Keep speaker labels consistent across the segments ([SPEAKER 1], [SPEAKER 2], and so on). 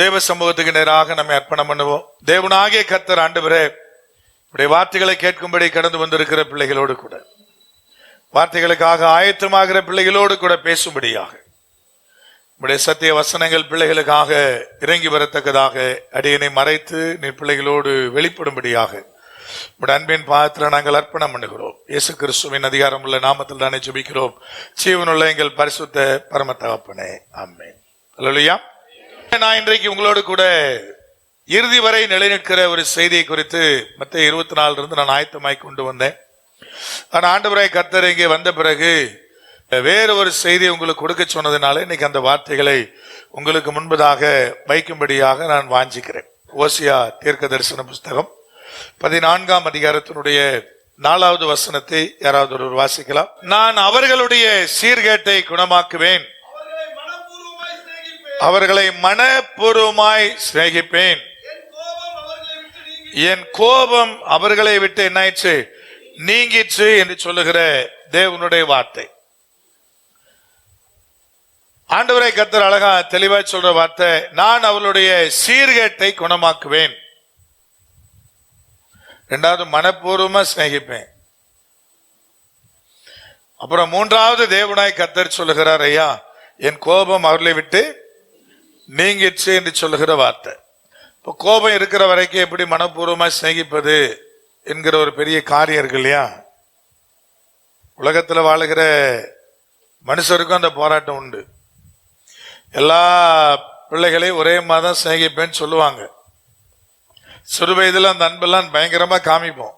[SPEAKER 1] தேவ சமூகத்துக்கு நேராக நம்மை அர்ப்பணம் பண்ணுவோம். தேவனாகிய கர்த்தர் ஆண்டவரே, இப்படி வார்த்தைகளை கேட்கும்படி கடந்து வந்திருக்கிற பிள்ளைகளோடு கூட, வார்த்தைகளுக்காக ஆயத்தமாகிற பிள்ளைகளோடு கூட பேசும்படியாக உடைய சத்திய வசனங்கள் பிள்ளைகளுக்காக இறங்கி வரத்தக்கதாக அடியனை மறைத்து நீ பிள்ளைகளோடு வெளிப்படும்படியாக உடைய அன்பின் பாதத்தில் நாங்கள் அர்ப்பணம் பண்ணுகிறோம். இயேசு கிறிஸ்துவின் அதிகாரம் உள்ள நாமத்தில் தானே ஜெபிக்கிறோம். ஜீவனுள்ள எங்கள் பரிசுத்த பரம தகப்பனே, ஆமென். அல்லேலூயா. நான் இன்றைக்கு உங்களோடு கூட இறுதி வரை நிலைநிற்கிற ஒரு செய்தியை குறித்து மத்தேயு 24 நான் ஆயத்தமாய் கொண்டு வந்தேன். ஆனால் ஆண்டவராய் கர்த்தர் இங்கே வந்த பிறகு வேறு ஒரு செய்தியை உங்களுக்கு கொடுக்க சொன்னதுனால இன்னைக்கு அந்த வார்த்தைகளை உங்களுக்கு முன்பதாக வைக்கும்படியாக நான் வாஞ்சிக்கிறேன். ஓசியா தீர்க்க தரிசன புஸ்தகம் 14ஆம் அதிகாரத்தினுடைய 4வது வசனத்தை யாராவது ஒரு வாசிக்கலாம். நான் அவர்களுடைய சீர்கேட்டை குணமாக்குவேன், அவர்களை மனப்பூர்வமாய் சிநேகிப்பேன், என் கோபம் அவர்களை விட்டு என்னாயிற்று, நீங்கிற்று என்று சொல்லுகிற தேவனுடைய வார்த்தை. ஆண்டவரை கர்த்தர் அழகா தெளிவாய் சொல்ற வார்த்தை, நான் அவளுடைய சீர்கேட்டை குணமாக்குவேன். இரண்டாவது, மனப்பூர்வமா சிநேகிப்பேன். அப்புறம் மூன்றாவது, தேவனாய் கர்த்தர் சொல்லுகிறார், ஐயா என் கோபம் அவர்களை விட்டு நீங்கிற்று என்று சொல்லுகிற வார்த்தை. இப்போ கோபம் இருக்கிற வரைக்கும் எப்படி மனப்பூர்வமா சிநேகிப்பது என்கிற ஒரு பெரிய காரியம் இருக்கு இல்லையா? உலகத்துல வாழுகிற மனுஷருக்கும் அந்த போராட்டம் உண்டு. எல்லா பிள்ளைகளையும் ஒரே மாதம் சிநேகிப்பேன்னு சொல்லுவாங்க. சிறு வயதுல அந்த அன்பெல்லாம் பயங்கரமா காமிப்போம்.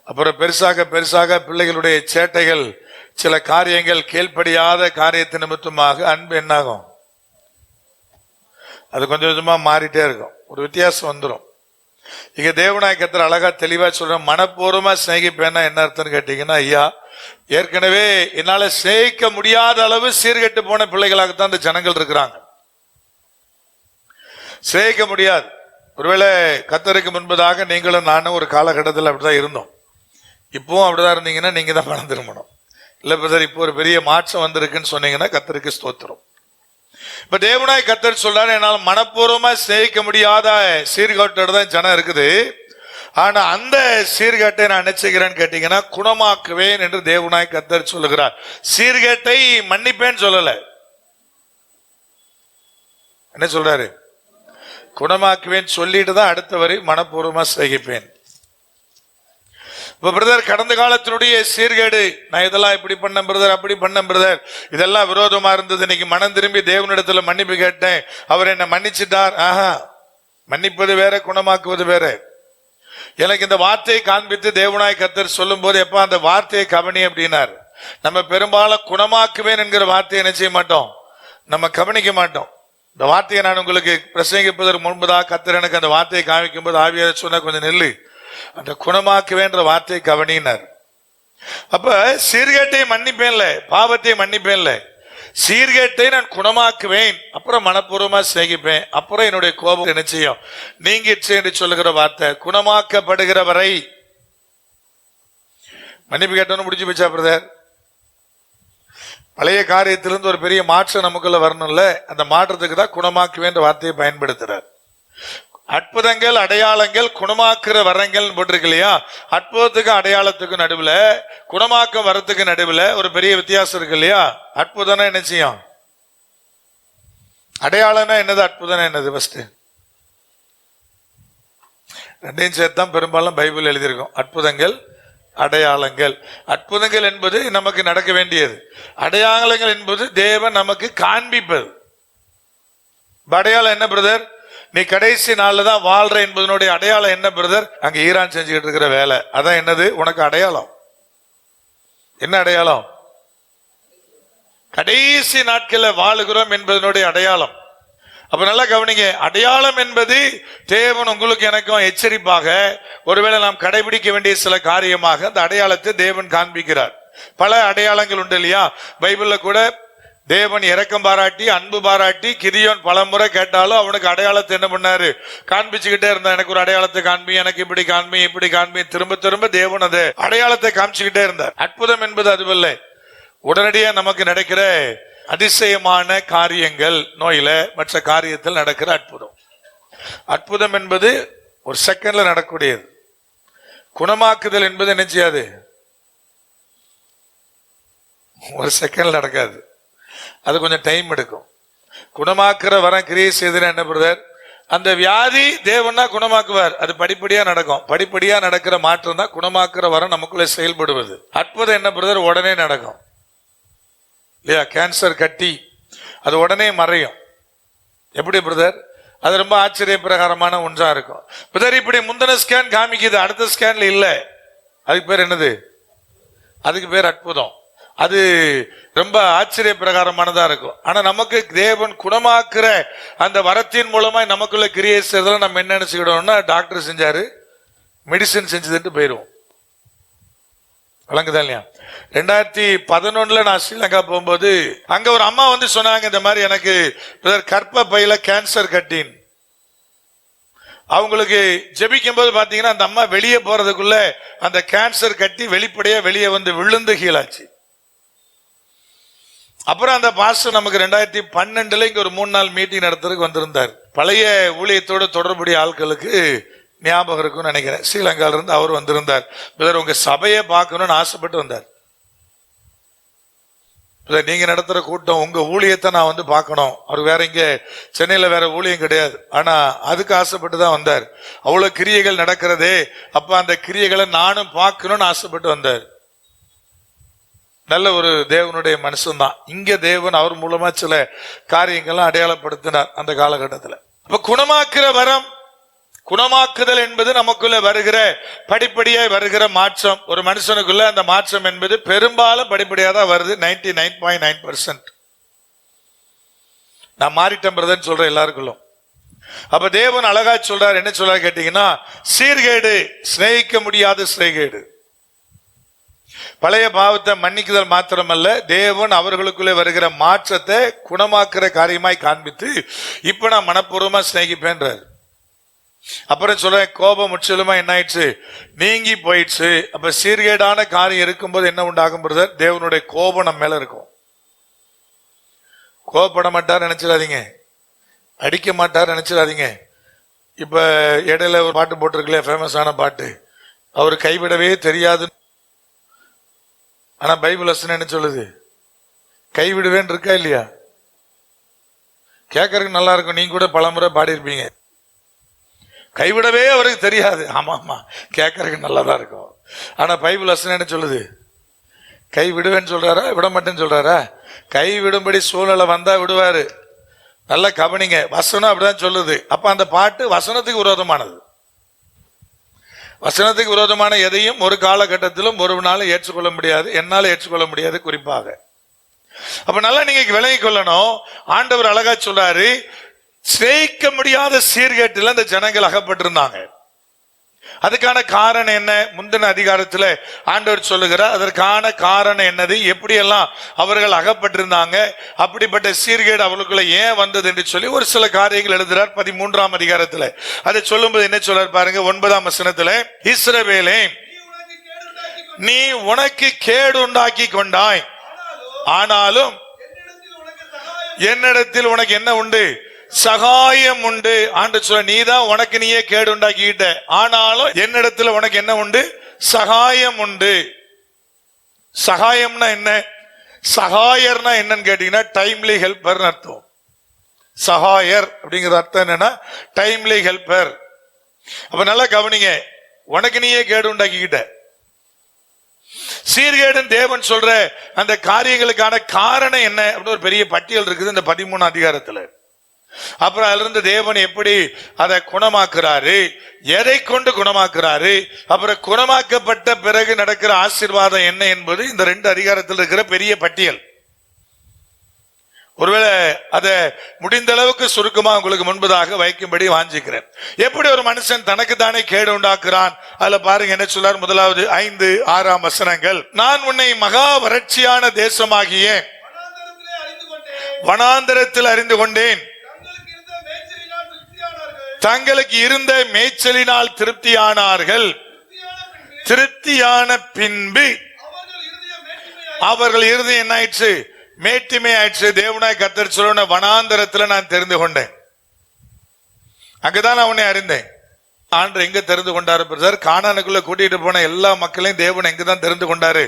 [SPEAKER 1] அப்புறம் பெருசாக பெருசாக பிள்ளைகளுடைய சேட்டைகள், சில காரியங்கள் கீழ்ப்படியாத காரியத்தின் நிமித்தமாக அன்பு என்னாகும், அது கொஞ்சம் கொஞ்சமா மாறிட்டே இருக்கும், ஒரு வித்தியாசம் வந்துடும். இங்க தேவனாய் கர்த்தர் அழகா தெளிவா சொல்ற, மனப்பூர்வமா சிநேகிப்பேன்னா என்ன அர்த்தம்னு கேட்டீங்கன்னா, ஐயா ஏற்கனவே என்னால சிநேகிக்க முடியாத அளவு சீர்கெட்டு போன பிள்ளைகளாகத்தான் இந்த ஜனங்கள் இருக்கிறாங்க. சிநேகிக்க முடியாது. ஒருவேளை கர்த்தருக்கு முன்பதாக நீங்களும் நானும் ஒரு காலகட்டத்தில் அப்படிதான் இருந்தோம். இப்பவும் அப்படிதான் இருந்தீங்கன்னா நீங்க தான் மனம் திரும்பணும். இல்ல பிரதர் இப்போ ஒரு பெரிய மாற்றம் வந்திருக்குன்னு சொன்னீங்கன்னா கர்த்தருக்கு ஸ்தோத்திரம். இப்ப தேவனாய் கர்த்தர் சொல்றாரு, என்னால் மனப்பூர்வமா சிநேகிக்க முடியாத சீர்கேட்டோட தான் ஜனம் இருக்குது. ஆனா அந்த சீர்கேட்டை நான் என்ன செய்கிறேன்னு கேட்டீங்கன்னா குணமாக்குவேன் என்று தேவனாய் கர்த்தர் சொல்லுகிறார். சீர்கேட்டை மன்னிப்பேன்னு சொல்லல, என்ன சொல்றாரு, குணமாக்குவேன் சொல்லிட்டு தான் அடுத்த வரை மனப்பூர்வமா சிநேகிப்பேன். இப்ப பிரதர் கடந்த காலத்தினுடைய சீர்கேடு, நான் இதெல்லாம் இப்படி பண்ண பிரதர், அப்படி பண்ண பிரதர், இதெல்லாம் விரோதமா இருந்தது, இன்னைக்கு மனம் திரும்பி தேவனிடத்துல மன்னிப்பு கேட்டேன், அவர் என்ன மன்னிச்சுட்டார். ஆஹா, மன்னிப்பது வேற, குணமாக்குவது வேற. எனக்கு இந்த வார்த்தையை காண்பித்து தேவனாய் கர்த்தர் சொல்லும் போது, எப்ப அந்த வார்த்தையை கவனி அப்படின்னார். நம்ம பெரும்பாலும் குணமாக்குவேன் என்கிற வார்த்தையை என்ன செய்ய மாட்டோம், நம்ம கவனிக்க மாட்டோம். இந்த வார்த்தையை நான் உங்களுக்கு பிரசங்கிப்பதற்கு முன்பதாக கர்த்தர் எனக்கு அந்த வார்த்தையை காமிக்கும் போது ஆவியார் சொன்ன, கொஞ்சம் நெல்லு, அந்த குணமாக்குவேன்ற வார்த்தையை கவனினார். அப்ப சீர்கேட்டை மன்னிப்பேன்ல, பாவத்தை மன்னிப்பேன்ல, சீர்கேட்டை நான் குணமாக்குவேன், அப்புறம் மனப்பூர்வமா சிநேகிப்பேன், அப்புறம் என்னுடைய கோபம் என்ன செய்யும், நீங்கிடுச்சு என்று சொல்லுகிற வார்த்தை. குணமாக்கப்படுகிற வரை மன்னிப்பு கேட்டோன்னு முடிச்சு வச்சா பிரதர், பழைய காரியத்திலிருந்து ஒரு பெரிய மாற்றம் நமக்குள்ள வரணும்ல, அந்த மாற்றத்துக்கு தான் குணமாக்குவேன்ற வார்த்தையை பயன்படுத்துறார். அற்புதங்கள் அடையாளங்கள் குணமாக்குற வரங்கள் போட்டிருக்கு இல்லையா? அற்புதத்துக்கு அடையாளத்துக்கு நடுவுல, குணமாக்க வரத்துக்கு நடுவுல ஒரு பெரிய வித்தியாசம் இருக்கு இல்லையா? அற்புதம்னா என்ன செய்யும், அடையாளம்னா என்னது, அற்புதம்னா என்னது? ஃபர்ஸ்ட் ரெண்டையும் சேர்த்தான் பெரும்பாலும் பைபிள் எழுதியிருக்கும். அற்புதங்கள் அடையாளங்கள். அற்புதங்கள் என்பது நமக்கு நடக்க வேண்டியது, அடையாளங்கள் என்பது தேவன் நமக்கு காண்பிப்பது. அடையாளம் என்ன பிரதர், நீ கடைசி நாள்ல தான் வாழ்ற என்பதனுடைய அடையாளம் என்ன பிரதர், அங்க ஈரான் செஞ்சுக்கிட்டு இருக்கிற வேலை, அதான் என்னது உனக்கு அடையாளம். என்ன அடையாளம்? கடைசி நாட்கள்ல வாழுகிறோம் என்பதனுடைய அடையாளம். அப்ப நல்லா கவனிங்க, அடையாளம் என்பது தேவன் உங்களுக்கு எனக்கும் எச்சரிப்பாக, ஒருவேளை நாம் கடைபிடிக்க வேண்டிய சில காரியமாக அந்த அடையாளத்தை தேவன் காண்பிக்கிறார். பல அடையாளங்கள் உண்டு இல்லையா? பைபிள்ல கூட தேவன் இரக்கம் பாராட்டி அன்பு பாராட்டி கிதியோன் பல முறை கேட்டாலும் அவனுக்கு அடையாளத்தை என்ன பண்ணாரு, காண்பிச்சுக்கிட்டே இருந்தா. எனக்கு ஒரு அடையாளத்தை காண்பி, எனக்கு இப்படி காண்பி, இப்படி காண்பி, திரும்ப திரும்ப தேவன் அது அடையாளத்தை காமிச்சுக்கிட்டே இருந்தார். அற்புதம் என்பது அதுவல்ல. உடனடியா நமக்கு நடக்கிற அதிசயமான காரியங்கள், நோயில மற்ற காரியத்தில் நடக்கிற அற்புதம். அற்புதம் என்பது ஒரு செகண்ட்ல நடக்கக்கூடியது. குணமாக்குதல் என்பது என்ன செய்யாது, ஒரு செகண்ட்ல நடக்காது, அது கொஞ்சம் டைம் எடுக்கும். குணமாக்குற வரம் கிரியை செய்தன என்ன பிரதர், அந்த வியாதி தேவன்னா குணமாக்குவார், அது படிப்படியா நடக்கும். படிப்படியா நடக்கிற மாற்றம் தான் குணமாக்குற வரம் நமக்குள்ள செயல்படுவது. அற்புதம் என்ன பிரதர், உடனே நடக்கும் இல்லையா? கேன்சர் கட்டி அது உடனே மறையும். எப்படி பிரதர்? அது ரொம்ப ஆச்சரிய பிரகாரமான ஒன்றா இருக்கும். பிரதர் இப்படி முந்தின ஸ்கேன் காமிக்குது, அடுத்த ஸ்கேன்ல இல்ல, அதுக்கு பேர் என்னது? அதுக்கு பேர் அற்புதம். அது ரொம்ப ஆச்சரிய பிரகாரமானதா இருக்கும். ஆனா நமக்கு தேவன் குணமாக்குற அந்த வரத்தின் மூலமா நமக்குள்ள கிரியை செய்யறதுல நம்ம என்ன நினைச்சுக்கிட்டோம்னா, டாக்டர் செஞ்சாரு, மெடிசின் செஞ்சதுட்டு போயிருவோம். வழங்குதா இல்லையா? 2011 நான் ஸ்ரீலங்கா போகும்போது அங்க ஒரு அம்மா வந்து சொன்னாங்க, இந்த மாதிரி எனக்கு கர்ப்ப பையில கேன்சர் கட்டின். அவங்களுக்கு ஜெபிக்கும் போது பாத்தீங்கன்னா அந்த அம்மா வெளியே போறதுக்குள்ள அந்த கேன்சர் கட்டி வெளிப்படையா வெளியே வந்து விழுந்து கீழாச்சு. அப்புறம் அந்த பாஸ்டர் நமக்கு 2012 இங்க ஒரு 3 நாள் மீட்டிங் நடத்துறதுக்கு வந்திருந்தார். பழைய ஊழியத்தோடு தொடர்புடைய ஆட்களுக்கு ஞாபகம் இருக்கும்னு நினைக்கிறேன். ஸ்ரீலங்கால இருந்து அவர் வந்திருந்தார். பிரதர் உங்க சபையை பார்க்கணும்னு ஆசைப்பட்டு வந்தார். நீங்க நடத்துற கூட்டம், உங்க ஊழியத்தை நான் வந்து பார்க்கணும். அவர் வேற இங்க சென்னையில வேற ஊழியம் கிடையாது, ஆனா அதுக்கு ஆசைப்பட்டு தான் வந்தார். அவ்வளவு கிரியைகள் நடக்கிறதே, அப்ப அந்த கிரியைகளை நானும் பார்க்கணும்னு ஆசைப்பட்டு வந்தார். நல்ல ஒரு தேவனுடைய மனுஷன் தான். இங்க தேவன் அவர் மூலமா சில காரியங்கள்லாம் அடையாளப்படுத்தினார் அந்த காலகட்டத்தில். அப்ப குணமாக்குற வரம், குணமாக்குதல் என்பது நமக்குள்ள வருகிற படிப்படியாய் வருகிற மாற்றம். ஒரு மனுஷனுக்குள்ள அந்த மாற்றம் என்பது பெரும்பாலும் படிப்படியாக தான் வருது. 99.9%. நான் மாறிட்டேன் பிரதர்ன்னு சொல்றேன் எல்லாருக்குள்ளும். அப்ப தேவன் அழகா சொல்றார். என்ன சொல்றாரு கேட்டீங்கன்னா, சீர்கேடு, சிநேகிக்க முடியாத சிநேகிடு. பழைய பாவத்தை மன்னிக்குதல் மாத்திரமல்ல, தேவன் அவர்களுக்குள்ளே வருகிற மாற்றத்தை குணமாக்குற காரியமாய் காண்பித்து இப்ப நான் மனப்பூர்வமா சிநேகிப்பேன்றார். அப்புறம் சொல்ற கோபம் முற்றிலுமா என்ன ஆயிடுச்சு, நீங்கி போயிடுச்சு. அப்ப சீர்கேடான காரியம் இருக்கும்போது என்ன உண்டாகும் பிரதர், தேவனுடைய கோபம் நம்ம மேல இருக்கும். கோபப்பட மாட்டார் நினைச்சிடாதீங்க, அடிக்க மாட்டார் நினைச்சிடாதீங்க. இப்ப இடையில ஒரு பாட்டு போட்டிருக்கல, ஃபேமஸான பாட்டு, அவர் கைவிடவே தெரியாது. ஆனா பைபிள் வசனம் என்ன சொல்லுது, கைவிடுவேன் இருக்கா இல்லையா? கேட்கறதுக்கு நல்லா இருக்கும். நீங்க கூட பலமுறை பாடியிருப்பீங்க, கைவிடவே அவருக்கு தெரியாது. ஆமா ஆமா, கேட்கறதுக்கு நல்லாதான் இருக்கும். ஆனா பைபிள் வசனம் என்ன சொல்லுது, கை விடுவேன்னு சொல்றாரா, விட மாட்டேன்னு சொல்றாரா? கை விடும்படி சூழ்நிலை வந்தா விடுவாரு. நல்லா கவனிங்க, வசனம் அப்படிதான் சொல்லுது. அப்ப அந்த பாட்டு வசனத்துக்கு விரோதமானது. வசனத்துக்கு விரோதமான எதையும் ஒரு காலகட்டத்திலும் ஒரு நாளும் ஏற்றுக்கொள்ள முடியாது, என்னால ஏற்றுக்கொள்ள முடியாது குறிப்பாக. அப்ப நல்லா நீங்க விளங்கி கொள்ளணும். ஆண்டவர் அழகா சொல்றாரு, சிநேகிக்க முடியாத சீர்கேட்டில் அந்த ஜனங்கள் அகப்பட்டிருந்தாங்க. அதுக்கான காரணம் என்ன? முந்தின அதிகாரத்துல ஆண்டவர் சொல்லுகிறார். அதற்கான காரணம் என்னது, எப்படியெல்லாம் அவர்கள் அகப்பட்டிருந்தாங்க, அப்படிப்பட்ட சீர்கேடு அவர்களுக்குள்ள ஏன் வந்தது என்று சொல்லி ஒரு சில காரியங்கள் எழுதுறார் 13ஆம் அதிகாரத்துல. அதை சொல்லும்போது என்ன சொல்றார் பாருங்க, 9ஆம் வசனத்துல, இஸ்ரவேலே நீ உனக்கு கேடு உண்டாக்கி கொண்டாய், ஆனாலும் என்னிடத்தில் உனக்கு என்ன உண்டு, சகாயம் உண்டு. ஆண்டு சொல்ல, நீதான் உனக்கு நீயே கேடு உண்டாக்கிட்ட, ஆனாலும் என்னிடத்துல உனக்கு என்ன உண்டு, சகாயம் உண்டு. சகாயம்னா என்ன, சகாயர்னா என்னன்னு கேட்டீங்கன்னா டைம்லி ஹெல்பர் அர்த்தம். சகாயர் அப்படிங்கிற அர்த்தம் என்னன்னா டைம்லி ஹெல்பர். அப்ப நல்லா கவனிங்க, உனக்கு நீயே கேடு உண்டாக்கிக்கிட்ட. சீர்கேடன் தேவன் சொல்ற அந்த காரியங்களுக்கான காரணம் என்ன அப்படின்னு ஒரு பெரிய பட்டியல் இருக்குது இந்த 13ஆம் அதிகாரத்துல. அப்புறம் அதுல இருந்து தேவன் எப்படி அதை குணமாக்குறாரு, எதை கொண்டு குணமாக்குறாரு, அப்புறம் குணமாக்கப்பட்ட பிறகு நடக்கிற ஆசீர்வாதம் என்ன என்பது இந்த 2 அதிகாரத்தில் இருக்கிற பெரிய பட்டியல். ஒருவேளை அதை முடிந்த அளவுக்கு சுருக்கமா உங்களுக்கு முன்பதாக வைக்கும்படி வாஞ்சிக்கிறேன். எப்படி ஒரு மனுஷன் தனக்கு தானே கேடு உண்டாக்குறான், அதுல பாருங்க என்ன சொல்றார். முதலாவது 5, 6ஆம் வசனங்கள், நான் உன்னை மகா வறட்சியான தேசமாகிய வனாந்தரத்தில் அறிந்து கொண்டேன், தங்களுக்கு இருந்த மேய்ச்சலினால் திருப்தியானார்கள், திருப்தியான பின்பு அவர்கள் இருதயம் என்ன ஆயிடுச்சு? மேட்டிமை ஆயிடுச்சு. தேவனாய் கர்த்தர் சொல்லுன வனாந்தரத்துல நான் தெரிந்து கொண்டேன், அங்கதான் அவனை அறிந்தேன். ஆண்டு எங்க தெரிந்து கொண்டாரு பிரதர்? கானானுக்குள்ள கூட்டிட்டு போன எல்லா மக்களையும் தேவன் எங்கதான் தெரிந்து கொண்டாரு?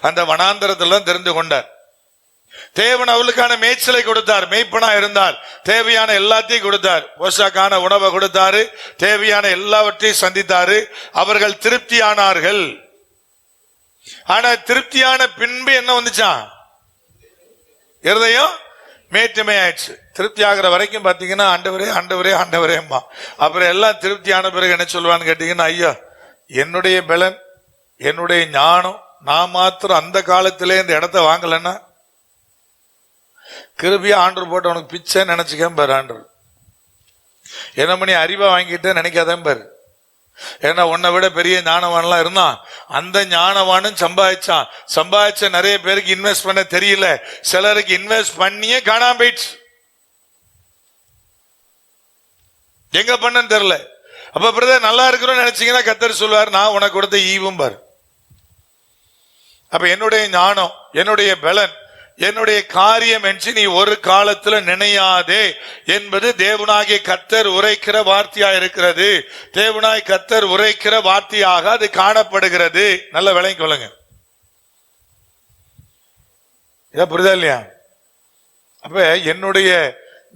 [SPEAKER 1] அந்த வனாந்தரத்துல தான் தெரிந்து கொண்டார். தேவன் அவளுக்கான மேய்ச்சலை கொடுத்தார். மேய்ப்பனா இருந்தார். தேவையான எல்லாத்தையும் கொடுத்தார். போஷாக்கான உணவை கொடுத்தாரு. தேவையான எல்லாவற்றையும் சந்தித்தாரு. அவர்கள் திருப்தியானார்கள். ஆனா திருப்தியான பின்பு என்ன வந்துச்சான்? இருதயம் மேட்டுமை ஆயிடுச்சு. திருப்தி ஆகிற வரைக்கும் பாத்தீங்கன்னா ஆண்டவரே ஆண்டவரே ஆண்டவரேம்மா. அப்புறம் எல்லாம் திருப்தியான பிறகு என்ன சொல்லுவான்னு கேட்டீங்கன்னா, ஐயா என்னுடைய பலன் என்னுடைய ஞானம், நான் மாத்திரம் அந்த காலத்திலே இந்த இடத்த வாங்கலன்னா கிருபியா ஆண்டு போட்டு உனக்கு பிச்சை நினைச்சுக்க பாரு. ஆண்டு என்ன பண்ணி அறிவை வாங்கிட்டு நினைக்காதான் பாரு. ஏன்னா உன்னை விட பெரிய ஞானவான்லாம் இருந்தான். அந்த ஞானவானும் சம்பாதிச்ச நிறைய பேருக்கு இன்வெஸ்ட் பண்ண தெரியல. சிலருக்கு இன்வெஸ்ட் பண்ணியே காணாம போயிடுச்சு. எங்க பண்ணன்னு தெரியல. அப்ப பிரதர் நல்லா இருக்கிறோம் நினைச்சீங்கன்னா கர்த்தர் சொல்வார், நான் உனக்கு கொடுத்த ஈவும் பாரு. அப்ப என்னுடைய ஞானம், என்னுடைய பலன், என்னுடைய காரியம் என்று நீ ஒரு காலத்துல நினையாதே என்பது தேவனாகிய கர்த்தர் உரைக்கிற வார்த்தையா இருக்கிறது. தேவனாய் கர்த்தர் உரைக்கிற வார்த்தையாக அது காணப்படுகிறது. நல்ல விளங்கி கொள்ளுங்க. இத புரியுதா இல்லையா? அப்ப என்னுடைய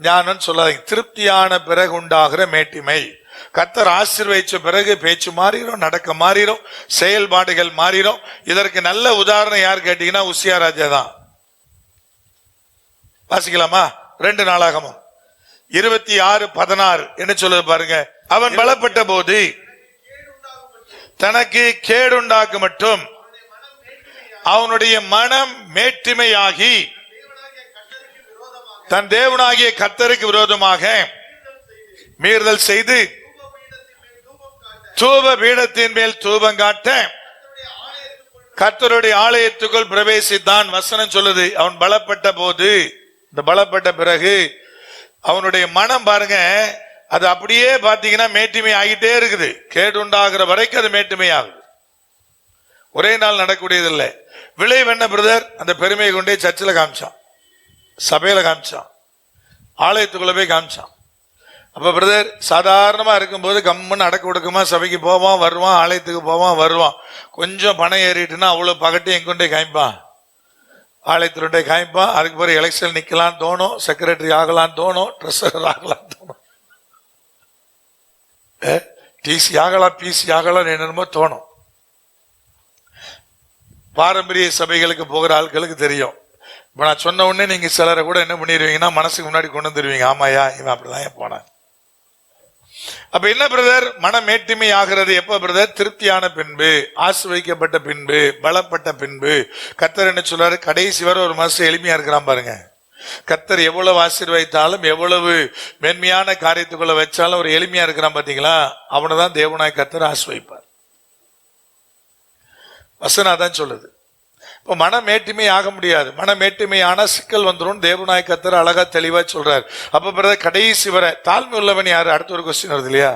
[SPEAKER 1] ஞானம் சொல்லாதீங்க. திருப்தியான பிறகு உண்டாகிற மேட்டிமை. கர்த்தர் ஆசீர்வதிச்ச பிறகு பேச்சு மாறிடும், நடக்க மாறிடும், செயல்பாடுகள் மாறிடும். இதற்கு நல்ல உதாரணம் யார் கேட்டீங்கன்னா உசியா ராஜா தான். வாசிக்கலாமா? 2 நாளாகமம் 26:16 என்ன சொல்லுது பாருங்க. அவன் பலப்பட்ட போது தனக்கு கேடுண்டாக்கு மட்டும் அவனுடைய மனம் மேட்டிமையாகி தன் தேவனாகிய கர்த்தருக்கு விரோதமாக மீறுதல் செய்து தூப பீடத்தின் மேல் தூபம் காட்ட கர்த்தருடைய ஆலயத்துக்குள் பிரவேசித்தான். வசனம் சொல்லுது, அவன் பலப்பட்ட போது. இந்த பலப்பட்ட பிறகு அவனுடைய மனம் பாருங்க, அது அப்படியே பாத்தீங்கன்னா மேட்டிமை ஆகிட்டே இருக்குது. கேடு உண்டாகிற வரைக்கும் அது மேட்டிமை ஆகுது. ஒரே நாள் நடக்கக்கூடியது இல்லை. விளைவு என்ன பிரதர்? அந்த பெருமையை கொண்டே சர்ச்சில் காமிச்சான், சபையில காமிச்சான், ஆலயத்துக்குள்ள போய் காமிச்சான். அப்ப பிரதர் சாதாரணமா இருக்கும்போது கம்முன்னு அடக்க ஒடுக்கமா சபைக்கு போவான் வருவான், ஆலயத்துக்கு போவான் வருவான். கொஞ்சம் பணம் ஏறிட்டுன்னா அவ்வளவு பகட்டையும் எங்கொண்டே காமிப்பான், ஆலயத்திலுண்டே காமிப்பான். அதுக்கு பிறகு எலெக்ஷன் நிக்கலான்னு தோணும், செக்ரட்டரி ஆகலான்னு தோணும், ட்ரெஸரர் ஆகலான்னு தோணும், டிசி ஆகலாம், பிசி ஆகலாம், என்னென்னமோ தோணும். பாரம்பரிய சபைகளுக்கு போகிற ஆட்களுக்கு தெரியும். இப்ப நான் சொன்ன உடனே நீங்க சிலரை கூட என்ன பண்ணிடுவீங்கன்னா மனசுக்கு முன்னாடி கொண்டு வந்துருவீங்க, ஆமாயா இவன் அப்படிதான் போனான். அப்ப என்ன பிரதர்? மனம் மேட்டிமை ஆகிறது எப்ப பிரதர்? திருப்தியான பின்பு, ஆசீர்வதிக்கப்பட்ட பின்பு, பலப்பட்ட பின்பு. கர்த்தர் என்ன சொல்றாரு? கடைசி வரை ஒரு மாசம் எளிமையா இருக்கிறான் பாருங்க. கர்த்தர் எவ்வளவு ஆசீர்வதித்தாலும் எவ்வளவு மென்மையான காரியத்துக்குள்ள வச்சாலும் ஒரு எளிமையா இருக்கிறான் பாத்தீங்களா? அவனைதான் தேவனாய் கர்த்தர் ஆசீர்வதிப்பார். வசனம் தான் சொல்லுது. இப்ப மன மேட்டிமை ஆக முடியாது. மன மேட்டிமை ஆனா சிக்கல் வந்துடும். தேவனாய் கர்த்தர் அழகா தெளிவா சொல்றாரு. அப்ப பிரதர் கடைசி வரை தாழ்மை உள்ளவன் யாரு? அடுத்த ஒரு கொஸ்டின் வருது இல்லையா?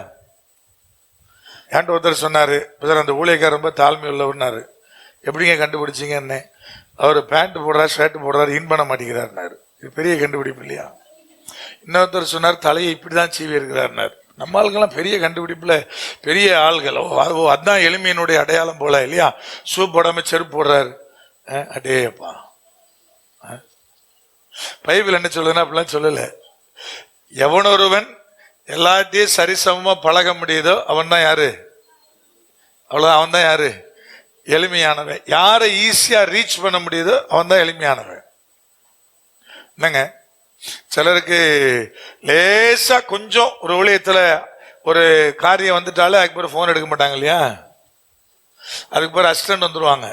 [SPEAKER 1] ஏன்ட்டு ஒருத்தர் சொன்னாரு, பிரதர் அந்த ஊழியக்காரர் ரொம்ப தாழ்மை உள்ளவன்னாரு. எப்படிங்க கண்டுபிடிச்சிங்க? என்ன அவர் பேண்ட் போடுறாரு, ஷர்ட் போடுறாரு, இன் பண்ண மாட்டேங்கிறாருனாரு. இது பெரிய கண்டுபிடிப்பு இல்லையா? இன்னொருத்தர் சொன்னார் தலையை இப்படிதான் சீவி இருக்கிறாருனாரு. நம்ம ஆளுங்கெல்லாம் பெரிய கண்டுபிடிப்புல பெரிய ஆள்கள். அதுதான் எளிமையினுடைய அடையாளம் போல இல்லையா? ஷூ போடாம செருப்பு போடுறாரு. அடேப்பா, பைபிள் என்ன சொல்லுதுன்னா அப்படிலாம் சொல்லல. எவனொருவன் எல்லாத்தையும் சரிசமமா பழக முடியுதோ அவன் தான் யாரு? அவ்வளவு, அவன் தான் யாரு? எளிமையானவன். யாரை ஈஸியா ரீச் பண்ண முடியுதோ அவன் தான் எளிமையானவன். என்னங்க, சிலருக்கு லேசா கொஞ்சம் ஒரு ஊழியத்துல ஒரு காரியம் வந்துட்டாலே அதுக்கு பிறகு போன் எடுக்க மாட்டாங்க இல்லையா? அதுக்கு பிறகு அசிஸ்டன்ட் வந்துருவாங்க.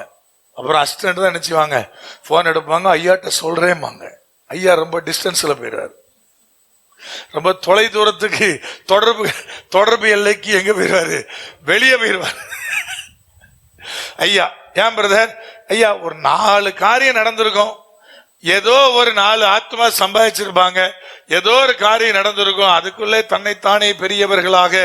[SPEAKER 1] அப்புறம் அசிஸ்டன்ட் தான் நினைச்சுவாங்க, போன் எடுப்பாங்க, ஐயாட்ட சொல்றேம்பாங்க. ஐயா ரொம்ப டிஸ்டன்ஸ்ல போயிடுறாரு, ரொம்ப தொலை தூரத்துக்கு தொடர்பு எல்லைக்கு எங்க போயிடுவாரு? வெளியே போயிடுவாரு. ஐயா ஏன் பிரதர்? ஐயா ஒரு 4 காரியம் நடந்திருக்கும், ஏதோ ஒரு 4 ஆத்மா சம்பாதிச்சிருப்பாங்க, ஏதோ ஒரு காரியம் நடந்திருக்கும், அதுக்குள்ளே தன்னைத்தானே பெரியவர்களாக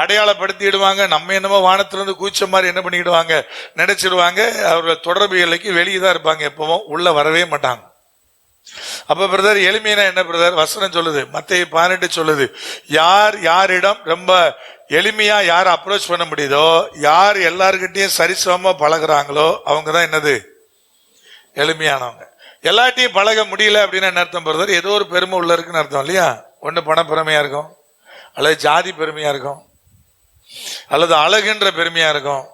[SPEAKER 1] அடையாளப்படுத்திடுவாங்க. நம்ம என்னமோ வானத்திலிருந்து கூச்ச மாதிரி என்ன பண்ணிடுவாங்க, நினைச்சிடுவாங்க. அவர்கள் தொடர்பு எல்லைக்கு வெளியே தான் இருப்பாங்க, எப்பவும் உள்ள வரவே மாட்டாங்க. அப்ப பிரதர் எளிமையா என்ன பிரதர் வசனம் சொல்லுது, மத்தேயு 18 சொல்லுது, யார் யாரிடம் ரொம்ப எளிமையா யார் அப்ரோச் பண்ண முடியுதோ, யார் எல்லார்கிட்டையும் சரிசமமா பழகுறாங்களோ அவங்க தான் என்னது எளிமையானவங்க. எல்லாத்தையும் பழக முடியல அப்படின்னு என்ன அர்த்தம் பிரதர்? ஏதோ ஒரு பெருமை உள்ள இருக்குன்னு அர்த்தம் இல்லையா? ஒண்ணு பண பெருமையா இருக்கும், அல்லது ஜாதி பெருமையா இருக்கும், அல்லது அழகுன்ற பெருமையா இருக்கும்,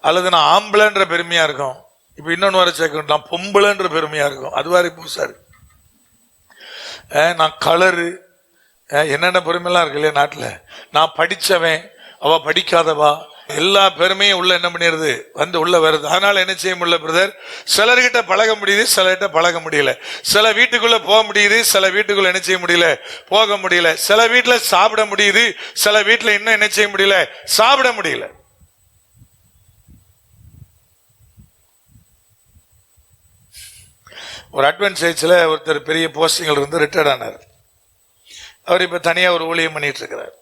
[SPEAKER 1] அல்லது நான் ஆம்பளைன்ற பெருமையா இருக்கும். இப்ப இன்னொன்னு வர சேர்க்கணும், பொம்பளைன்ற பெருமையா இருக்கும். அது மாதிரி புதுசா இருக்கு. நான் கலரு என்னென்ன பெருமைலாம் இருக்கு இல்லையா நாட்டுல. நான் படிச்சவன், அவ படிக்காதவா, எல்லா பெருமையும் உள்ள என்ன பண்ணிடுது வந்து உள்ள வருது. அதனால என்ன செய்ய முடியல பிரதர்? சிலர்கிட்ட பழக முடியுது, சிலர்கிட்ட பழக முடியல. சில வீட்டுக்குள்ள போக முடியுது, சில வீட்டுக்குள்ள என்ன செய்ய முடியல, போக முடியல. சில வீட்டுல சாப்பிட முடியுது, சில வீட்டுல இன்னும் என்ன செய்ய முடியல, சாப்பிட முடியல. ஒரு அட்வான்ஸ் சர்ச்சில் ஒருத்தர் பெரிய போஸ்டிங்கில் இருந்து ரிட்டையர்ட் ஆனார். அவர் இப்ப தனியா ஒரு ஊழியம் பண்ணிட்டு இருக்கிறார்.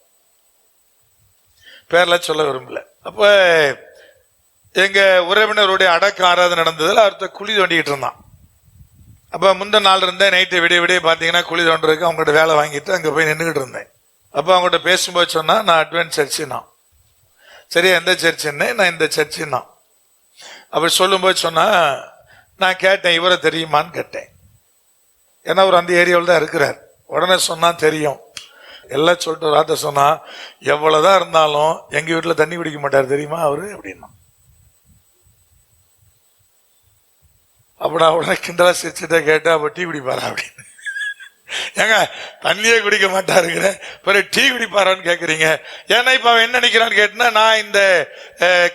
[SPEAKER 1] பேர்லாம் சொல்ல விரும்பல. அப்ப எங்க உறவினருடைய அடக்க ஆராதனை நடந்ததுல ஒருத்தர் குழி தோண்டிக்கிட்டு இருந்தான். அப்ப முந்தின நாள் இருந்தேன், நைட்டு விடிய விடிய பாத்தீங்கன்னா குழி தோன்றதுக்கு அவங்ககிட்ட வேலை வாங்கிட்டு அங்க போய் நின்றுகிட்டு இருந்தேன். அப்ப அவங்ககிட்ட பேசும்போது சொன்னா, நான் அட்வான்ஸ் சர்ச்சுன்னா. சரியா, எந்த சர்ச்சுன்னு? நான் இந்த சர்ச்சுன்னா. அப்படி சொல்லும்போது சொன்னா, நான் கேட்டேன் இவரை தெரியுமான்னு கேட்டேன். ஏன்னா அவர் அந்த ஏரியாவில் தான் இருக்கிறார். உடனே சொன்னா தெரியும் எல்லாம் சொல்லிட்டு ராத்த சொன்னா, எவ்வளவுதான் இருந்தாலும் எங்க வீட்டுல தண்ணி குடிக்க மாட்டார் தெரியுமா அவரு அப்படின்னா. அப்ப நான் உடனே கிண்டலா சிரிச்சுட்டே கேட்டேன், அப்ப டீ குடிப்பாரா அப்படின்னு. ஏங்க தண்ணியே குடிக்க மாட்டாருங்கிற பிறகு டீ குடிப்பாரான்னு கேக்குறீங்க. ஏன்னா இப்ப அவன் என்ன நினைக்கிறான்னு கேட்டா, நான் இந்த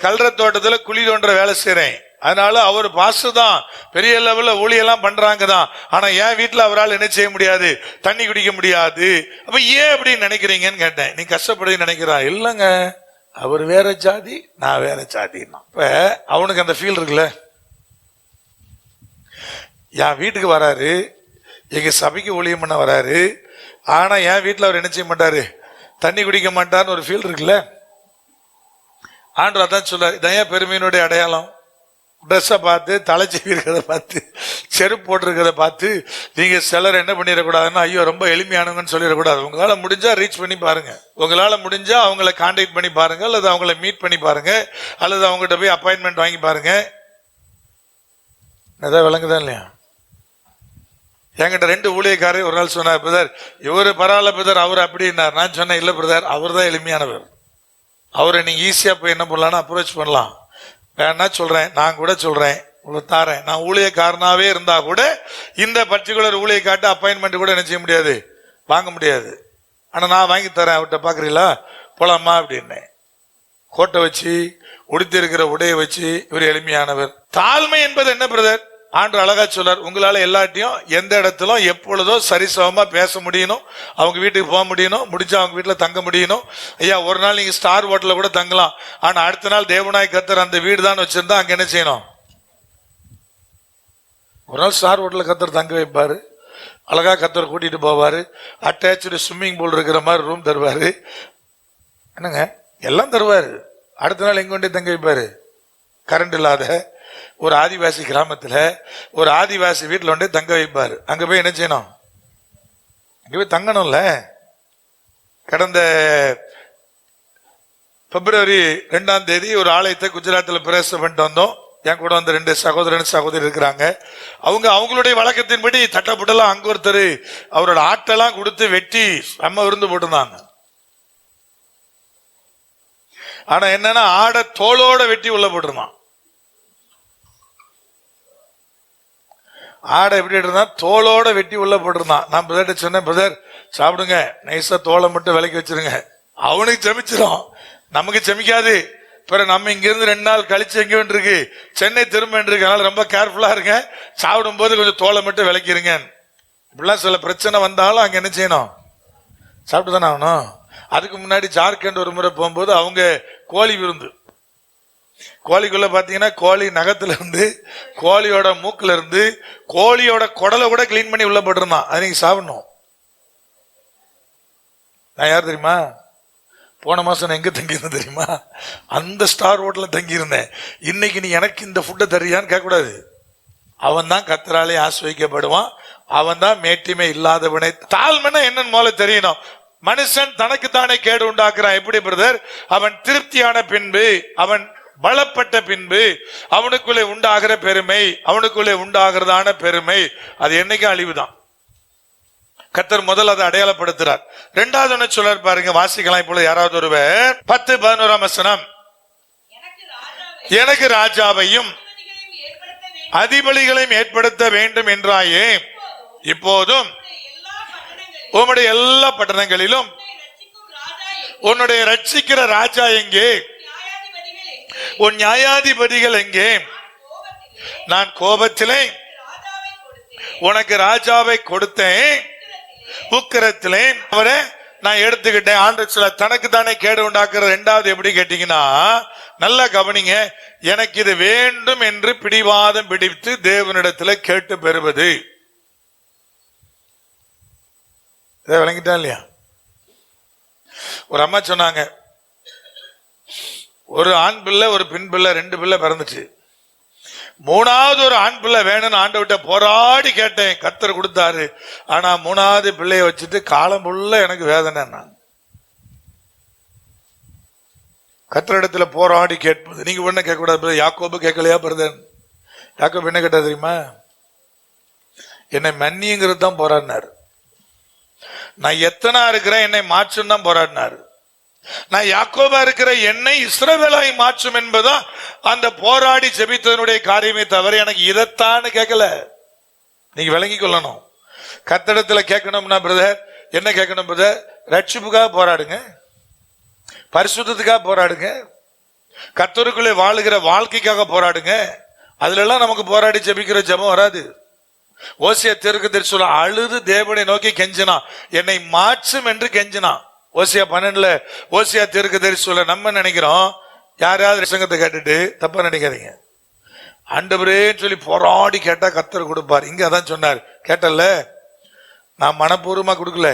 [SPEAKER 1] கல்ற தோட்டத்துல குழி தோன்ற வேலை செய்யறேன், அதனால அவர் பாசு தான் பெரிய லெவல்ல ஊழியெல்லாம் பண்றாங்க தான், ஆனா என் வீட்டுல அவரால் என்ன செய்ய முடியாது, தண்ணி குடிக்க முடியாது. அப்ப ஏன் அப்படின்னு நினைக்கிறீங்கன்னு கேட்டேன். நீ கஷ்டப்படுன்னு நினைக்கிறா? இல்லங்க, அவர் வேற ஜாதி, நான் வேற ஜாதின்னா. இப்ப அவனுக்கு அந்த ஃபீல் இருக்குல்ல. என் வீட்டுக்கு வராரு, எங்க சபைக்கு ஊழியம் பண்ண வராரு, ஆனா என் வீட்டுல அவர் என்ன செய்ய மாட்டாரு, தண்ணி குடிக்க மாட்டார்னு ஒரு ஃபீல் இருக்குல்ல. ஆண்டவர் அதான் சொல்றாரு, இதான் பெருமையினுடைய அடையாளம். ட்ரெஸ்ஸை பார்த்து, தலைச்சீவி இருக்கிறத பார்த்து, செருப்பு போட்டிருக்கிறத பார்த்து நீங்க சிலர் என்ன பண்ணிடக்கூடாதுன்னா, ஐயோ ரொம்ப எளிமையானவங்கன்னு சொல்லிடக்கூடாது. உங்களால முடிஞ்சா ரீச் பண்ணி பாருங்க, உங்களால முடிஞ்சா அவங்கள கான்டாக்ட் பண்ணி பாருங்க, அல்லது அவங்கள மீட் பண்ணி பாருங்க, அல்லது அவங்ககிட்ட போய் அப்பாயின்மெண்ட் வாங்கி பாருங்க. ஏதாவது விளங்குதா இல்லையா? என்கிட்ட 2 ஊழியக்காரர் ஒரு நாள் சொன்னார், பிரதர் இவரு பரவாயில்ல பிரதர், அவர் அப்படின்னார். நான் சொன்னேன், இல்ல பிரதர் அவர் தான் எளிமையானவர், அவரை நீங்க ஈஸியா போய் என்ன பண்ணலாம்னா அப்ரோச் பண்ணலாம். வேணா சொல்றேன், நான் கூட சொல்றேன், தாரேன். நான் ஊழியக்காரனாவே இருந்தா கூட இந்த பர்டிகுலர் ஊழிய காட்டு அப்பாயின்மெண்ட் கூட என்ன செய்ய முடியாது, வாங்க முடியாது. ஆனா நான் வாங்கி தரேன், அவர்கிட்ட பாக்குறீங்களா, போலாமா அப்படின்னு. கோட்டை வச்சு, உடுத்தி இருக்கிற உடையை வச்சு இவர் எளிமையானவர். தாழ்மை என்பது என்ன பிரதர்? ஆண்டு அழகா சொல்லார், உங்களால எல்லாத்தையும் எந்த இடத்திலும் எப்பொழுதோ சரிசமமா பேச முடியணும், அவங்க வீட்டுக்கு போக முடியணும், முடிஞ்சா அவங்க வீட்டுல தங்க முடியணும். ஐயா ஒரு நாள் நீங்க ஸ்டார் ஹோட்டல்ல கூட தங்கலாம், ஆனா அடுத்த நாள் தேவநாய் கத்தர் அந்த வீடு தான் வச்சிருந்தா அங்க என்ன செய்யணும்? ஒரு நாள் ஸ்டார் ஹோட்டல்ல கத்தர் தங்க வைப்பாரு, அழகா கத்தர் கூட்டிட்டு போவாரு, அட்டாச்சு ஸ்விம்மிங் பூல் இருக்கிற மாதிரி ரூம் தருவாரு, என்னங்க எல்லாம் தருவாரு. அடுத்த நாள் எங்க கொண்டே தங்க வைப்பாரு? கரண்ட் இல்லாத ஒரு ஆதிவாசி கிராமத்துல ஒரு ஆதிவாசி வீட்டுல வந்து தங்க வைப்பாரு. அங்க போய் என்ன செய்யணும்? அங்க போய் தங்கணும்ல. கடந்த பிப்ரவரி 2ஆம் தேதி ஒரு ஆலயத்தை குஜராத்ல பிரவேசம் பண்ணிட்டு வந்தோம். என் கூட வந்து 2 சகோதரி இருக்கிறாங்க. அவங்களுடைய வழக்கத்தின்படி தட்டப்பட்டெல்லாம் அங்க ஒருத்தர் அவரோட ஆட்டெல்லாம் கொடுத்து வெட்டி நம்ம விருந்து போட்டிருந்தாங்க. ஆனா என்னன்னா ஆடை தோளோட வெட்டி உள்ள போட்டிருந்தான். ஆடை எப்படி இருந்தா தோளோட வெட்டி உள்ள போட்டிருந்தான். நான் பிரதர்ட்ட சொன்னேன், பிரதர் சாப்பிடுங்க, நைஸா தோலை மட்டும் விலைக்கு வச்சிருங்க, அவனுக்கு செமிச்சிடும், நமக்கு செமிக்காது. பிறகு நம்ம இங்க இருந்து 2 நாள் கழிச்சு எங்க வேண்டியிருக்கு, சென்னை திரும்ப வேண்டியிருக்கு, அதனால ரொம்ப கேர்ஃபுல்லா இருங்க, சாப்பிடும் போது கொஞ்சம் தோலை மட்டும் விலைக்கிருங்க. இப்படிலாம் சில பிரச்சனை வந்தாலும் அங்க என்ன செய்யணும், சாப்பிட்டு தானே ஆகணும். அதுக்கு முன்னாடி ஜார்க்கண்ட் ஒரு முறை போகும்போது அவங்க கோழி விருந்து, கோழிக்குள்ள பாத்தீங்கன்னா கோழி நகத்துல இருந்து, கோழியோட மூக்குல இருந்து, கோழியோட குடலை கூட கிளீன் பண்ணி உள்ள போட்டிருந்தான். அது நீங்க சாப்பிடணும். நான் யார் தெரியுமா? போன மாசம் நான் எங்க தங்கியிருந்தேன் தெரியுமா? அந்த ஸ்டார் ஹோட்டல்ல தங்கியிருந்தேன். இன்னைக்கு நீ எனக்கு இந்த ஃபுட்டை தரியான்னு கேட்க கூடாது. அவன் தான் கர்த்தராலே ஆசீர்வதிக்கப்படுவான். அவன் தான் மேட்டிமை இல்லாதவனை. தாழ்மைனா என்னன்னு முதல்ல தெரியணும். மனுஷன் தனக்கு தானே கேடு உண்டாக்குறான். எப்படி பிரதர்? அவன் திருப்தியான பின்பு, அவன் பலப்பட்ட பின்பு அவனுக்குள்ளே உண்டாகிற பெருமை, அவனுக்குள்ளே உண்டாகிறதான பெருமை அது என்னைக்கும் அழிவுதான். கர்த்தர் முதல் அதை அடையாளப்படுத்துறார். இரண்டாவது ஒன்னு சொல்றார் பாருங்க, வாசிக்கலாம். இப்பொழுது யாராவது ஒருவர் 10-11 வசனம். எனக்கு ராஜாவையும் அதிபதிகளையும் ஏற்படுத்த வேண்டும் என்றாயே, இப்போதும் உம்முடைய எல்லா பட்டணங்களிலும் உன்னுடைய ரட்சிக்கிற ராஜா எங்கே? உன் நியாயாதிபதிகள் எங்கே? நான் கோபத்திலே உனக்கு ராஜாவை கொடுத்தேன், உக்கிரத்திலே அவரை நான் எடுத்துக்கிட்டேன். ஆண்டு சில தனக்கு தானே கேடு உண்டாக்குற. இரண்டாவது எப்படி கேட்டீங்கன்னா, நல்லா கவனிங்க, எனக்கு இது வேண்டும் என்று பிடிவாதம் பிடித்து தேவனிடத்தில் கேட்டு பெறுவது. இதை விளங்கிட்டா இல்லையா? ஒரு அம்மா சொன்னாங்க, ஒரு ஆண் பிள்ளை ஒரு பெண் பிள்ளை 2 பிள்ளை பிறந்துச்சு. 3வது ஒரு ஆண் பிள்ளை வேணும்னு ஆண்டவர்கிட்ட போராடி கேட்டேன். கர்த்தர் கொடுத்தாரு. ஆனா 3வது பிள்ளைய வச்சுட்டு காலம் ஃபுல்லா எனக்கு வேதனை. கர்த்தரிடத்துல போராடி கேட்பது. நீங்க ஒண்ணு கேட்க கூடாது. யாக்கோபு கேட்கலையா பிரதர்? யாக்கோபு என்ன கேட்டா தெரியுமா? என்னை மன்னிங்கிறது தான் போராடினாரு. நான் எத்தனா இருக்கிறேன் என்னை மாற்றும் தான் போராடினாரு. நான் யாக்கோபா இருக்கிற என்னை இஸ்ரவேலாய் மாற்றும் என்பதா அந்த போராடி ஜெபித்ததனுடைய காரியமே தவிர எனக்கு இதைத்தான்னு கேட்கல. நீங்க விளங்கி கொள்ளணும். கர்த்தரிடத்துல கேட்கணும்னா பிரதர் என்ன கேட்கணும் பிரதர்? ரட்சிப்புக்காக போராடுங்க, பரிசுத்தத்துக்காக போராடுங்க, கர்த்தருக்குள்ளே வாழுகிற வாழ்க்கைக்காக போராடுங்க. அதுல எல்லாம் நமக்கு போராடி ஜெபிக்கிற ஜெபம் வராது. ஓசியா தீர்க்கதரிசி அழுது தேவனை நோக்கி கெஞ்சினா, என்னை மாற்றும் என்று கெஞ்சினா. ஓசியா 12 ஓசியா தீர்க்கதரிசி நம்ம நினைக்கிறோம், யாராவது சங்கத்தை கேட்டுட்டு தப்பா நினைக்காதீங்க, ஆண்டவரேன்னு சொல்லி போராடி கேட்டா கர்த்தர் கொடுப்பார். இங்க அதான் சொன்னார். கேட்டல, நான் மனப்பூர்வமா கொடுக்கல,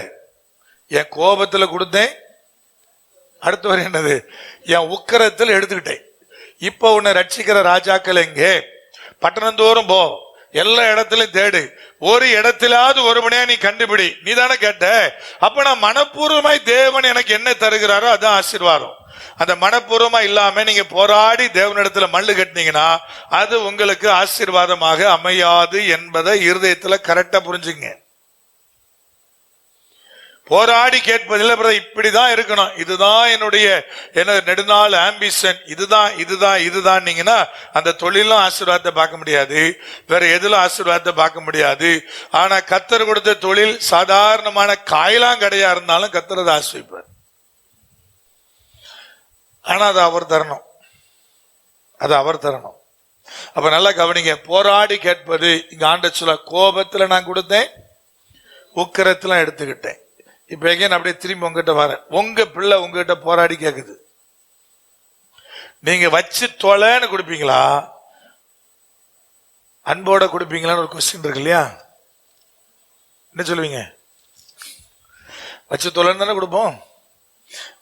[SPEAKER 1] என் கோபத்துல கொடுத்தேன். அடுத்த வரை என்னது? என் உக்கரத்தில் எடுத்துக்கிட்டேன். இப்ப உன்னை ரட்சிக்கிற ராஜாக்கள் எங்கே? பட்டணந்தோறும் போ, எல்லா இடத்திலும் தேடு, ஒரு இடத்திலாவது ஒரு மணியா நீ கண்டுபிடி. நீ தானே கேட்ட. அப்ப நான் மனப்பூர்வமாய் தேவன் எனக்கு என்ன தருகிறாரோ அதான் ஆசீர்வாதம். அந்த மனப்பூர்வமா இல்லாம நீங்க போராடி தேவனிடத்துல மல்லு கட்டினீங்கன்னா அது உங்களுக்கு ஆசீர்வாதமாக அமையாது என்பதை இருதயத்துல கரெக்டா புரிஞ்சுங்க. போராடி கேட்பதில்லை பிரதர், இப்படிதான் இருக்கணும், இதுதான் என்னுடைய நெடுநாள் ஆம்பிஷன், இதுதான் நீங்கன்னா அந்த தொழிலும் ஆசீர்வாதத்தை பார்க்க முடியாது, வேற எதுல ஆசீர்வாதத்தை பார்க்க முடியாது. ஆனா கர்த்தர் கொடுத்த தொழில் சாதாரணமான காயலாங்கடையா இருந்தாலும் கர்த்தர் அதை ஆசீர்வதிப்பார். ஆனா அது அவர் தரணும், அது அவர் தரணும். அப்ப நல்லா கவனிங்க, போராடி கேட்பது. இங்க ஆண்டவர் சொல்ல, கோபத்துல நான் கொடுத்தேன், உக்கிரத்துல எடுத்துக்கிட்டேன். இப்ப எங்கேயும் அப்படியே திரும்பி உங்ககிட்ட வரேன். உங்க பிள்ளை உங்ககிட்ட போராடி கேக்குது, நீங்க வச்சு தொலைன்னு கொடுப்பீங்களா, அன்போட கொடுப்பீங்களான்னு ஒரு கொஸ்டின் இருக்கு இல்லையா? என்ன சொல்லுவீங்க? வச்சு தொலைன்னு தானே கொடுப்போம்.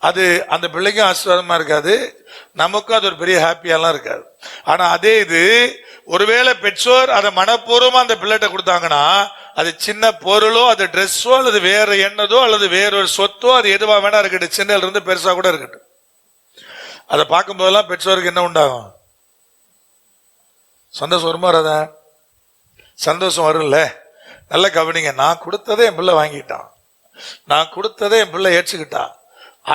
[SPEAKER 1] அது அந்த பிள்ளைக்கும் ஆசீர்வாதமா இருக்காது, நமக்கும் அது ஒரு பெரிய ஹாப்பியாலாம் இருக்காது. ஆனா அதே இது ஒருவேளை பெற்றோர் அதை மனப்பூர்வமா அந்த பிள்ளைகிட்ட கொடுத்தாங்கன்னா, அது சின்ன பொருளோ, அது ட்ரெஸ்ஸோ, அல்லது வேற எண்ணதோ, அல்லது வேறொரு சொத்தோ, அது எதுவா வேணா இருக்கட்டும், சின்னல இருந்து பெருசா கூட இருக்கட்டும், அதை பார்க்கும் போதெல்லாம் பெற்றோருக்கு என்ன உண்டாகும்? சந்தோஷம் வருமா? வராதா? சந்தோஷம் வரும்ல. நல்ல கவனிங்க, நான் கொடுத்ததே என் பிள்ளை வாங்கிட்டான், நான் கொடுத்ததே என் பிள்ளை ஏற்றுக்கிட்டா,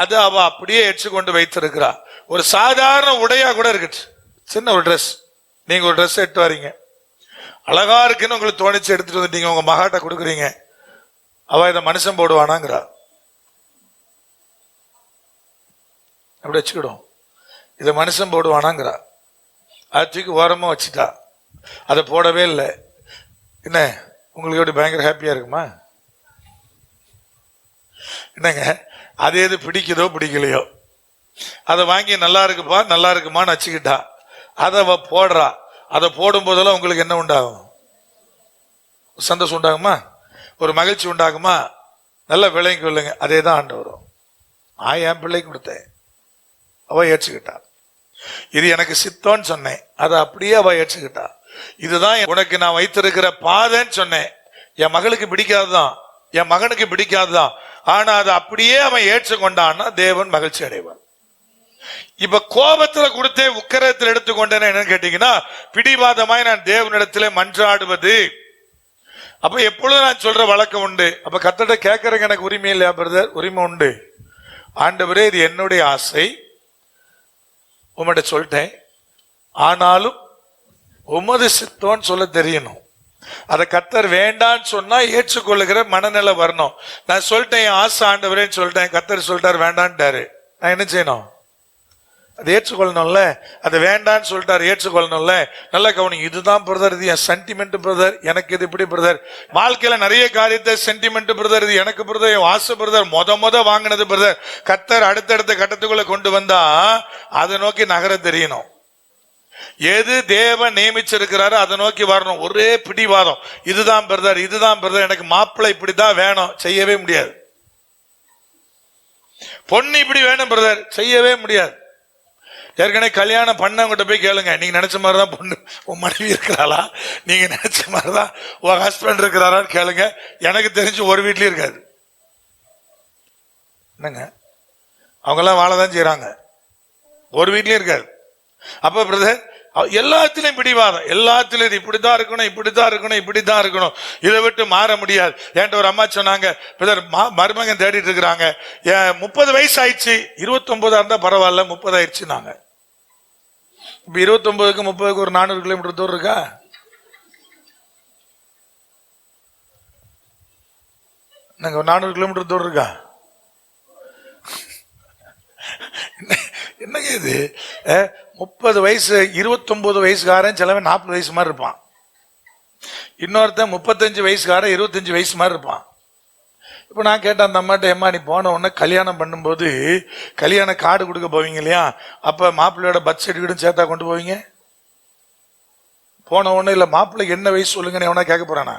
[SPEAKER 1] அது அவ அப்படியே ஏற்றுக்கொண்டு வைத்திருக்கிறா. ஒரு சாதாரண உடையா கூட இருக்கட்டும், சின்ன ஒரு ட்ரெஸ், நீங்க ஒரு ட்ரெஸ் எடுத்து வரீங்க, அழகா இருக்குன்னு உங்களுக்கு தோணிச்சு எடுத்துட்டு வந்துட்டீங்க, உங்க மகாட்ட கொடுக்குறீங்க, அவ இதை மனுஷன் போடுவானாங்கிறா. அப்படி வச்சுக்கிடும், இதை மனுஷன் போடுவானாங்கிறா. அது தூக்கி ஓரமா வச்சுட்டா, அதை போடவே இல்லை. என்ன உங்களுக்கு எப்படி பயங்கர ஹாப்பியா இருக்குமா? என்னங்க, அது எது பிடிக்குதோ பிடிக்கலையோ, அதை வாங்கி நல்லா இருக்குப்பா நல்லா இருக்குமான்னு வச்சுக்கிட்டா, அதை அவ போடுறா. அதை போடும் போதெல்லாம் உங்களுக்கு என்ன உண்டாகும்? சந்தோஷம் உண்டாகுமா? ஒரு மகிழ்ச்சி உண்டாகுமா? நல்ல விலைக்கு கொள்ளுங்க. அதே தான் ஆண்டவரும். என் பிள்ளைக்கு கொடுத்தேன், அவ ஏற்றுக்கிட்டா. இது எனக்கு சித்தம்னு சொன்னேன், அதை அப்படியே அவ ஏற்றுக்கிட்டா. இதுதான் உனக்கு நான் வைத்திருக்கிற பாதைன்னு சொன்னேன். என் மகளுக்கு பிடிக்காதுதான், என் மகனுக்கு பிடிக்காதுதான். ஆனா அதை அப்படியே அவன் ஏற்றுக்கொண்டான்னா தேவன் மகிழ்ச்சி அடைவான். இப்ப கோபத்துல கொடுத்தே உக்கரத்தில் எடுத்துக்கொண்டேன்னு என்னன்னு கேட்டீங்கன்னா, பிடிவாதமாய் நான் தேவனிடத்திலே மன்றாடுவது. அப்ப எப்பொழுதும் நான் சொல்ற வழக்கம் உண்டு. அப்ப கர்த்தர்ட்ட கேட்கறதுக்கு எனக்கு உரிமை இல்லையா பிரதர்? உரிமை உண்டு. ஆண்டவரே, இது என்னுடைய ஆசை, உம்மிட்ட சொல்லிட்டேன், ஆனாலும் உமது சித்தம்னு சொல்ல தெரியணும். அதை கர்த்தர் வேண்டான்னு சொன்னா ஏற்றுக்கொள்ளுகிற மனநிலை வரணும். நான் சொல்லிட்டேன் என் ஆசை ஆண்டவரேன்னு சொல்லிட்டேன், கர்த்தர் சொல்லிட்டாரு வேண்டான்ட்டாரு, நான் என்ன செய்யணும்? அதை ஏற்றுக்கொள்ளணும்ல. அதை வேண்டான்னு சொல்லிட்டாரு, ஏற்றுக்கொள்ளணும்ல. நல்ல கவனிங்க. இதுதான் பிரதர், இது என் சென்டிமெண்ட் பிரதர், எனக்கு இது இப்படி பிரதர். வாழ்க்கையில நிறைய காரியத்தை சென்டிமெண்ட் பிரதர், இது எனக்கு பிரதர், என் ஆசை பிரதர், மொத வாங்கினது பிரதர். கர்த்தர் அடுத்தடுத்த கட்டத்துக்குள்ள கொண்டு வந்தா அதை நோக்கி நகர தெரியணும். எது தேவன் நியமிச்சிருக்கிறாரோ அதை நோக்கி வரணும். ஒரே பிடிவாதம், இதுதான் பிரதர், இதுதான் பிரதர், எனக்கு மாப்பிள்ளை இப்படிதான் வேணும், செய்யவே முடியாது. பொண்ணு இப்படி வேணும் பிரதர், செய்யவே முடியாது. ஏற்கனவே கல்யாணம் பண்ணவங்கிட்ட போய் கேளுங்க, நீங்க நினைச்ச மாதிரிதான் பொண்ணு உன் மனைவி இருக்கிறாளா, நீங்க நினைச்ச மாதிரிதான் உன் ஹஸ்பண்ட் இருக்கிறாரான்னு கேளுங்க. எனக்கு தெரிஞ்சு ஒரு வீட்லயும் இருக்காது. என்னங்க, அவங்க எல்லாம் வாழதான் செய்யறாங்க, ஒரு வீட்லயும் இருக்காது. அப்ப பிரதர் எல்லாத்திலையும் பிடிவாதம், எல்லாத்திலும் இது இப்படித்தான் இருக்கணும், இப்படித்தான் இருக்கணும், இப்படித்தான் இருக்கணும், இதை விட்டு மாற முடியாது. என்கிட்ட ஒரு அம்மா சொன்னாங்க, பிரதர் மருமகன் தேடிட்டு இருக்கிறாங்க, 30 வயசு ஆயிடுச்சு, 29 இருந்தா பரவாயில்ல, 30 ஆயிடுச்சு. நாங்க இப்ப 29க்கு 30க்கு ஒரு 400 கிலோமீட்டர் தூரம் இருக்கா? நாங்க 400 கிலோமீட்டர் தூரம் இருக்கா? என்னங்க இது? 30 வயசு 29 வயசுக்காரன் சிலவன் 40 வயசு மாதிரி இருப்பான். இன்னொருத்தன் 35 வயசுக்காரன் 25 வயசு மாதிரி இருப்பான். இப்ப நான் கேட்டேன் அந்த அம்மாட்ட, ஏம்மா நீ போன உடனே கல்யாணம் பண்ணும்போது கல்யாண கார்டு கொடுக்க போவீங்க இல்லையா, அப்ப மாப்பிள்ளையோட பர்த் சர்டிபிகேட்டும் சேர்த்தா கொண்டு போவீங்க? போன உடனே இல்ல மாப்பிள்ளைக்கு என்ன வயசு சொல்லுங்கன்னு எவனா கேட்க போறானா?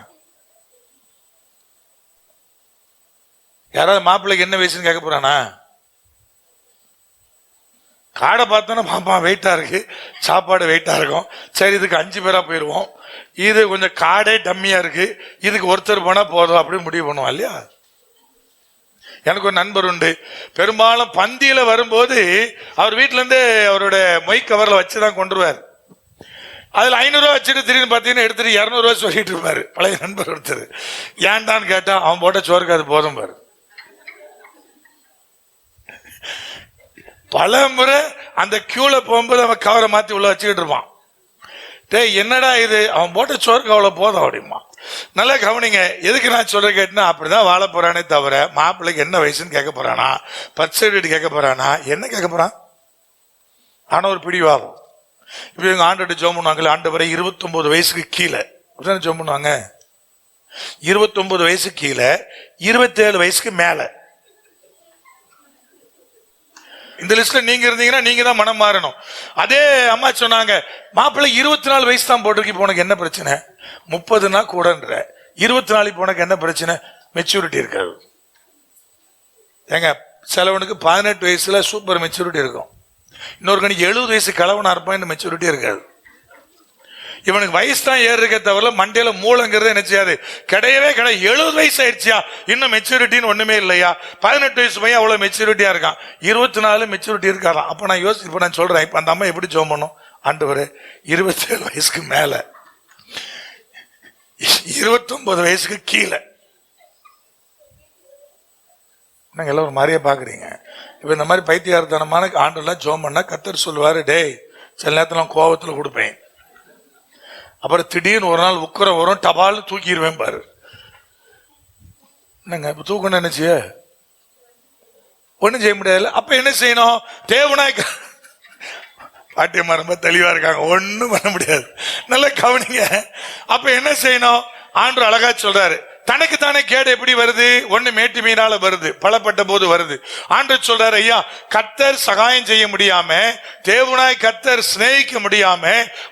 [SPEAKER 1] யாராவது மாப்பிள்ளைக்கு என்ன வயசுன்னு கேட்க போறானா? காடை பார்த்தோன்னா பாப்பா வெயிட்டா இருக்கு, சாப்பாடு வெயிட்டா இருக்கும், சரி இதுக்கு 5 பேரா போயிருவோம், இது கொஞ்சம் காடே டம்மியா இருக்கு, இதுக்கு ஒருத்தர் போனா போதும் அப்படின்னு முடிவு பண்ணுவோம் இல்லையா? எனக்கு ஒரு நண்பர் உண்டு, பெரும்பாலும் பந்தியில வரும்போது அவர் வீட்டுல இருந்து அவரோட மொய் கவர்ல வச்சுதான் கொண்டுருவார். அதுல 500 ரூபா வச்சுட்டு திடீர்னு பார்த்தீங்கன்னா எடுத்துட்டு 200 ரூபாய் சொல்லிட்டு இருப்பாரு. பழைய நண்பர் ஒருத்தர். ஏன்டான்னு கேட்டா அவன் போட்ட சோறுக்கு அது போதும் பாரு. பல முறை அந்த கியூல போகும்போது அவன் கவரை மாத்தி உள்ள வச்சுக்கிட்டு இருப்பான். டேய் என்னடா இது, அவன் போட்ட சோறுக்கு அவ்வளவு போதும் அப்படிமா. நல்லா கவனிங்க, எதுக்கு நான் சொல்ற கேட்டுனா, அப்படிதான் வாழ போறானே தவிர மாப்பிள்ளைக்கு என்ன வயசுன்னு கேட்க போறானா, பர்த் சர்டிபிகேட் கேட்க போறானா, என்ன கேட்க போறான்? ஆனா ஒரு பிடிவாதம். இப்ப எங்க ஆண்டு ஜோம் பண்ணுவாங்க, ஆண்டவரை 29 வயசுக்கு கீழே ஜோம் பண்ணுவாங்க, 29 வயசுக்கு கீழே 27 வயசுக்கு மேல. இந்த லிஸ்ட்ல நீங்க இருந்தீங்கன்னா நீங்க தான் மனம் மாறணும். அதே அம்மா சொன்னாங்க, மாப்பிள்ளை 24 வயசு தான் போட்டிருக்கு, இப்போ உனக்கு என்ன பிரச்சனை? 30னா கூடன்ற, 24 இப்போ உனக்கு என்ன பிரச்சனை? மெச்சூரிட்டி இருக்காது. ஏங்க சிலவனுக்கு 18 வயசுல சூப்பர் மெச்சூரிட்டி இருக்கும், இன்னொரு கணிக்கு 70 வயசு கிழவனா இருப்பான், மெச்சூரிட்டி இருக்காது. இவனுக்கு வயசு தான் ஏறு இருக்க தவிர மண்டையில மூலங்கிறது என்ன செய்யாது, கிடையவே கிடையாது. 70 வயசு ஆயிடுச்சியா, இன்னும் மெச்சூரிட்டின்னு ஒண்ணுமே இல்லையா? 18 வயசு பையன் அவ்வளவு மெச்சூரிட்டியா இருக்கான், 24 மெச்சூரிட்டி இருக்காராம். அப்ப நான் இப்ப நான் சொல்றேன், இப்ப அந்த அம்மா எப்படி ஜெபம் பண்ணும்? ஆண்டவரே 27 வயசுக்கு மேல, 29 வயசுக்கு கீழே. நாங்க எல்லாம் ஒரு மாதிரியே பாக்குறீங்க. இப்ப இந்த மாதிரி பைத்தியார்த்தனமான ஆண்டெல்லாம் ஜெபம் பண்ணா கர்த்தர் சொல்லுவாரு, டேய் சில நேரத்துல கோபத்துல கொடுப்பேன், அப்புறம் திடீர்னு ஒரு நாள் உக்கரம் வரும், டபால் தூக்கிடுவேன் பாரு. என்னங்க இப்ப தூக்கணும் நினைச்சிய ஒண்ணும் செய்ய முடியாது. அப்ப என்ன செய்யணும்? தேவனாய் பாட்டியம்மா ரொம்ப தெளிவா இருக்காங்க, ஒண்ணும் பண்ண முடியாது. நல்லா கவனிங்க. அப்ப என்ன செய்யணும்? ஆண்டவர் அழகா சொல்றாரு, தனக்கு தானே கேடு எப்படி வருது? ஒண்ணு மேட்டு மீனால வருது, பலப்பட்ட போது வருது. ஆண்டவர் சொல்றாரு, ஐயா கர்த்தர் சகாயம் செய்ய முடியாம, தேவனாய் கர்த்தர் சிநேகிக்க முடியாம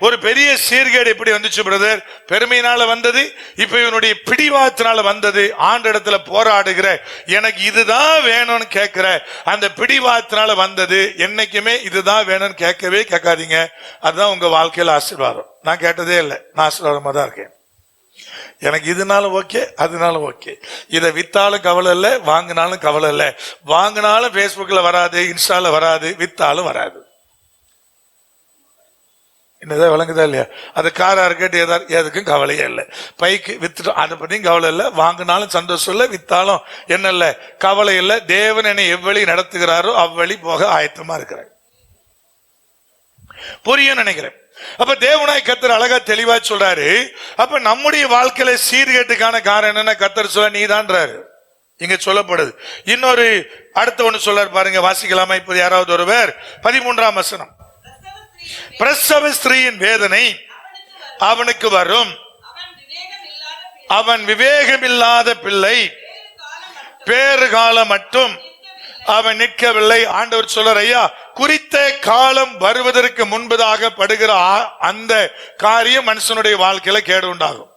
[SPEAKER 1] ஒரு பெரிய சீர்கேடு எப்படி வந்துச்சு பிரதர்? பெருமையினால வந்தது, இப்ப இவனுடைய பிடிவாதத்தினால வந்தது. ஆண்டிடத்துல போராடுகிற, எனக்கு இதுதான் வேணும்னு கேட்கிற அந்த பிடிவாதத்தினால வந்தது. என்னைக்குமே இதுதான் வேணும்னு கேட்கவே கேட்காதீங்க. அதுதான் உங்க வாழ்க்கையில ஆசீர்வாதம். நான் கேட்டதே இல்லை, நான் ஆசீர்வாதமா தான் இருக்கேன். எனக்கு இதுனாலும் ஓகே, அதனாலும் ஓகே. இதை வித்தாலும் கவலை இல்லை, வாங்கினாலும் கவலை இல்லை. வாங்கினாலும் பேஸ்புக்ல வராது, இன்ஸ்டால வராது, வித்தாலும் வராது. என்னதான் விளங்குதா இல்லையா? அது காரா இருக்கட்டு எதுக்கும் கவலையே இல்லை. பைக்கு வித்துட்டோம், அதை பத்தியும் கவலை இல்லை. வாங்கினாலும் சந்தோஷம் இல்லை, வித்தாலும் என்ன இல்லை, கவலை இல்லை. தேவன் என்னை எவ்வளி நடத்துகிறாரோ அவ்வழி போக ஆயத்தமா இருக்கிறேன். புரியும் நினைக்கிறேன். அப்ப தேவனாய் கர்த்தர் அழகா தெளிவா சொல்றாரு. அப்ப நம்முடைய வாழ்க்கையில சீர்கேட்டுக்கான காரணம் என்னன்னா, கர்த்தர் சொல்ல நீதான்றாரு இங்க சொல்லப்படுது. இன்னொரு அடுத்த ஒண்ணு சொல்றாரு பாருங்க, வாசிக்கலாமா? இப்ப யாராவது ஒருவர் 13ஆம் வசனம், பிரசவ ஸ்திரீயின் வேதனை அவனுக்கு வரும், அவன் விவேகமில்லாத பிள்ளை, பேறு காலம் மட்டும் அவன் நிற்கவில்லை. ஆண்டவர் சொல்றார், ஐயா குறித்த காலம் வருவதற்கு முன்பதாக படுகிற அந்த காரியம் மனுஷனுடைய வாழ்க்கையில கேடு உண்டாகும்.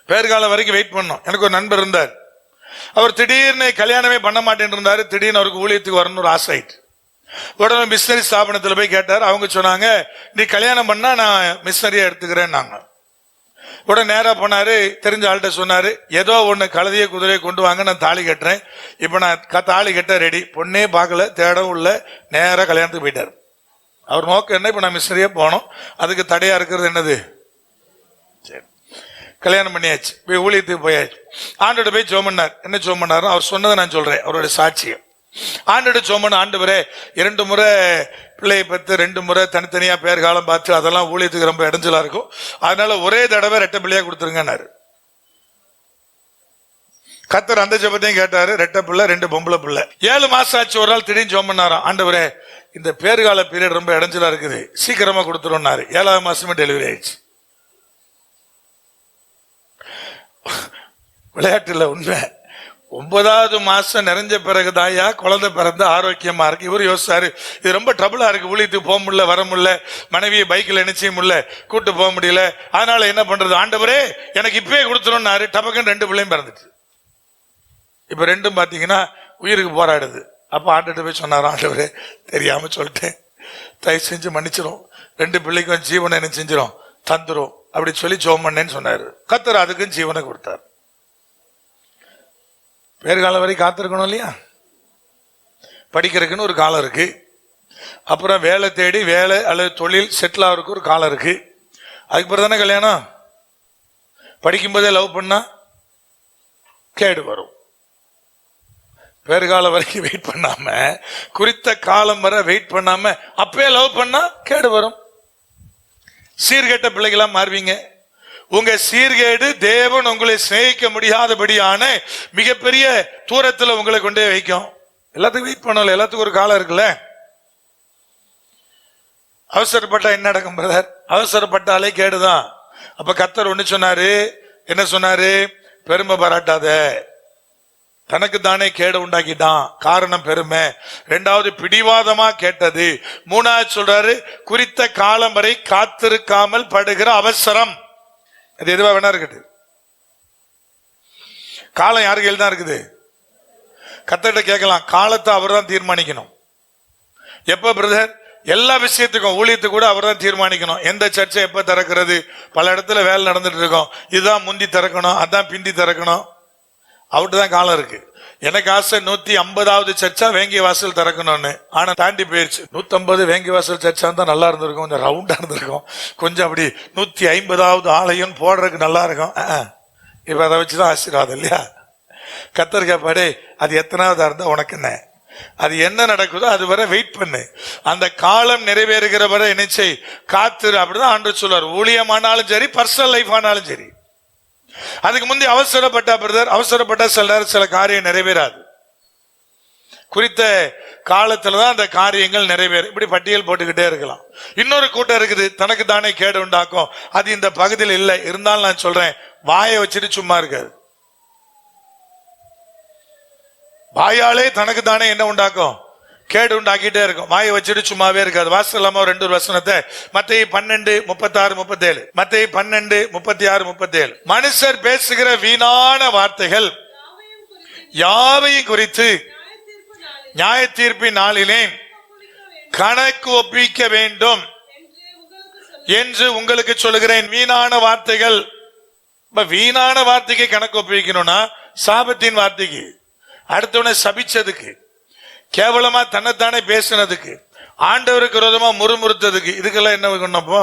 [SPEAKER 1] பேர்காலம் வரைக்கும் வெயிட் பண்ணோம். எனக்கு ஒரு நண்பர் இருந்தார், அவர் திடீர்னு கல்யாணமே பண்ண மாட்டேன்னு இருந்தாரு. திடீர்னு அவருக்கு ஊழியத்துக்கு வரணும்னு ஒரு ஆசை ஆயிட்டு. உடனே மிஷினரி ஸ்தாபனத்தில் போய் கேட்டார். அவங்க சொன்னாங்க, நீ கல்யாணம் பண்ணா நான் மிஷினரியா எடுத்துக்கிறேன். நாங்க உடனே நேரா போனாரு, தெரிஞ்ச ஆள்கிட்ட சொன்னாரு, ஏதோ ஒண்ணு கழுதைய குதிரையை கொண்டு வாங்க, நான் தாலி கட்டுறேன். இப்ப நான் தாலி கட்ட ரெடி. பொண்ணே பார்க்கல, தேடவும் உள்ள, நேரா கல்யாணத்துக்கு போயிட்டாரு. அவர் நோக்கம் என்ன? இப்ப நான் மிஷினரியா போனோம், அதுக்கு தடையா இருக்கிறது என்னது? சரி, கல்யாணம் பண்ணியாச்சு, போய் ஊழியத்துக்கு போயாச்சு. ஆண்டோட போய் ஜெபம் பண்ணார். என்ன ஜெபம் பண்ணாரு? அவர் சொன்னதை நான் சொல்றேன், அவருடைய சாட்சியம். ஆண்டோட ஜெபம் பண்ண, ஆண்டவரே 2 முறை பிள்ளையை பத்து, 2 முறை தனித்தனியா பேர் காலம் பார்த்து அதெல்லாம் ஊழியத்துக்கு ரொம்ப இடைஞ்சலா இருக்கும், அதனால ஒரே தடவை 2 பிள்ளையா கொடுத்துருங்கன்னாரு. கர்த்தர் அந்த ஜெபத்தையும் கேட்டாரு. 2 பிள்ளை, 2 பொம்பளை பிள்ளை. 7 மாசம் ஆச்சு. ஒரு நாள் திடீர்னு ஜெபம் பண்ணாராம், ஆண்டவரே இந்த பேர்கால பீரியட் ரொம்ப இடைஞ்சலா இருக்குது, சீக்கிரமா கொடுத்துருன்னாரு. 7ஆவது மாசமே டெலிவரி ஆயிடுச்சு. விளையாட்டுல உண்மை. 9வது மாசம் நிறைஞ்ச பிறகு தாயா குழந்தை பிறந்த ஆரோக்கியமா இருக்கு. இவர் யோசிச்சாரு, இது ரொம்ப ட்ரபிளா இருக்கு, ஊழியத்துக்கு போக முடியல, வர முடியல, மனைவியை பைக்கில் நினைச்ச முடியல, கூட்டு போக முடியல, அதனால என்ன பண்றது? ஆண்டவரே எனக்கு இப்பவே கொடுத்துருன்னாரு. டபக்குன்னு 2 பிள்ளையும் பிறந்துச்சு. இப்ப 2ம் பாத்தீங்கன்னா உயிருக்கு போராடுது. அப்ப ஆண்டுகிட்ட போய் சொன்னாரு, ஆண்டவரே தெரியாம சொல்லிட்டேன், தயவு செஞ்சு மன்னிச்சிடும், 2 பிள்ளைக்கும் ஜீவனை என்ன செஞ்சிடும், தந்துரும் அப்படி சொல்லி ஜெபம் பண்ணேன்னு சொன்னாரு. கர்த்தர் அதுக்கும் ஜீவனை கொடுத்தாரு. பேர்காலம் வரை காத்திருக்கணும் இல்லையா? படிக்கிறதுக்குன்னு ஒரு காலம் இருக்கு, அப்புறம் வேலை தேடி வேலை அல்லது தொழில் செட்டில் ஆகிறதுக்கு ஒரு காலம் இருக்கு, அதுக்கு பிறகு தானே கல்யாணம். படிக்கும்போதே லவ் பண்ணா கேடு வரும். பேர்காலம் வரைக்கும் வெயிட் பண்ணாம, குறித்த காலம் வரை வெயிட் பண்ணாம அப்பவே லவ் பண்ணா கேடு வரும். சீர்கெட்ட பிள்ளைகளா மாறுவீங்க. உங்க சீர்கேடு தேவன் உங்களை சிநேகிக்க முடியாதபடியான மிகப்பெரிய தூரத்துல உங்களை கொண்டே வைக்கும். எல்லாத்துக்கும் வெயிட் பண்ணல, எல்லாத்துக்கும் ஒரு காலம் இருக்குல்ல. அவசரப்பட்டா என்ன நடக்கும் பிரதர்? அவசரப்பட்டாலே கேடுதான். அப்ப கர்த்தர் ஒண்ணு சொன்னாரு. என்ன சொன்னாரு? பெருமை பாராட்டாத, தனக்கு தானே கேடு உண்டாக்கிட்டான். காரணம் பெருமை. 2வது பிடிவாதமா கேட்டது. 3வது சொல்றாரு, குறித்த காலம் வரை காத்திருக்காமல் படுகிற அவசரம். அது எதுவா வேணா இருக்குது. காலம் யாரு கையில் தான் இருக்குது? கர்த்தர்கிட்ட கேட்கலாம். காலத்தை அவர் தான் தீர்மானிக்கணும். எப்ப பிரதர்? எல்லா விஷயத்துக்கும், ஊழியத்துக்கு கூட அவர் தான் தீர்மானிக்கணும். எந்த சர்ச்சை எப்ப திறக்கிறது? பல இடத்துல வேலை நடந்துட்டு இருக்கோம், இதுதான் முந்தி திறக்கணும், அதான் பிந்தி திறக்கணும், அவர்கிட்ட தான் காலம் இருக்கு. எனக்கு ஆசை 150வது சர்ச்சா வேங்கிய வாசல் திறக்கணும்னு. ஆனா தாண்டி போயிருச்சு. 150 வேங்கிய வாசல் சர்ச்சா தான் நல்லா இருந்திருக்கும், கொஞ்சம் ரவுண்டா இருந்திருக்கும், கொஞ்சம் அப்படி 150வது ஆலயம் போடுறதுக்கு நல்லா இருக்கும். இப்ப அதை வச்சுதான் ஆசீர்வாதம் இல்லையா? கர்த்தர் கேப்பாடே, அது எத்தனாவதா இருந்தா உனக்கு என்ன? அது என்ன நடக்குதோ அது வரை வெயிட் பண்ணு. அந்த காலம் நிறைவேறுகிற வரை நினைச்சை காத்துரு. அப்படிதான் ஆண்டவர் சொல்றார். ஊழியமானாலும் சரி, பர்சனல் லைஃப் ஆனாலும் சரி. அதுக்கு முந்தைய அவசரப்பட்ட பிரதர், அவசரப்பட்ட சில காரியம் நிறைவேறாது. குறித்த காலத்துலதான் அந்த காரியங்கள் நிறைவேறும். இப்படி பட்டியல் போட்டுக்கிட்டே இருக்கலாம். இன்னொரு கூட்டம் இருக்குது, தனக்கு தானே கேடு உண்டாக்கும். அது இந்த பகுதியில் இல்லை. இருந்தாலும் நான் சொல்றேன், வாயை வச்சுட்டு சும்மா இருக்காது. வாயாலே தனக்கு தானே என்ன உண்டாக்கும்? கேடு உண்டாக்கிட்டே இருக்கும். வாயை வச்சுட்டு சும்மாவே இருக்காது. வாசிக்கலாமா 2 வசனத்தை? மத்தேயு 12:36-37. மத்தேயு 12:36-37. மனுஷர் பேசுகிற வீணான வார்த்தைகள் யாவையும் குறித்து நியாய தீர்ப்பின் நாளிலே கணக்கு ஒப்பிக்க வேண்டும் என்று உங்களுக்கு சொல்லுகிறேன். வீணான வார்த்தைகள். வீணான வார்த்தைக்கு கணக்கு ஒப்பிக்கணும்னா சாபத்தின் வார்த்தைக்கு, அடுத்தவனை சபிச்சதுக்கு, கேவலமா தன்னைத்தானே பேசினதுக்கு, ஆண்டவருக்கு விரோதமா முறுமுறுத்ததுக்கு, இதுக்கெல்லாம் என்ன பண்ணப்போ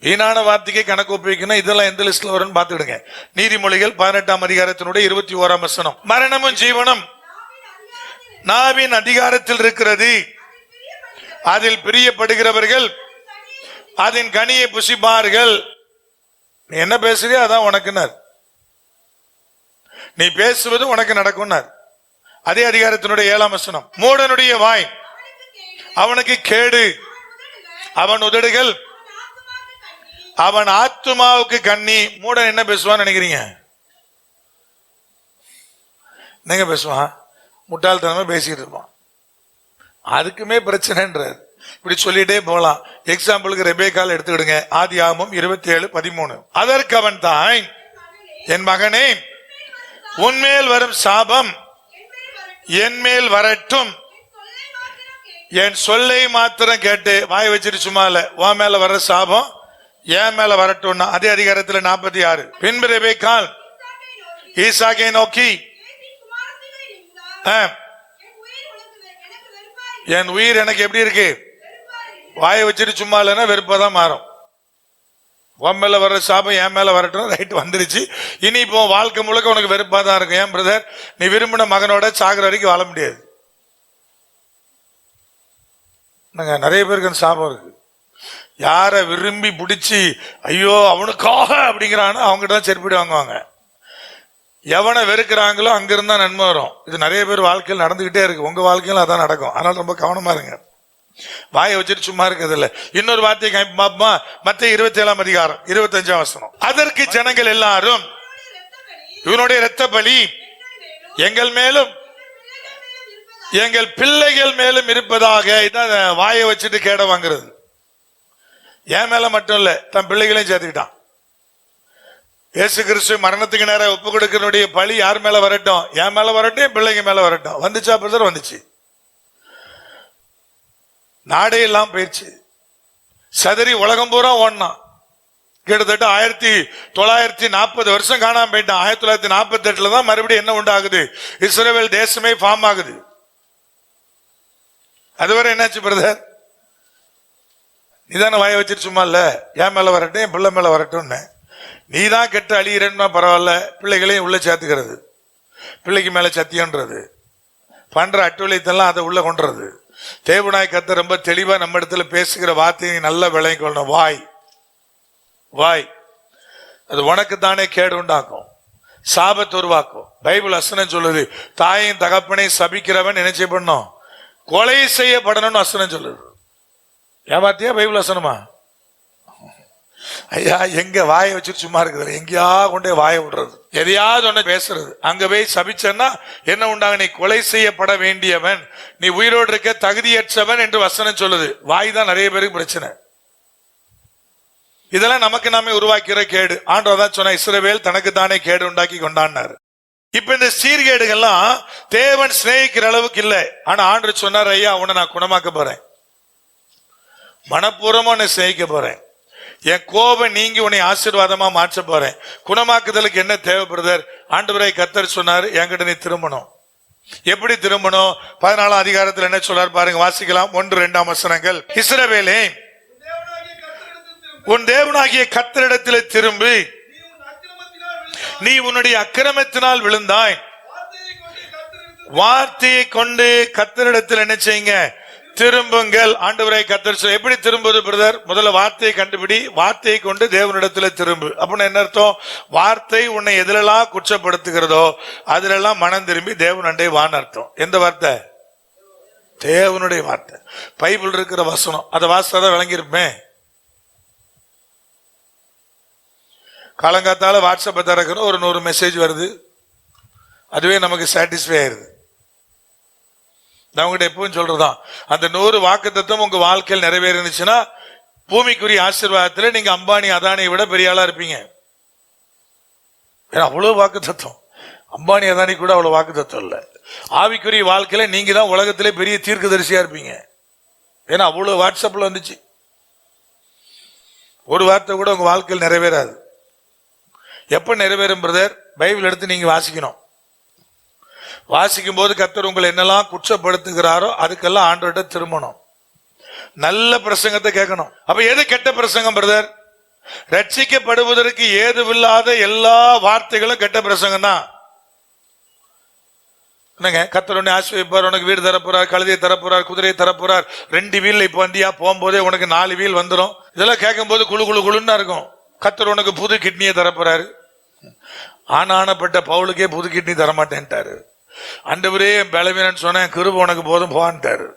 [SPEAKER 1] வீணான வார்த்தைக்கு கணக்கு ஒப்பிக்கணும். இதெல்லாம் எந்த லிஸ்ட்ல வரும்னு பாத்துடுங்க. நீதிமொழிகள் 18ஆம் அதிகாரத்தினுடைய 21ஆம் வசனம். மரணமும் ஜீவனும் நாவின் அதிகாரத்தில் இருக்கிறது, அதில் பிரியப்படுகிறவர்கள் அதன் கனியை புசிப்பார்கள். நீ என்ன பேசுறியோ அதான் உனக்குனார், நீ பேசுவது உனக்கு நடக்கும்னார். அதே அதிகாரத்தினுடைய 7ஆம் வசனம். மூடனுடைய வாய் அவனுக்கு கேடு, அவன் உதடுகள் அவன் ஆத்துமாவுக்கு கண்ணி. மூடன் என்ன பேசுவான்னு நினைக்கிறீங்க? நீங்க பேசுவான், முட்டாள்தனமா பேசிட்டு இருப்பான். அதுக்குமே பிரச்சனைன்றார். இப்படி சொல்லிட்டே போகலாம். எக்ஸாம்பிளுக்கு ரெபேக்கால் எடுத்துக்கிடுங்க. ஆதியாகமம் 27:13. அதற்கு அவன் தாய், என் மகனே, உன்மேல் வரும் சாபம் என் மேல் வரட்டும், என் சொல்லை மாத்திரம் கேட்டு. வாய் வச்சிட்டு சும்மா இல்ல, உன் மேல வர்ற சாபம் என் மேல வரட்டும். அதே அதிகாரத்தில் 46. பின்பு ரெபேக்கால் ஈசாக்கை நோக்கி, என் உயிர் எனக்கு எப்படி இருக்கு? வாயை வச்சுட்டு சும்மா இல்லைன்னா வெறுப்பாதான் மாறும். உன் மேல வர்ற சாபம் என் மேல வரட்டும். ரைட், வந்துருச்சு. இனி இப்போ வாழ்க்கை முழுக்க உனக்கு வெறுப்பா தான் இருக்கும். ஏன் பிரதர்? நீ விரும்பின மகனோட சாகுற வரைக்கும் வாழ முடியாது. நிறைய பேருக்கு அந்த சாபம் இருக்கு. யார விரும்பி பிடிச்சி ஐயோ அவனுக்காக அப்படிங்கிறானோ அவங்ககிட்ட தான் செருப்பிடி வாங்குவாங்க. எவனை வெறுக்கிறாங்களோ அங்கிருந்தா நன்மை வரும். இது நிறைய பேர் வாழ்க்கையில் நடந்துகிட்டே இருக்கு. உங்க வாழ்க்கையில அதான் நடக்கும். அதனால ரொம்ப கவனமா இருங்க. வாயை வச்சுட்டு சும்மா இருக்கிறது இல்ல. இன்னொரு வார்த்தையை பாப்போமா? மத்தேயு 27ஆம் அதிகாரம் 25ஆம் வசனம். அதற்கு ஜனங்கள் எல்லாரும், இவனுடைய இரத்த பலி எங்கள் மேலும் எங்கள் பிள்ளைகள் மேலும் இருப்பதாக. இதான் வாயை வச்சுட்டு கேட வாங்குறது. என் மேல மட்டும் இல்ல, தன் பிள்ளைகளையும் சேர்த்துக்கிட்டான். இயேசு கிறிஸ்து மரணத்துக்கு நேரம் ஒப்பு கொடுக்கறனுடைய பழி யார் மேல வரட்டும்? என் மேல வரட்டும், என் பிள்ளைங்க மேல வரட்டும். வந்துச்சா பிரதர்? வந்துச்சு. நாடே எல்லாம் போயிடுச்சு. சதறி உலகம் பூரா ஓடனான். கிட்டத்தட்ட 1940 வருஷம் காணாம போயிட்டான். 1948 தான் மறுபடியும் என்ன உண்டாகுது? இஸ்ரவேல் தேசமே ஃபார்ம் ஆகுது. அதுவரை என்னாச்சு பிரதர்? நீதான வாயை வச்சிட்டு சும்மா இல்ல, என் மேல வரட்டும், என் பிள்ளை மேல வரட்டும்னு. நீதான் கெட்டு அழியிறன்னா பரவாயில்ல, பிள்ளைகளையும் உள்ள சேர்த்துக்கிறது, பிள்ளைக்கு மேல சத்தியன்றது, பண்ற அட்டுவலியத்தெல்லாம் அதை உள்ள கொண்டுறது. தேவனாய் கர்த்தர் ரொம்ப தெளிவா நம்ம இடத்துல பேசுகிற வார்த்தையை நல்லா விளங்கிக் கொள்ளணும். வாய் வாய் அது உனக்கு தானே கேடு உண்டாக்கும், சாபத்தை உருவாக்கும். பைபிள் வசனம் சொல்லுது, தாயின் தகப்பனை சபிக்கிறவன் என்ன செய்யப்படணும்? கொலை செய்யப்படணும்னு வசனம் சொல்லுது. ஏமாத்தியா பைபிள் வசனமா? ஐயா, எங்க வாயை வச்சுட்டு சும்மா இருக்குது? எங்கேயா கொண்டே வாயை விடுறது, எதையாவது ஒண்ணு பேசுறது. அங்க போய் சபிச்சன்னா என்ன உண்டாக? நீ கொலை செய்யப்பட வேண்டியவன், நீ உயிரோடு இருக்க தகுதியற்றவன் என்று வசனம் சொல்லுது. வாய் தான் நிறைய பேருக்கு பிரச்சனை. இதெல்லாம் நமக்கு நாமே உருவாக்கிற கேடு. ஆண்டவர் தான் சொன்ன, இஸ்ரவேல் தனக்கு தானே கேடு உண்டாக்கி கொண்டாடினார். இப்ப இந்த சீர்கேடுகள்லாம் தேவன் சிநேகிக்கிற அளவுக்கு இல்லை. ஆனா ஆண்டவர் சொன்னார், ஐயா உன்னை நான் குணமாக்க போறேன், மனப்பூர்வமா உன்னை சிநேகிக்க போறேன், என் கோபம் நீங்கி உன்னை ஆசீர்வாதமா மாற்ற போறேன். குணமாக்குதலுக்கு என்ன தேவை பிரதர்? ஆண்டவரை கர்த்தர் சொன்னார், என்கிட்ட நீ திரும்பணும். எப்படி திரும்பணும்? 14ஆம் அதிகாரத்தில் என்ன சொல்றார் பாருங்க, வாசிக்கலாம். 1-2 வசனங்கள். இஸ்ரவேலே, உன் தேவனாகிய கர்த்தரிடத்தில் திரும்பி, நீ உன்னுடைய அக்கிரமத்தினால் விழுந்தாய், வார்த்தையை கொண்டு கர்த்தரிடத்தில் என்ன செய்யுங்க? திரும்புங்கள். ஆண்டவரை கர்த்தர் சொல்ல. எப்படி திரும்புவது பிரதர்? முதல்ல வார்த்தையை கண்டுபிடி, வார்த்தையை கொண்டு தேவனிடத்துல திரும்பு. அப்படின்னு என்ன அர்த்தம்? வார்த்தை உன்னை எதிலெல்லாம் குற்றப்படுத்துகிறதோ அதிலெல்லாம் மனம் திரும்பி தேவன் அண்டை வான்னு அர்த்தம். எந்த வார்த்தை? தேவனுடைய வார்த்தை. பைபிள் இருக்கிற வசனம். அதை வாசித்தாதான் விளங்கியிருப்பேன். காலங்காத்தால வாட்ஸ்அப்பை திறக்கிறோம், ஒரு 100 மெசேஜ் வருது, அதுவே நமக்கு சாட்டிஸ்ஃபை ஆயிருது. நான் உங்ககிட்ட எப்பவும் சொல்றதான், அந்த 100 வாக்குத்தத்தம் உங்க வாழ்க்கையில் நிறைவேறிச்சுன்னா பூமிக்குரிய ஆசீர்வாதத்துல நீங்க அம்பானி அதானியை விட பெரிய ஆளா இருப்பீங்க. அவ்வளவு வாக்குத்தத்தம். அம்பானி அதானி கூட அவ்வளவு வாக்குத்தத்தம் இல்ல. ஆவிக்குரிய வாழ்க்கையில நீங்க தான் உலகத்திலே பெரிய தீர்க்கதரிசியா இருப்பீங்க. ஏன்னா அவ்வளவு வாட்ஸ்அப்ல வந்துச்சு. ஒரு வார்த்தை கூட உங்க வாழ்க்கையில் நிறைவேறாது. எப்ப நிறைவேறும் பிரதர்? பைபிள் எடுத்து நீங்க வாசிக்கணும். வாசிக்கும் போது கர்த்தர் உங்களை என்னெல்லாம் குற்றப்படுத்துகிறாரோ அதுக்கெல்லாம் ஆண்டவர்கிட்ட திரும்பணும். நல்ல பிரசங்கத்தை கேட்கணும். அப்ப எது கெட்ட பிரசங்கம் பிரதர்? ரட்சிக்கப்படுவதற்கு ஏதுவில்லாத எல்லா வார்த்தைகளும் கெட்ட பிரசங்கம் தான். என்னங்க, கர்த்தர் உன்னை ஆசீர்வதிப்பார், உனக்கு வீடு தரப்போறார், கழுதையை தரப்போறார், குதிரையை தரப்போறார், 2 வீல் இப்ப வந்தியா, போகும்போதே உனக்கு 4 வீல் வந்துடும். இதெல்லாம் கேட்கும் போது குழு குழு குழுன்னு இருக்கும். கர்த்தர் உனக்கு புது கிட்னியை தரப்போறாரு. ஆனானப்பட்ட பவுலுக்கே புது கிட்னி தரமாட்டேன்ட்டாரு. ஆண்டவரே என் பலவீனன்னு சொன்னேன், கிருபை உனக்கு போதும் போன்ட்டாரு.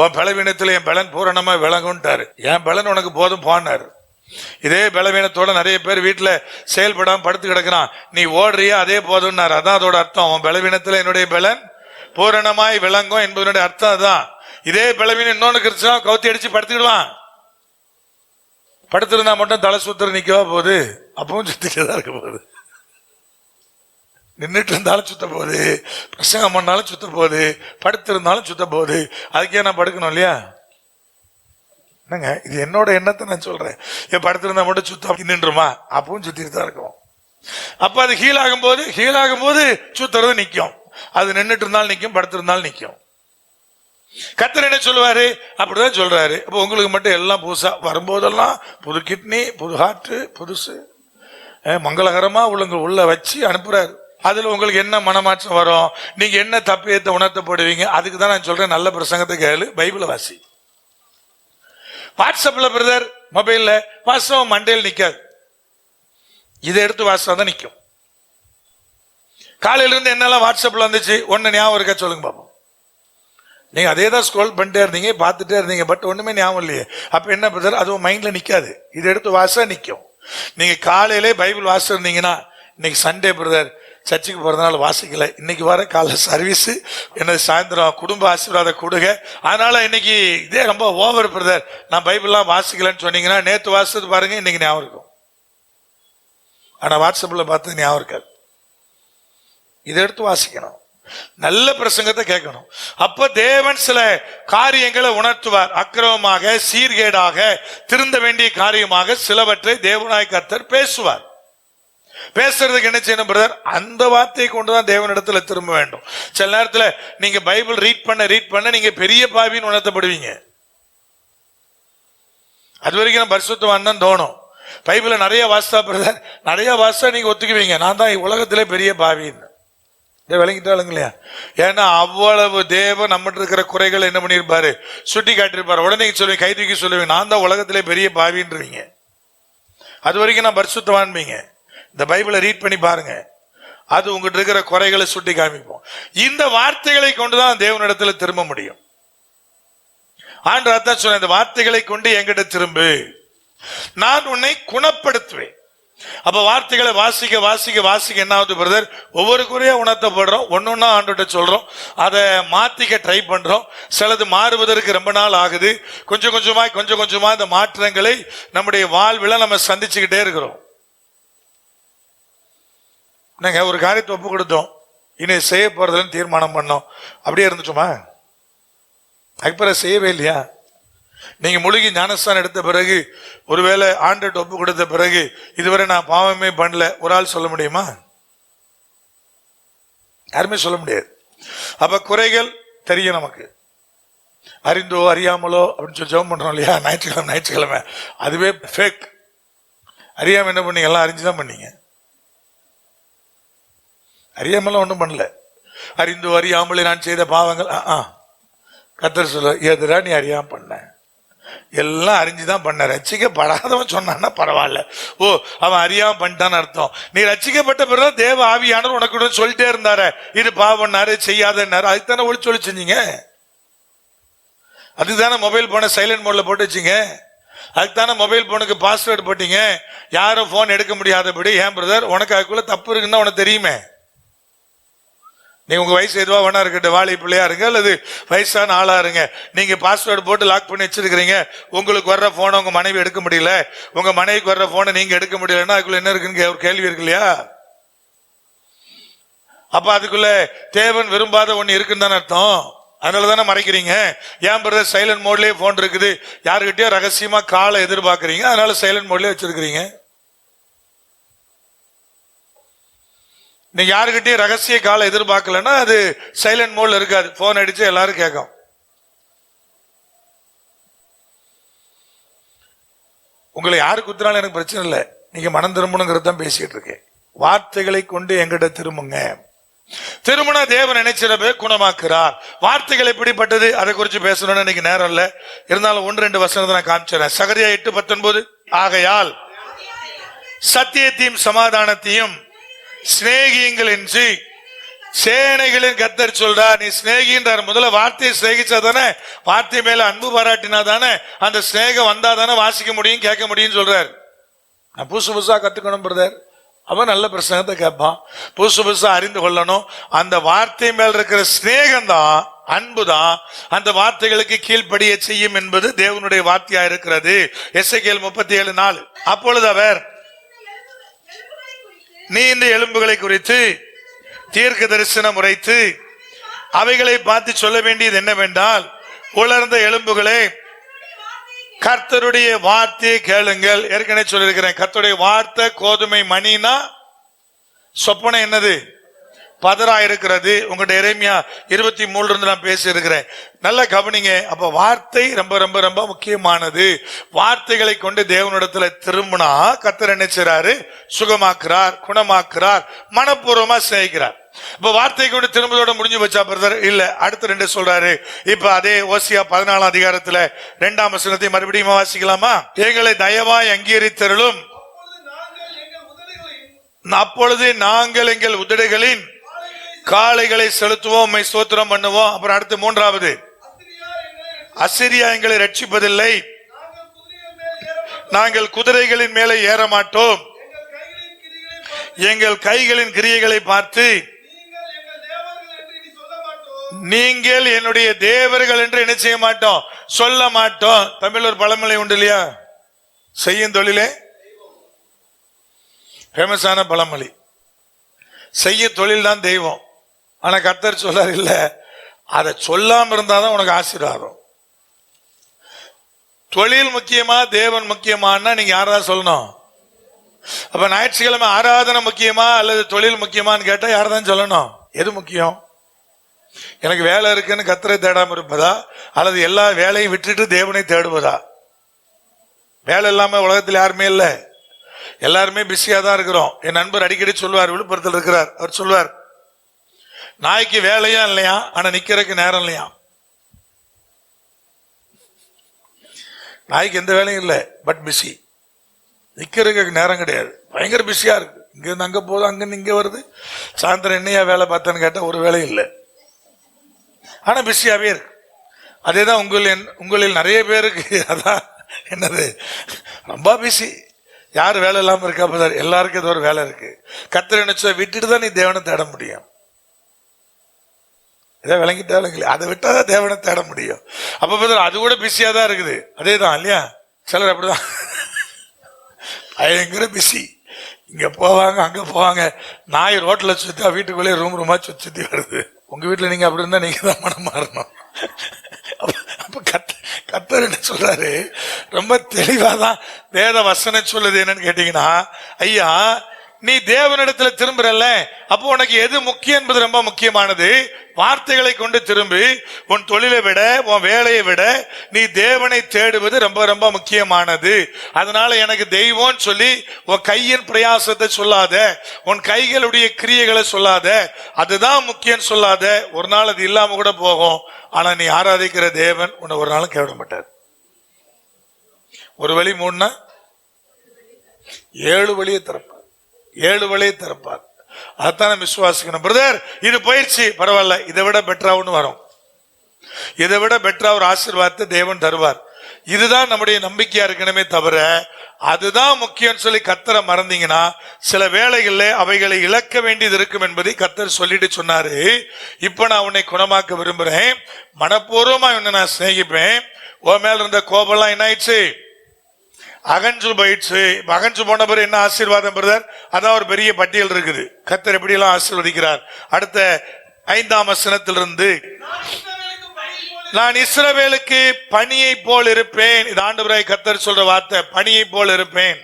[SPEAKER 1] உன் பலவீனத்துல என் பலன் பூரணமா விளங்கும்ட்டாரு. என் பலன் உனக்கு போதும் போனாரு. இதே பலவீனத்தோட நிறைய பேர் வீட்டுல செயல்படாம படுத்து கிடக்குறான். நீ ஓடுறியா, அதே போதும்னாரு. அதான் அதோட அர்த்தம். உன் பலவீனத்துல என்னுடைய பலன் பூரணமாய் விளங்கும் என்பதனுடைய அர்த்தம் அதான். இதே பலவீனம் இன்னொன்னு கிறிஸ்தவ கவுத்தி அடிச்சு படுத்துக்கிடுவான். படுத்திருந்தா மட்டும் தலை சுத்தர நிக்கவா போகுது? அப்பவும் சுத்திட்டு தான் இருக்க போகுது. நின்றுட்டு இருந்தாலும் சுத்த போகுது, பிரசங்கம் பண்ணாலும் சுத்த போகுது, படுத்திருந்தாலும் சுத்த போகுது. அதுக்கே நான் படுக்கணும் இல்லையா? என்னங்க, இது என்னோட எண்ணத்தை நான் சொல்றேன். என் படுத்திருந்தா மட்டும் சுத்தம் நின்றுமா? அப்பவும் சுத்திட்டு தான் இருக்கும். அப்ப அது ஹீல் ஆகும் போது சுத்துறது நிக்கும். அது நின்றுட்டு இருந்தாலும் நிக்கும், படுத்திருந்தாலும் நிக்கும். கர்த்தர் என்ன சொல்லுவாரு? அப்படிதான் சொல்றாரு. அப்ப உங்களுக்கு மட்டும் எல்லாம் புதுசா வரும்போதெல்லாம் புது கிட்னி, புது ஹார்ட், புதுசு மங்களகரமா உள்ள வச்சு அனுப்புறாரு. அதுல உங்களுக்கு என்ன மனமாற்றம் வரும்? நீங்க என்ன தப்பியத்தை உணர்த்தப்படுவீங்க? அதுக்கு தான் நான் சொல்றேன், நல்ல பிரசங்கத்தை கேளு, பைபிளை வாசி. வாட்ஸ்அப்ல பிரதர், மொபைல்ல வாசம் மண்டையில் நிக்காது. இதை எடுத்து வாசம் தான் நிக்கும். காலையில இருந்து என்னெல்லாம் வாட்ஸ்அப்ல வந்துச்சு ஒன்னு ஞாபகம் இருக்கா சொல்லுங்க பாப்போம். நீங்க அதே தான் ஸ்க்ரோல் பண்ணிட்டே இருந்தீங்க, பார்த்துட்டே இருந்தீங்க, பட் ஒண்ணுமே ஞாபகம் இல்லையே. அப்ப என்ன பிரதர்? அதுவும் மைண்ட்ல நிக்காது. இதை எடுத்து வாச நிக்கும். நீங்க காலையிலே பைபிள் வாசிருந்தீங்கன்னா, இன்னைக்கு சண்டே பிரதர், சர்ச்சுக்கு போறதுனால வாசிக்கல, இன்னைக்கு வர காலை சர்வீஸ், என்னது சாயந்தரம் குடும்ப ஆசீர்வாத கொடுங்க, அதனால இன்னைக்கு இதே ரொம்ப ஓவர் பிரதர், நான் பைபிள்லாம் வாசிக்கலன்னு சொன்னீங்கன்னா, நேற்று வாசிச்சது பாருங்க, இன்னைக்கு ஞாபகம் இருக்கும். ஆனா வாட்ஸ்அப்ல பார்த்து ஞாபகம் இருக்காது. இதை எடுத்து வாசிக்கணும். நல்ல பிரசங்கத்தை கேட்கணும். அப்ப தேவன் சில காரியங்களை உணர்த்துவார். அக்கிரமமாக, சீர்கேடாக, திருந்த வேண்டிய காரியமாக சிலவற்றை தேவனாய் கர்த்தர் பேசுவார். பேசுறதுக்கு என்ன செய்யணும் பிரதர்? அந்த வார்த்தையை கொண்டுதான் தேவனிடத்துல திரும்ப வேண்டும். சில நேரத்துல நீங்க பைபிள் ரீட் பண்ண நீங்க பெரிய பாவின்னு உணர்த்தப்படுவீங்க. அது வரைக்கும் நான் பரிசுத்தவான் தான் தோணும். பைபிள நிறைய வாசித்தா பிரதர், நிறைய வாசித்தா நீங்க ஒத்துக்குவீங்க, நான் தான் உலகத்திலே பெரிய பாவின்னு. விளங்கிட்டாளுங்க இல்லையா? ஏன்னா அவ்வளவு தேவன் நம்மகிட்ட இருக்கிற குறைகள் என்ன பண்ணிருப்பாரு, சுட்டி காட்டிருப்பாரு. உடனே சொல்லுவீங்க, கை தூக்கி சொல்லுவீங்க, நான் தான் உலகத்திலே பெரிய பாவின்றீங்க. அது வரைக்கும் நான் பரிசுத்தவான்பீங்க. இந்த பைபிளை ரீட் பண்ணி பாருங்க, அது உங்ககிட்ட இருக்கிற குறைகளை சுட்டி காமிப்போம். இந்த வார்த்தைகளை கொண்டுதான் தேவனிடத்துல திரும்ப முடியும். ஆண்டவர் தான் சொன்ன, இந்த வார்த்தைகளை கொண்டு என்கிட்ட திரும்பு, நான் உன்னை குணப்படுத்துவேன். அப்ப வார்த்தைகளை வாசிக்க வாசிக்க வாசிக்க என்ன ஆகுது பிரதர்? ஒவ்வொரு குறையா உணர்த்தப்படுறோம், ஒன்னொன்னா ஆண்டவர்கிட்ட சொல்றோம், அதை மாத்திக்க ட்ரை பண்றோம். சிலது மாறுவதற்கு ரொம்ப நாள் ஆகுது. கொஞ்சம் கொஞ்சமா இந்த மாற்றங்களை நம்முடைய வாழ்வில் நம்ம சந்திச்சுக்கிட்டே இருக்கிறோம். நாங்க ஒரு காரியத்தை ஒப்பு கொடுத்தோம், இனி செய்ய போறதுன்னு தீர்மானம் பண்ணோம், அப்படியே இருந்துட்டோமா? அதுக்கப்புறம் செய்யவே இல்லையா? நீங்க முழுகி ஞானஸ்தானம் எடுத்த பிறகு, ஒருவேளை ஆண்டவர்கிட்ட ஒப்பு கொடுத்த பிறகு, இதுவரை நான் பாவமே பண்ணல ஒரு ஆள் சொல்ல முடியுமா? யாருமே சொல்ல முடியாது. அப்ப குறைகள் தெரியும் நமக்கு, அறிந்தோ அறியாமலோ அப்படின்னு சொல்லி ஜெபம் பண்றோம் இல்லையா? ஞாயிற்றுக்கிழமை அதுவே ஃபேக். அறியாம என்ன பண்ணீங்க? எல்லாம் அறிஞ்சுதான் பண்ணீங்க. அறியாமலாம் ஒன்றும் பண்ணல. அறிந்தோ அறியாமலே நான் செய்த பாவங்கள் கர்த்தர் சொல்ல, எதிரா நீ அறியாம பண்ண, எல்லாம் அறிஞ்சுதான் பண்ண. ரட்சிக்கப்படாதவன் சொன்னான்னா பரவாயில்ல, ஓ அவன் அறியாம பண்ணிட்டான்னு அர்த்தம். நீ ரட்சிக்கப்பட்ட பிறகு தேவ ஆவியானவர் உனக்கு சொல்லிட்டே இருந்தாரு, இது பாவம் பண்ணாரு, செய்யாதன்னாரு, அதுதானே ஒளிச்சு செஞ்சீங்க. அதுதானே மொபைல் போன சைலண்ட் மோட்ல போட்டு வச்சிங்க. அதுக்குதானே மொபைல் போனுக்கு பாஸ்வேர்டு போட்டீங்க, யாரும் போன் எடுக்க முடியாதபடி. ஏன் பிரதர், உனக்கு அதுக்குள்ள தப்பு இருக்குன்னு உனக்கு தெரியுமே. நீங்க உங்க வயசு எதுவா வேணா இருக்கட்டும், வாலி பிள்ளையா இருங்க அல்லது வயசான ஆளா இருங்க, நீங்க பாஸ்வேர்டு போட்டு லாக் பண்ணி வச்சிருக்கீங்க. உங்களுக்கு வர்ற போனை உங்க மனைவி எடுக்க முடியல, உங்க மனைவிக்கு வர்ற போனை நீங்க எடுக்க முடியலன்னா அதுக்குள்ள என்ன இருக்குன்னு ஒரு கேள்வி இருக்கு இல்லையா? அப்ப அதுக்குள்ள தேவன் விரும்பாத ஒண்ணு இருக்குன்னு தானே அர்த்தம். அதனாலதானே மறைக்கிறீங்க. ஏன் பிரதர் சைலண்ட் மோட்லயே போன் இருக்குது, யாருக்கிட்டயோ ரகசியமா காலை எதிர்பார்க்கறீங்க, அதனால சைலண்ட் மோட்லயே வச்சிருக்கீங்க. நீங்க யாருக்கிட்டயும் ரகசிய காலை எதிர்பார்க்கலன்னா அது சைலண்ட் மோட்ல இருக்காது, போன் அடிச்சு எல்லாரும் கேட்கும். உங்களை யாரு குத்துனாலும் எனக்கு பிரச்சனை இல்லை, நீங்க மனம் திரும்பணுங்கிறது தான் பேசிட்டு இருக்கேன். வார்த்தைகளை கொண்டு எங்கிட்ட திரும்புங்க. திருமண தேவன் நினைச்சிடவே குணமாக்குறார். வார்த்தைகள் எப்படிப்பட்டது அதை குறித்து பேசணும்னு இன்னைக்கு நேரம் இல்ல, இருந்தாலும் 1-2 வசனத்தை நான் காமிச்சிடறேன். சகரியா 8:19, ஆகையால் சத்தியத்தையும் சமாதானத்தையும் சிநேகியுங்கள் என்று சேனைகளின் கர்த்தர் சொல்றார். நீ சிநேகின்றார். முதல்ல வார்த்தையை சிநேகிச்சா தானே, வார்த்தை மேல அன்பு பாராட்டினா தானே அந்த சிநேகம் வந்தா தானே வாசிக்க முடியும், கேட்க முடியும் சொல்றார். நான் புதுசா கத்துக்கணும் பிரதர், அவன் நல்ல பிரசங்கத்தை கேட்பான். புதுசா அறிந்து கொள்ளணும். அந்த வார்த்தை மேல் இருக்கிற சிநேகம் தான், அன்புதான் அந்த வார்த்தைகளுக்கு கீழ்ப்படிய செய்யும் என்பது தேவனுடைய வார்த்தையா இருக்கிறது. எசேக்கியேல் 37:4. அப்பொழுது அவர், நீ இந்த எலும்புகளை குறித்து தீர்க்க தரிசனம் உரைத்து அவைகளை பார்த்து சொல்ல வேண்டியது என்னவென்றால், உலர்ந்த எலும்புகளே கர்த்தருடைய வார்த்தையை கேளுங்கள். ஏற்கனவே சொல்லியிருக்கிறேன், கர்த்தருடைய வார்த்தை கோதுமை மணினா சொப்பனை என்னது, பதரா இருக்கிறது. உங்கள்கிட்ட எரேமியா 23 இருந்து நான் பேசி இருக்கிறேன், நல்ல கவனிங்க. அப்ப வார்த்தை ரொம்ப ரொம்ப ரொம்ப முக்கியமானது. வார்த்தைகளை கொண்டு தேவனிடத்துல திரும்பினா கர்த்தர் என்ன செய்றாரு, சுகமாக்குறார், குணமாக்குறார், மனப்பூர்வமா சிநேகிக்கிறார். இப்ப வார்த்தை கொண்டு திரும்பதோட முடிஞ்சு வச்சா பிரதர் இல்ல, அடுத்த 2 சொல்றாரு. இப்ப அதே ஓசியா 14 அதிகாரத்துல 2ஆம் வசனத்தை மறுபடியும் வாசிக்கலாமா? எங்களை தயவாய் அங்கீகரித்தருளும், அப்பொழுது நாங்கள் எங்கள் உதடுகளின் காளைகளை செலுத்துவோம், உம்மை ஸ்தோத்திரம் பண்ணுவோம். அப்புறம் அடுத்து 3வது, அசிரியா எங்களை ரட்சிப்பதில்லை, நாங்கள் குதிரைகளின் மேலே ஏற மாட்டோம், எங்கள் கைகளின் கிரியைகளை பார்த்து நீங்கள் என்னுடைய தேவர்கள் என்று என்ன செய்ய மாட்டோம், சொல்ல மாட்டோம். தமிழ் ஒரு பழமொழி உண்டு இல்லையா, செய்யும் தொழிலே ஃபேமஸான பழமொழி, செய்ய தொழில் தான் தெய்வம். ஆனா கர்த்தர் சொல்றாரு இல்ல, அதை சொல்லாம இருந்தாதான் உனக்கு ஆசீர்வாதம். தொழில் முக்கியமா தேவன் முக்கியமானா நீங்க யாரதான் சொல்லணும்? அப்ப ஞாயிற்றுக்கிழமை ஆராதனை முக்கியமா அல்லது தொழில் முக்கியமான்னு கேட்டா யாரதான் சொல்லணும்? எது முக்கியம்? எனக்கு வேலை இருக்குன்னு கர்த்தரை தேடாம இருப்பதா அல்லது எல்லா வேலையும் விட்டுட்டு தேவனை தேடுவதா? வேலை இல்லாம உலகத்தில் யாருமே இல்ல, எல்லாருமே பிஸியா தான் இருக்கிறோம். என் நண்பர் அடிக்கடி சொல்வார், விழுப்புரத்தில் இருக்கிறார், அவர் சொல்வார், நாய்க்கு வேலையா இல்லையா, ஆனா நிக்கிறதுக்கு நேரம் இல்லையா. நாய்க்கு எந்த வேலையும் இல்லை, பட் பிஸி. நிக்கிறதுக்கு நேரம் கிடையாது, பயங்கர பிஸியா இருக்கு. இங்க இருந்து அங்க போகுது, அங்க இருந்து இங்க வருது. சாயந்தரம் என்னையா வேலை பார்த்தேன்னு கேட்டா ஒரு வேலையும் இல்லை, ஆனா பிஸியாவே இருக்கு. அதேதான் உங்களில் நிறைய பேருக்கு அதான் என்னது, ரொம்ப பிஸி. யாரு வேலை இல்லாம இருக்கா? எல்லாருக்கும் ஏதோ ஒரு வேலை இருக்கு. கர்த்தர் நினைச்ச விட்டுட்டு தான் நீ தேவனை தேட முடியும். இதை விளங்கிட்டாலும் அதை விட்டாதான் தேவனை தேட முடியும். அப்ப அது கூட பிஸியா தான் இருக்குது. அதேதான் இல்லையா, சிலர் அப்படிதான் பயங்கர பிஸி. இங்க போவாங்க, அங்க போவாங்க. நாய் ரோட்ல சுத்தா வீட்டுக்குள்ளே ரூமா சுத்தி வருது. உங்க வீட்டுல நீங்க அப்படி இருந்தா நீங்க தான் மனம் மாறணும். அப்ப கர்த்தர் என்ன சொல்றாரு, ரொம்ப தெளிவாதான் வேத வசனம் சொல்லுது. என்னன்னு கேட்டீங்கன்னா, ஐயா நீ தேவனிடத்துல திரும்புறல்ல, அப்போ உனக்கு எது முக்கியம் என்பது ரொம்ப முக்கியமானது. வார்த்தைகளை கொண்டு திரும்பி, உன் தொழிலை விட உன் வேலையை விட நீ தேவனை தேடுவது ரொம்ப ரொம்ப முக்கியமானது. அதனால எனக்கு தெய்வம் சொல்லி உன் கையின் பிரயாசத்தை சொல்லாத, உன் கைகளுடைய கிரியைகளை சொல்லாத, அதுதான் முக்கியம் சொல்லாத. ஒரு நாள் அது இல்லாம கூட போகும், ஆனா நீ ஆராதிக்கிற தேவன் உன்னை ஒரு நாளும் கைவிட மாட்டார். ஒரு வழி மூணுனா 7 வழியை திறப்பார், 7 வழியை திறப்பார். அதான் விசுவாசிக்கணும். பிரதர் இது போயிடுச்சு, பரவாயில்ல, இதை விட பெட்டரா ஒண்ணு வரும், இதை விட பெட்டரா ஒரு ஆசீர்வாதத்தை தேவன் தருவார். இதுதான் நம்முடைய நம்பிக்கையா இருக்கணுமே தவிர அதுதான் முக்கியம் சொல்லி கர்த்தரை மறந்தீங்கன்னா சில வேளைகள்ல அவைகளை இழக்க வேண்டியது இருக்கும் என்பதை கர்த்தர் சொல்லிட்டு சொன்னாரு. இப்ப நான் உன்னை குணமாக்க விரும்புறேன், மனப்பூர்வமா உன்னை நான் சிநேகிப்பேன். உன் மேல இருந்த கோபம்லாம் என்ன ஆயிடுச்சு? அகன்று போயிடுச்சு. அகன்று போன பிறகு என்ன ஆசீர்வாதம் பிரதர்? அதான் ஒரு பெரிய பட்டியல் இருக்குது. கர்த்தர் எப்படி எல்லாம் ஆசீர்வதிக்கிறார். அடுத்த 5ஆம் வசனத்திலிருந்து, நான் இஸ்ரவேலுக்கு பனியை போல் இருப்பேன். இது ஆண்டவராய் கர்த்தர் சொல்ற வார்த்தை. பனியை போல் இருப்பேன்.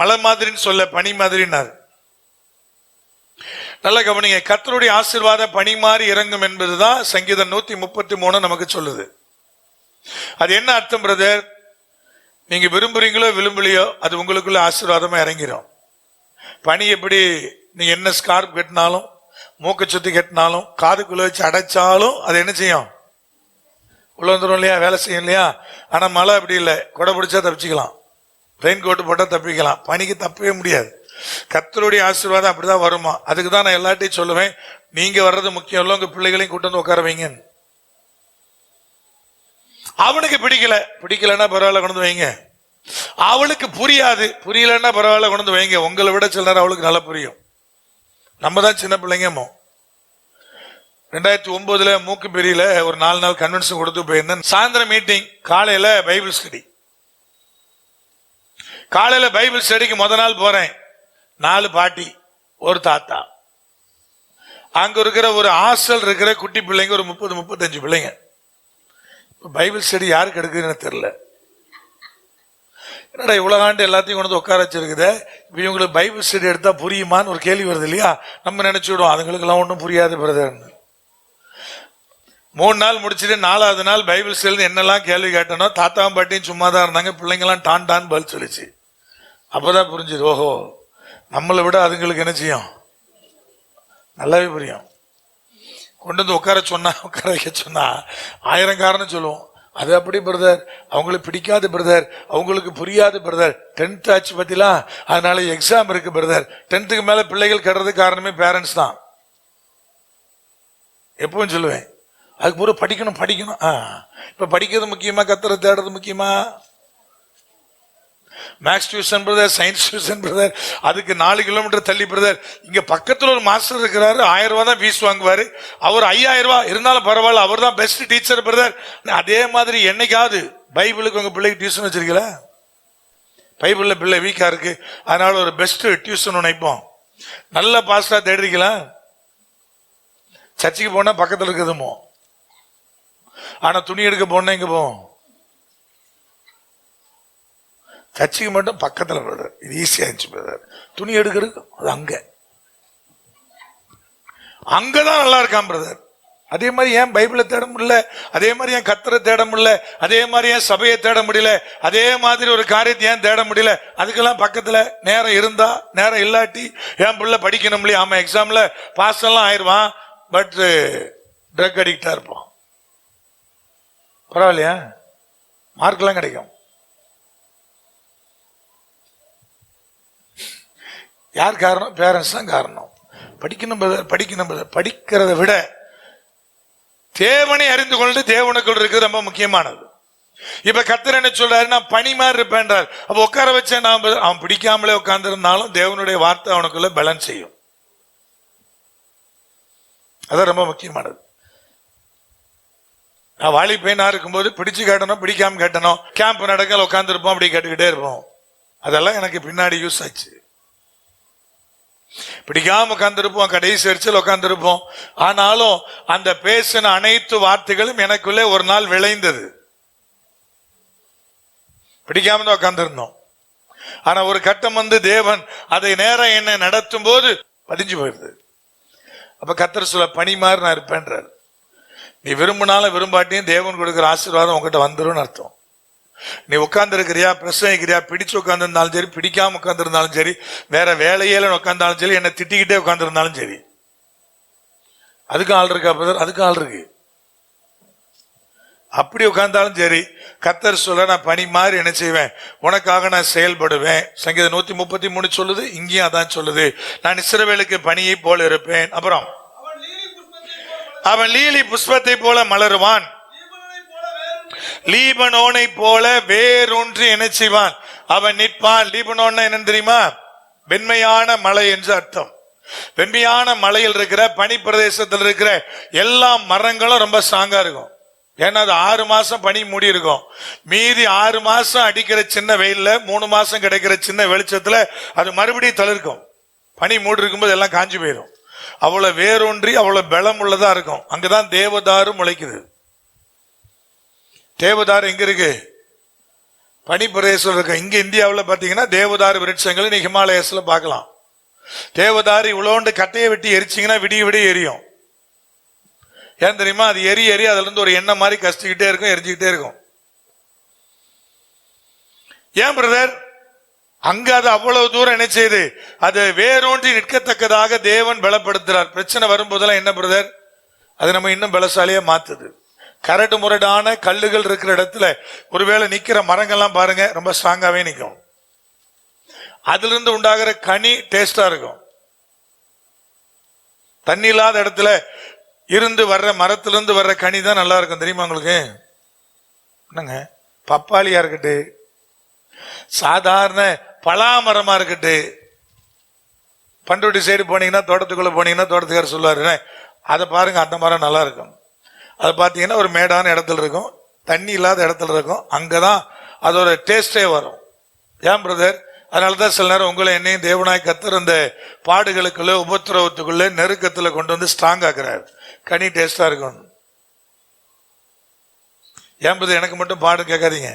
[SPEAKER 1] மலை மாதிரின்னு சொல்ல, பனி மாதிரினார். நல்ல கவனிங்க, கர்த்தருடைய ஆசீர்வாதம் பனி மாதிரி இறங்கும் என்பதுதான் சங்கீதம் 133 நமக்கு சொல்லுது. அது என்ன அர்த்தம் பிரதர்? நீங்க விரும்புறீங்களோ விரும்பலையோ அது உங்களுக்குள்ள ஆசீர்வாதமா இறங்கிடும். பனி எப்படி நீங்க என்ன ஸ்கார்ப் கட்டினாலும், மூக்க சுத்தி கட்டினாலும், காதுக்குள்ள வச்சு அடைச்சாலும் அது என்ன செய்யும்? உள்ள வந்துடும் இல்லையா, வேலை செய்யும் இல்லையா? ஆனா மழை அப்படி இல்லை. கொடை பிடிச்சா தப்பிச்சுக்கலாம், ரெயின் கோட்டு போட்டா தப்பிக்கலாம். பனிக்கு தப்பவே முடியாது. கர்த்தருடைய ஆசீர்வாதம் அப்படிதான் வருமா. அதுக்கு தான் நான் எல்லாத்தையும் சொல்லுவேன், நீங்க வர்றது முக்கியம் இல்லை, உங்க பிள்ளைகளையும் கூட்டு வந்து உட்கார வைங்க. அவனுக்கு பிடிக்கலன்னா பரவாயில்ல, கொண்டு வைங்க. அவளுக்கு புரியலன்னா பரவாயில்ல, கொண்டு வைங்க. உங்களை விட சில நேரம் அவளுக்கு நல்லா புரியும். நம்ம தான் சின்ன பிள்ளைங்க. 2009 மூக்கு பெரியில ஒரு 4 நாள் கன்வென்ஷன் கொடுத்து போயிருந்தேன். சாயந்தரம் மீட்டிங், காலையில பைபிள் ஸ்டடி. காலையில பைபிள் ஸ்டடிக்கு முதல் நாள் போறேன். 4 பாட்டி, ஒரு தாத்தா. அங்க இருக்கிற ஒரு ஹாஸ்டல் இருக்கிற குட்டி பிள்ளைங்க ஒரு 30-35 பிள்ளைங்க. பைபிள் ஸ்டடி யாருக்கு எடுக்குதுன்னு தெரியல. என்னடா இவ்வளவு ஆண்டு எல்லாத்தையும் கொண்டு வந்து உட்கார வச்சிருக்குது, இப்ப இவங்களுக்கு பைபிள் ஸ்டடி எடுத்தா புரியுமான்னு ஒரு கேள்வி வருது இல்லையா? நம்ம நினைச்சு விடுவோம் அதுங்களுக்கு எல்லாம் ஒன்றும் புரியாது பிரதர்ன்னு. 3 நாள் முடிச்சுட்டு 4ஆவது நாள் பைபிள் ஸ்டடி என்னெல்லாம் கேள்வி கேட்டனோ, தாத்தாவும் பாட்டியும் சும்மா தான் இருந்தாங்க, பிள்ளைங்கெல்லாம் டான் பதில் சொல்லிச்சு. அப்பதான் புரிஞ்சுது, ஓஹோ நம்மளை விட அதுங்களுக்கு என்ன செய்யும், நல்லாவே புரியும். கொண்டு வந்து உட்கார வைக்க சொன்னா 1000 காரணம் சொல்லுவோம். அது அப்படி பிரதர், அவங்களுக்கு பிடிக்காது பிரதர், அவங்களுக்கு புரியாது பிரதர், 10th ஆச்சு பத்திலாம், அதனால எக்ஸாம் இருக்கு பிரதர். 10th மேல பிள்ளைகள் கெடுறதுக்கு காரணமே பேரண்ட்ஸ் தான். எப்பவும் சொல்லுவேன், அதுக்கு பூரா படிக்கணும். இப்ப படிக்கிறது முக்கியமா, கர்த்தரை தேடுறது முக்கியமா? Maths tuition brother, science tuition brother, அதுக்கு 4 கிலோமீட்டர் தள்ளி பிரதர். இங்க பக்கத்துல ஒரு மாஸ்டர் இருக்கிறாரு, 1000 ரூபாய் தான் ஃபீஸ் வாங்குவாரு. அவர் 5000 ரூபாய் இருந்தாலும் பரவாயில்ல, அவர் தான் பெஸ்ட் டீச்சர் பிரதர். அதே மாதிரி என்னைக்காவது பைபிளுக்கு உங்க பிள்ளைக்கு டியூஷன் வச்சிருக்கல? பைபிள்ல பிள்ளை வீக்கா இருக்கு, அதனால ஒரு பெஸ்ட் டியூஷன் நினைப்போம். நல்ல பாஸ்டா தேடுறீங்களா? சர்ச்சுக்கு போனா பக்கத்துல இருக்குதுமோ, ஆனா துணி எடுக்க போனா எங்க போவோம்? சர்ச்சுக்கு மட்டும் பக்கத்துல பிரதர், இது ஈஸியா இருந்துச்சு பிரதர். துணி எடுக்கிறது அது அங்கதான் நல்லா இருக்கான் பிரதர். அதே மாதிரி ஏன் பைபிளை தேட முடியல? அதே மாதிரி ஏன் கர்த்தரை தேட முடியல? அதே மாதிரி ஏன் சபையை தேட முடியல? அதே மாதிரி ஒரு காரியத்தை ஏன் தேட முடியல? அதுக்கெல்லாம் பக்கத்துல நேரம் இருந்தா, நேரம் இல்லாட்டி என் பிள்ளை படிக்கணும் இல்லையா? ஆமா, எக்ஸாம்ல பாஸ் எல்லாம் ஆயிடுவான், பட் ட்ரக் அடிக்டா இருப்பான். பரவாயில்லையா? மார்க் எல்லாம் கிடைக்கும். யார் காரணம்? பேரண்ட்ஸ் தான் காரணம். படிக்கணும் பிரதர். படிக்கிறத விட தேவனை அறிந்து கொண்டு தேவனுக்குள் இருக்கிறது ரொம்ப முக்கியமானது. இப்ப கர்த்தர் என்ன சொல்றாரு? நான் பனி மாதிரி இருப்பேன்றார். அப்ப உட்கார வச்சேன், அவன் பிடிக்காமலே உட்கார்ந்து இருந்தாலும் தேவனுடைய வார்த்தை அவனுக்குள்ள பேலன்ஸ் செய்யும். அதான் ரொம்ப முக்கியமானது. நான் வாலி பையனா இருக்கும்போது பிடிச்சு கேட்டனும் பிடிக்காம கேட்டனும், கேம்ப் நடக்கல உட்கார்ந்து இருப்போம், அப்படி கேட்டுக்கிட்டே இருப்போம். அதெல்லாம் எனக்கு பின்னாடி யூஸ் ஆச்சு. பிடிக்காம உட்கார்ந்துருப்போம், கடைசி வரிசையில் உட்கார்ந்துருப்போம். ஆனாலும் அந்த பேசின அனைத்து வார்த்தைகளும் எனக்குள்ளே ஒரு நாள் விளைந்தது. பிடிக்காம தான் உட்கார்ந்துருந்தோம். ஆனா ஒரு கட்டம் வந்து தேவன் அதை நேரம் என்ன நடத்தும் போது பதிஞ்சு போயிருது. அப்ப கர்த்தர் சொல்ல, பனி மாதிரி நான் இருப்பேன்றார். நீ விரும்பினாலும் விரும்பாட்டியும் தேவன் கொடுக்கிற ஆசீர்வாதம் உங்ககிட்ட வந்துடும் அர்த்தம். நீ உட்கார்ந்து இருக்கிறியா, பிரசங்கிக்கிறியா, பிடிச்சு உட்கார்ந்து இருந்தாலும் சரி, பிடிக்காம உட்கார்ந்து இருந்தாலும் சரி, வேற வேலையில உட்கார்ந்தாலும் சரி, என்ன திட்டிக்கிட்டே உட்கார்ந்து இருந்தாலும் சரி, அதுக்கும் ஆள் இருக்கா பிரதர்? அதுக்கும் ஆள் இருக்கு. அப்படி உட்கார்ந்தாலும் சரி, கர்த்தர் சொல்ல, நான் பனி மாதிரி என்ன செய்வேன், உனக்காக நான் செயல்படுவேன். சங்கீதம் 133 சொல்லுது, இங்கேயும் அதான் சொல்லுது. நான் இஸ்ரவேலுக்கு பனியை போல இருப்பேன். அப்புறம் அவன் லீலி புஷ்பத்தை போல மலருவான், லீபனோனை போல வேரூன்றி என்ன செய்வான், அவன் நிற்பான். லீபனோன் என்ன தெரியுமா? வெண்மையான மலை என்று அர்த்தம். வெண்மையான மலையில் இருக்கிற பனி பிரதேசத்தில் இருக்கிற எல்லா மரங்களும் ரொம்ப ஸ்ட்ராங்கா இருக்கும். ஏன்னா அது 6 மாசம் பனி மூடி இருக்கும். மீதி 6 மாசம் அடிக்கிற சின்ன வெயில்ல 3 மாசம் கிடைக்கிற சின்ன வெளிச்சத்துல அது மறுபடியும் தளிர்க்கும். பனி மூடி இருக்கும்போது எல்லாம் காஞ்சி போயிடும். அவ்வளவு வேரூன்றி அவ்வளவு பலம் உள்ளதா இருக்கும். அங்கதான் தேவதாரு முளைக்குது. தேவதாரு எங்க இருக்கு? பனி பிரதேசம் இருக்கு. இங்க இந்தியாவில் பாத்தீங்கன்னா தேவதாரு விருட்சங்கள் நீ ஹிமாலயஸ்ல பார்க்கலாம். தேவதாரு இவ்வளோண்டு கட்டையை வெட்டி எரிச்சிங்கன்னா விடிய விடிய எரியும். ஏன் தெரியுமா? அது எரி அதுல இருந்து ஒரு எண்ணெய் மாதிரி கஷ்டிக்கிட்டே இருக்கும், எரிஞ்சுக்கிட்டே இருக்கும். ஏன் பிரதர்? அங்க அது அவ்வளவு தூரம் என்ன செய்யுது? அது வேரூன்றி நிற்கத்தக்கதாக தேவன் பலப்படுத்துறார். பிரச்சனை வரும்போதெல்லாம் என்ன பிரதர்? அது நம்ம இன்னும் பலசாலியா மாத்துது. கரடு முரடான கல்லுகள் இருக்கிற இடத்துல ஒருவேளை நிக்கிற மரங்கள்லாம் பாருங்க, ரொம்ப ஸ்ட்ராங்காவே நிற்கும். அதுல இருந்து உண்டாகிற கனி டேஸ்டா இருக்கும். தண்ணி இல்லாத இடத்துல இருந்து வர்ற மரத்திலிருந்து வர்ற கனி தான் நல்லா இருக்கும். தெரியுமா உங்களுக்கு? என்னங்க, பப்பாளியா இருக்கட்டு, சாதாரண பலாமரமா இருக்கட்டு, பண்ருட்டி சைடு போனீங்கன்னா தோட்டத்துக்குள்ள போனீங்கன்னா தோட்டத்துக்காரர் சொல்லுவாரு, அதை பாருங்க அந்த மரம் நல்லா இருக்கும். அதை பார்த்தீங்கன்னா ஒரு மேடான இடத்துல இருக்கும், தண்ணி இல்லாத இடத்துல இருக்கும். அங்கதான் அதோட டேஸ்டே வரும். ஏன் பிரதர்? அதனாலதான் சில நேரம் உங்களை என்னையும் தேவனாய் கர்த்தர் அந்த பாடுகளுக்குள்ள உபத்திரவத்துக்குள்ள நெருக்கத்துல கொண்டு வந்து ஸ்ட்ராங் ஆக்குறாரு. கனி டேஸ்டா இருக்கும். ஏன் பிரதர் எனக்கு மட்டும் பாடு கேட்காதீங்க.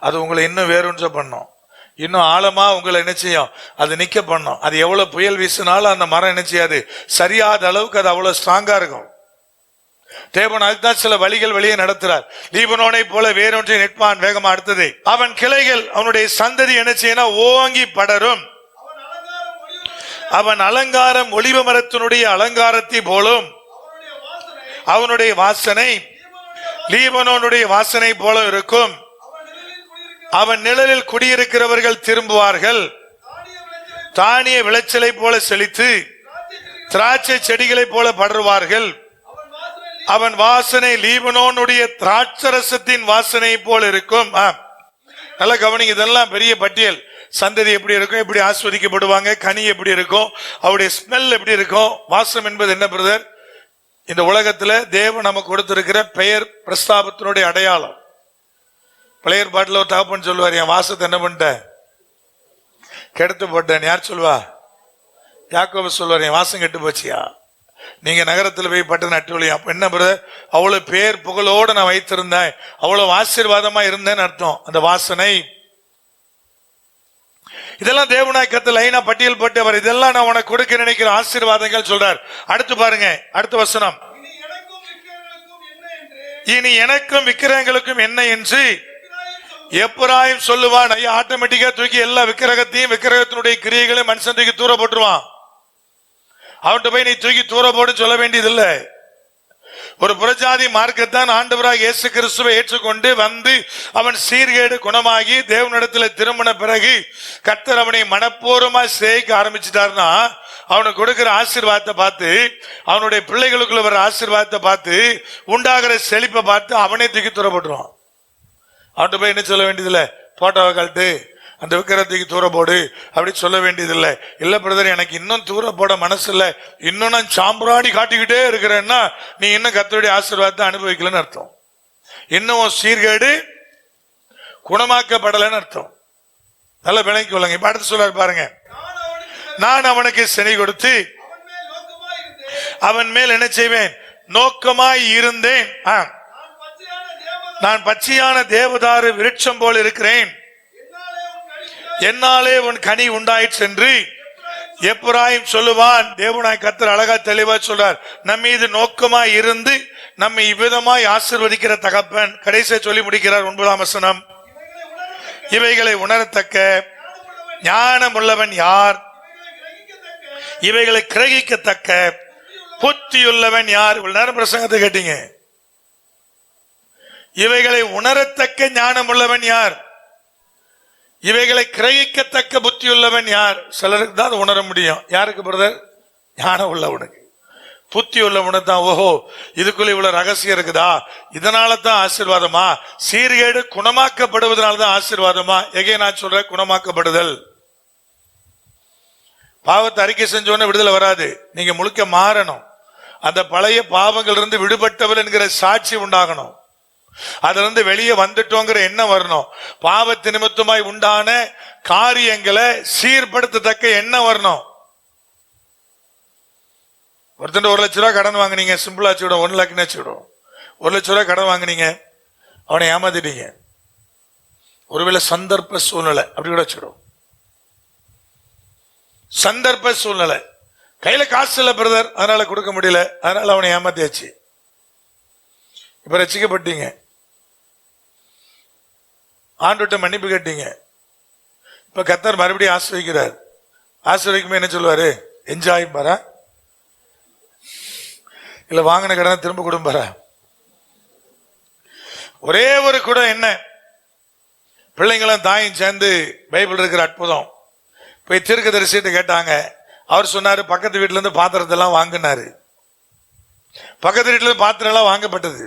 [SPEAKER 1] அது உங்களை இன்னும் வேறுன்ற பண்ணும், இன்னும் ஆழமா உங்களை என்ன செய்யும், அது நிக்க பண்ணும். அது எவ்வளவு புயல் வீசினாலும் அந்த மரம் என்ன செய்யாது, சரியாத அளவுக்கு அது அவ்வளவு ஸ்ட்ராங்கா இருக்கும். தேவன் அதுதான் சில வழிகள் வெளியே நடத்துறார். லீபனோனை போல வேறொன்றை நிற்பான். வேகமா அடுத்தது, அவன் கிளைகள் அவனுடைய சந்ததி என்ன செய்யணும், ஓங்கி படரும். அவன் அலங்காரம் ஒலிவ மரத்தினுடைய அலங்காரத்தை போலும். அவனுடைய வாசனை லீபனோனுடைய வாசனை போல இருக்கும். அவன் நிழலில் குடியிருக்கிறவர்கள் திரும்புவார்கள். தானிய விளைச்சலை போல செழித்து திராட்சை செடிகளை போல படருவார்கள். அவன் வாசனை லீபனோனுடைய திராட்சரசத்தின் வாசனை போல இருக்கும். நல்ல கவனிங்க, இதெல்லாம் பெரிய பட்டியல். சந்ததி எப்படி இருக்கும், எப்படி ஆஸ்வதிக்கப்படுவாங்க, கனி எப்படி இருக்கும், அவருடைய ஸ்மெல் எப்படி இருக்கும். வாசம் என்பது என்ன பிரதர்? இந்த உலகத்துல தேவன் நமக்கு கொடுத்திருக்கிற பெயர் பிரஸ்தாபத்தினுடைய அடையாளம். பழைய பாட்டில் ஒரு தகப்பன் சொல்லுவார், என் வாசத்தை என்ன பண்ணிட்டேன், கெடுத்து போட்டேன். யார் சொல்லுவா? யாக்கோபு சொல்லுவார், என் வாசம் கெட்டு போச்சியா, நீங்க நகரத்தில் போய் பட்டு நட்டுவலியா. என்ன பிரதர்? அவ்வளவு பேர் புகழோடு நான் வைத்திருந்தேன், அவ்வளவு ஆசீர்வாதமா இருந்தேன்னு அர்த்தம். அந்த வாசனை இதெல்லாம் தேவனாய் கர்த்தர் லைனா பட்டியல் போட்டு அவர் இதெல்லாம் நான் உனக்கு கொடுக்க நினைக்கிற ஆசீர்வாதங்கள் சொல்றார். அடுத்து பாருங்க, அடுத்த வசனம், இனி எனக்கும் விக்கிரகங்களுக்கும் என்ன என்று எப்பிராயீம் சொல்லுவான். ஐயா, ஆட்டோமேட்டிக்கா தூக்கி எல்லா விக்கிரகத்தையும் விக்கிரகத்தினுடைய கிரியைகளையும் மனுஷன் தூக்கி தூர போட்டுருவான். அவன்கிட்ட போய் நீ தூக்கி தூர போட்டு சொல்ல வேண்டியதில்லை. ஒரு புறஜாதி மார்க்கத்தான் ஆண்டவராக இயேசு கிறிஸ்துவை ஏற்றுக்கொண்டு வந்து அவன் சீர்கேடு குணமாகி தேவனிடத்துல திரும்பின பிறகு கர்த்தர் அவனை மனப்பூர்வமாய் சேவிக்க ஆரம்பிச்சுட்டாருன்னா, அவனுக்கு கொடுக்கிற ஆசீர்வாதத்தை பார்த்து, அவனுடைய பிள்ளைகளுக்குள்ள வர ஆசீர்வாதத்தை பார்த்து, உண்டாகிற செழிப்பை பார்த்து அவனே தூக்கி தூர போட்டுருவான். அவன்கிட்ட போய் என்ன சொல்ல வேண்டியதில்லை, போட்டோவை கழட்டு, அந்த விக்கிரத்துக்கு தூர போடு அப்படி சொல்ல வேண்டியதில்லை. இல்ல பிரதர், எனக்கு இன்னும் தூர போட மனசு இல்லை, இன்னும் நான் சாம்பிராணி காட்டிக்கிட்டே இருக்கிறேன்னா நீ இன்னும் கர்த்தருடைய ஆசீர்வாதத்தை அனுபவிக்கலன்னு அர்த்தம். இன்னும் சீர்கேடு குணமாக்கப்படலைன்னு அர்த்தம். நல்ல விலைக்கு கொள்ளுங்க. இப்ப அடுத்து சொல்றாரு பாருங்க, நான் அவனுக்கு செனை கொடுத்து அவன் மேல் என்ன செய்வேன், நோக்கமாய் இருந்தேன். நான் பச்சையான தேவதாரு விருட்சம் போல் இருக்கிறேன், என்னாலே உன் கனி உண்டாயிற்று என்று எப்பிராயீம் சொல்லுவான். தேவனாய் கர்த்தர் அழகா தெளிவா சொல்றார், நம் மீது நோக்கமாய் இருந்து நம்மை இவ்விதமாய் ஆசீர்வதிக்கிற தகப்பன். கடைசியை சொல்லி முடிக்கிறார் 9ஆம் வசனம், இவைகளை உணரத்தக்க ஞானம் உள்ளவன் யார், இவைகளை கிரகிக்கத்தக்க புத்தியுள்ளவன் யார். இவ்வளவு நேரம் பிரசங்கத்தை கேட்டீங்க. இவைகளை உணரத்தக்க ஞானம் உள்ளவன் யார், இவைகளை கிரகிக்கத்தக்க புத்தி உள்ளவன் யார். சிலருக்கு தான் உணர முடியும். யாருக்கு பிரதர்? ஞானம் உள்ளவனுக்கு. புத்தி உள்ளவனு தான் ஓஹோ இதுக்குள்ள இவ்வளவு ரகசியம் இருக்குதா, இதனால தான் ஆசீர்வாதமா, சீர்கேடு குணமாக்கப்படுவதனால தான் ஆசீர்வாதமா. எங்கே நான் சொல்றேன், குணமாக்கப்படுதல். பாவத்தை அறிக்கை செஞ்சோன்னு விடுதலை வராது, நீங்க முழுக்க மாறணும். அந்த பழைய பாவங்கள் இருந்து விடுபட்டவர் என்கிற சாட்சி உண்டாகணும். அதுல இருந்து வெளியே வந்துட்டோங்கிற எண்ணம் வரணும். பாவத்து நிமித்தமாய் உண்டான காரியங்களை சீர்படுத்தத்தக்க எண்ணம் வரணும். ஒருத்தன் 1 லட்ச ரூபா கடன் வாங்கினீங்க, சிம்பிளா வச்சுவிடும், 1 லட்சம் வச்சுவிடும். 1 லட்ச ரூபா கடன் வாங்கினீங்க, அவனை ஏமாத்திட்டீங்க. ஒருவேளை சந்தர்ப்ப சூழ்நிலை அப்படி கூட வச்சுடும். சந்தர்ப்ப சூழ்நிலை, கையில காசு இல்ல பிரதர், அதனால கொடுக்க முடியல, அதனால அவனை ஏமாத்தியாச்சு. இப்ப ரசிக்கப்பட்டீங்க, ஆண்டுகிட்ட மன்னிப்பு கேட்டீங்க, இப்ப கர்த்தர் மறுபடியும் ஆசீர்வதிக்கிறார். ஆசீர்வதிக்குமே என்ன சொல்லுவாரு, என்ஜாய் பாரா, இல்ல வாங்கின கடனை திரும்ப கொடுப்பார. ஒரே ஒரு கூட என்ன, பிள்ளைங்களும் தாயும் சேர்ந்து பைபிள் இருக்கிற அற்புதம் போய் தீர்க்கதரிசிட்ட கேட்டாங்க. அவர் சொன்னாரு, பக்கத்து வீட்டுல இருந்து பாத்திரத்தெல்லாம் வாங்கினாரு. பக்கத்து வீட்டுல இருந்து பாத்திரம் எல்லாம் வாங்கப்பட்டது.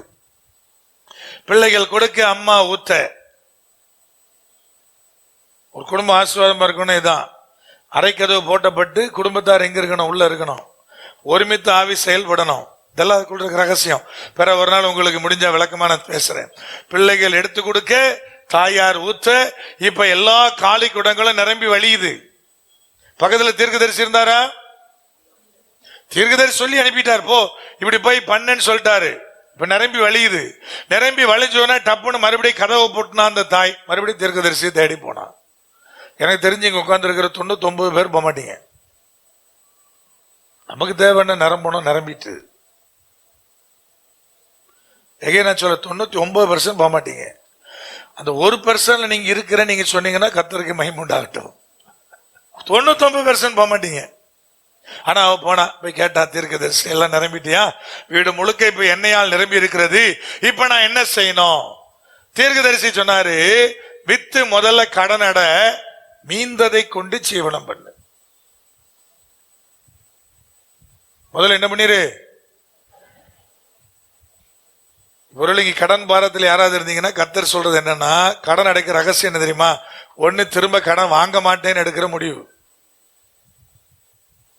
[SPEAKER 1] பிள்ளைகள் கொடுக்க, அம்மா ஊத்த. ஒரு குடும்பம் ஆசீர்வாதமா இருக்கணும். இதான் அரைக்கதவு போட்டப்பட்டு குடும்பத்தார் எங்க இருக்கணும், உள்ள இருக்கணும், ஒருமித்த ஆவி செயல்படணும். இதெல்லாம் அதுக்குள்ள இருக்க ரகசியம். பிற ஒரு நாள் உங்களுக்கு முடிஞ்ச விளக்கமா நான் பேசுறேன். பிள்ளைகள் எடுத்து கொடுக்க, தாயார் ஊத்த, இப்ப எல்லா காலி குடங்களும் நிரம்பி வழியுது. பக்கத்துல தீர்க்கதரிசி இருந்தாரா, தீர்க்கதரிசி சொல்லி அனுப்பிட்டார், போ இப்படி போய் பண்ணன்னு சொல்லிட்டாரு. இப்ப நிரம்பி வழியுது. நிரம்பி வழிஞ்சோன்னா டப்புன்னு மறுபடியும் கதவை போட்டுனா அந்த தாய் மறுபடியும் தீர்க்கதரிசியை தேடி போனா. எனக்கு தெரிஞ்சு இங்க உட்கார்ந்து இருக்கிற 99 பேர் போக மாட்டீங்க. நமக்கு தேவையான நிரம்பணும், நிரம்பிட்டு. எங்கே நான் சொல்ல 99% போக மாட்டீங்க. அந்த 1% நீங்க இருக்கிற நீங்க சொன்னீங்கன்னா கர்த்தருக்கு மகிமை உண்டாகட்டும். 99% போக மாட்டீங்க. ஆனா அவ போனா, போய் கேட்டா, தீர்க்கதரிசி எல்லாம் நிரம்பிட்டியா, வீடு முழுக்க இப்ப எண்ணெயால் நிரம்பி இருக்கிறது, இப்ப நான் என்ன செய்யணும்? தீர்க்கதரிசி சொன்னாரு, வித்து முதல்ல கடன் அட, மீந்ததை கொண்டு ஜீவனம் பண்ணு. முதல்ல என்ன பண்ணிரு. பொருள் இங்க கடன் பாரத்தில் யாராவது இருந்தீங்கன்னா கர்த்தர் சொல்றது என்னன்னா, கடன் அடைக்கிற ரகசியம் என்ன தெரியுமா? ஒன்னு திரும்ப கடன் வாங்க மாட்டேன்னு எடுக்கிற முடிவு.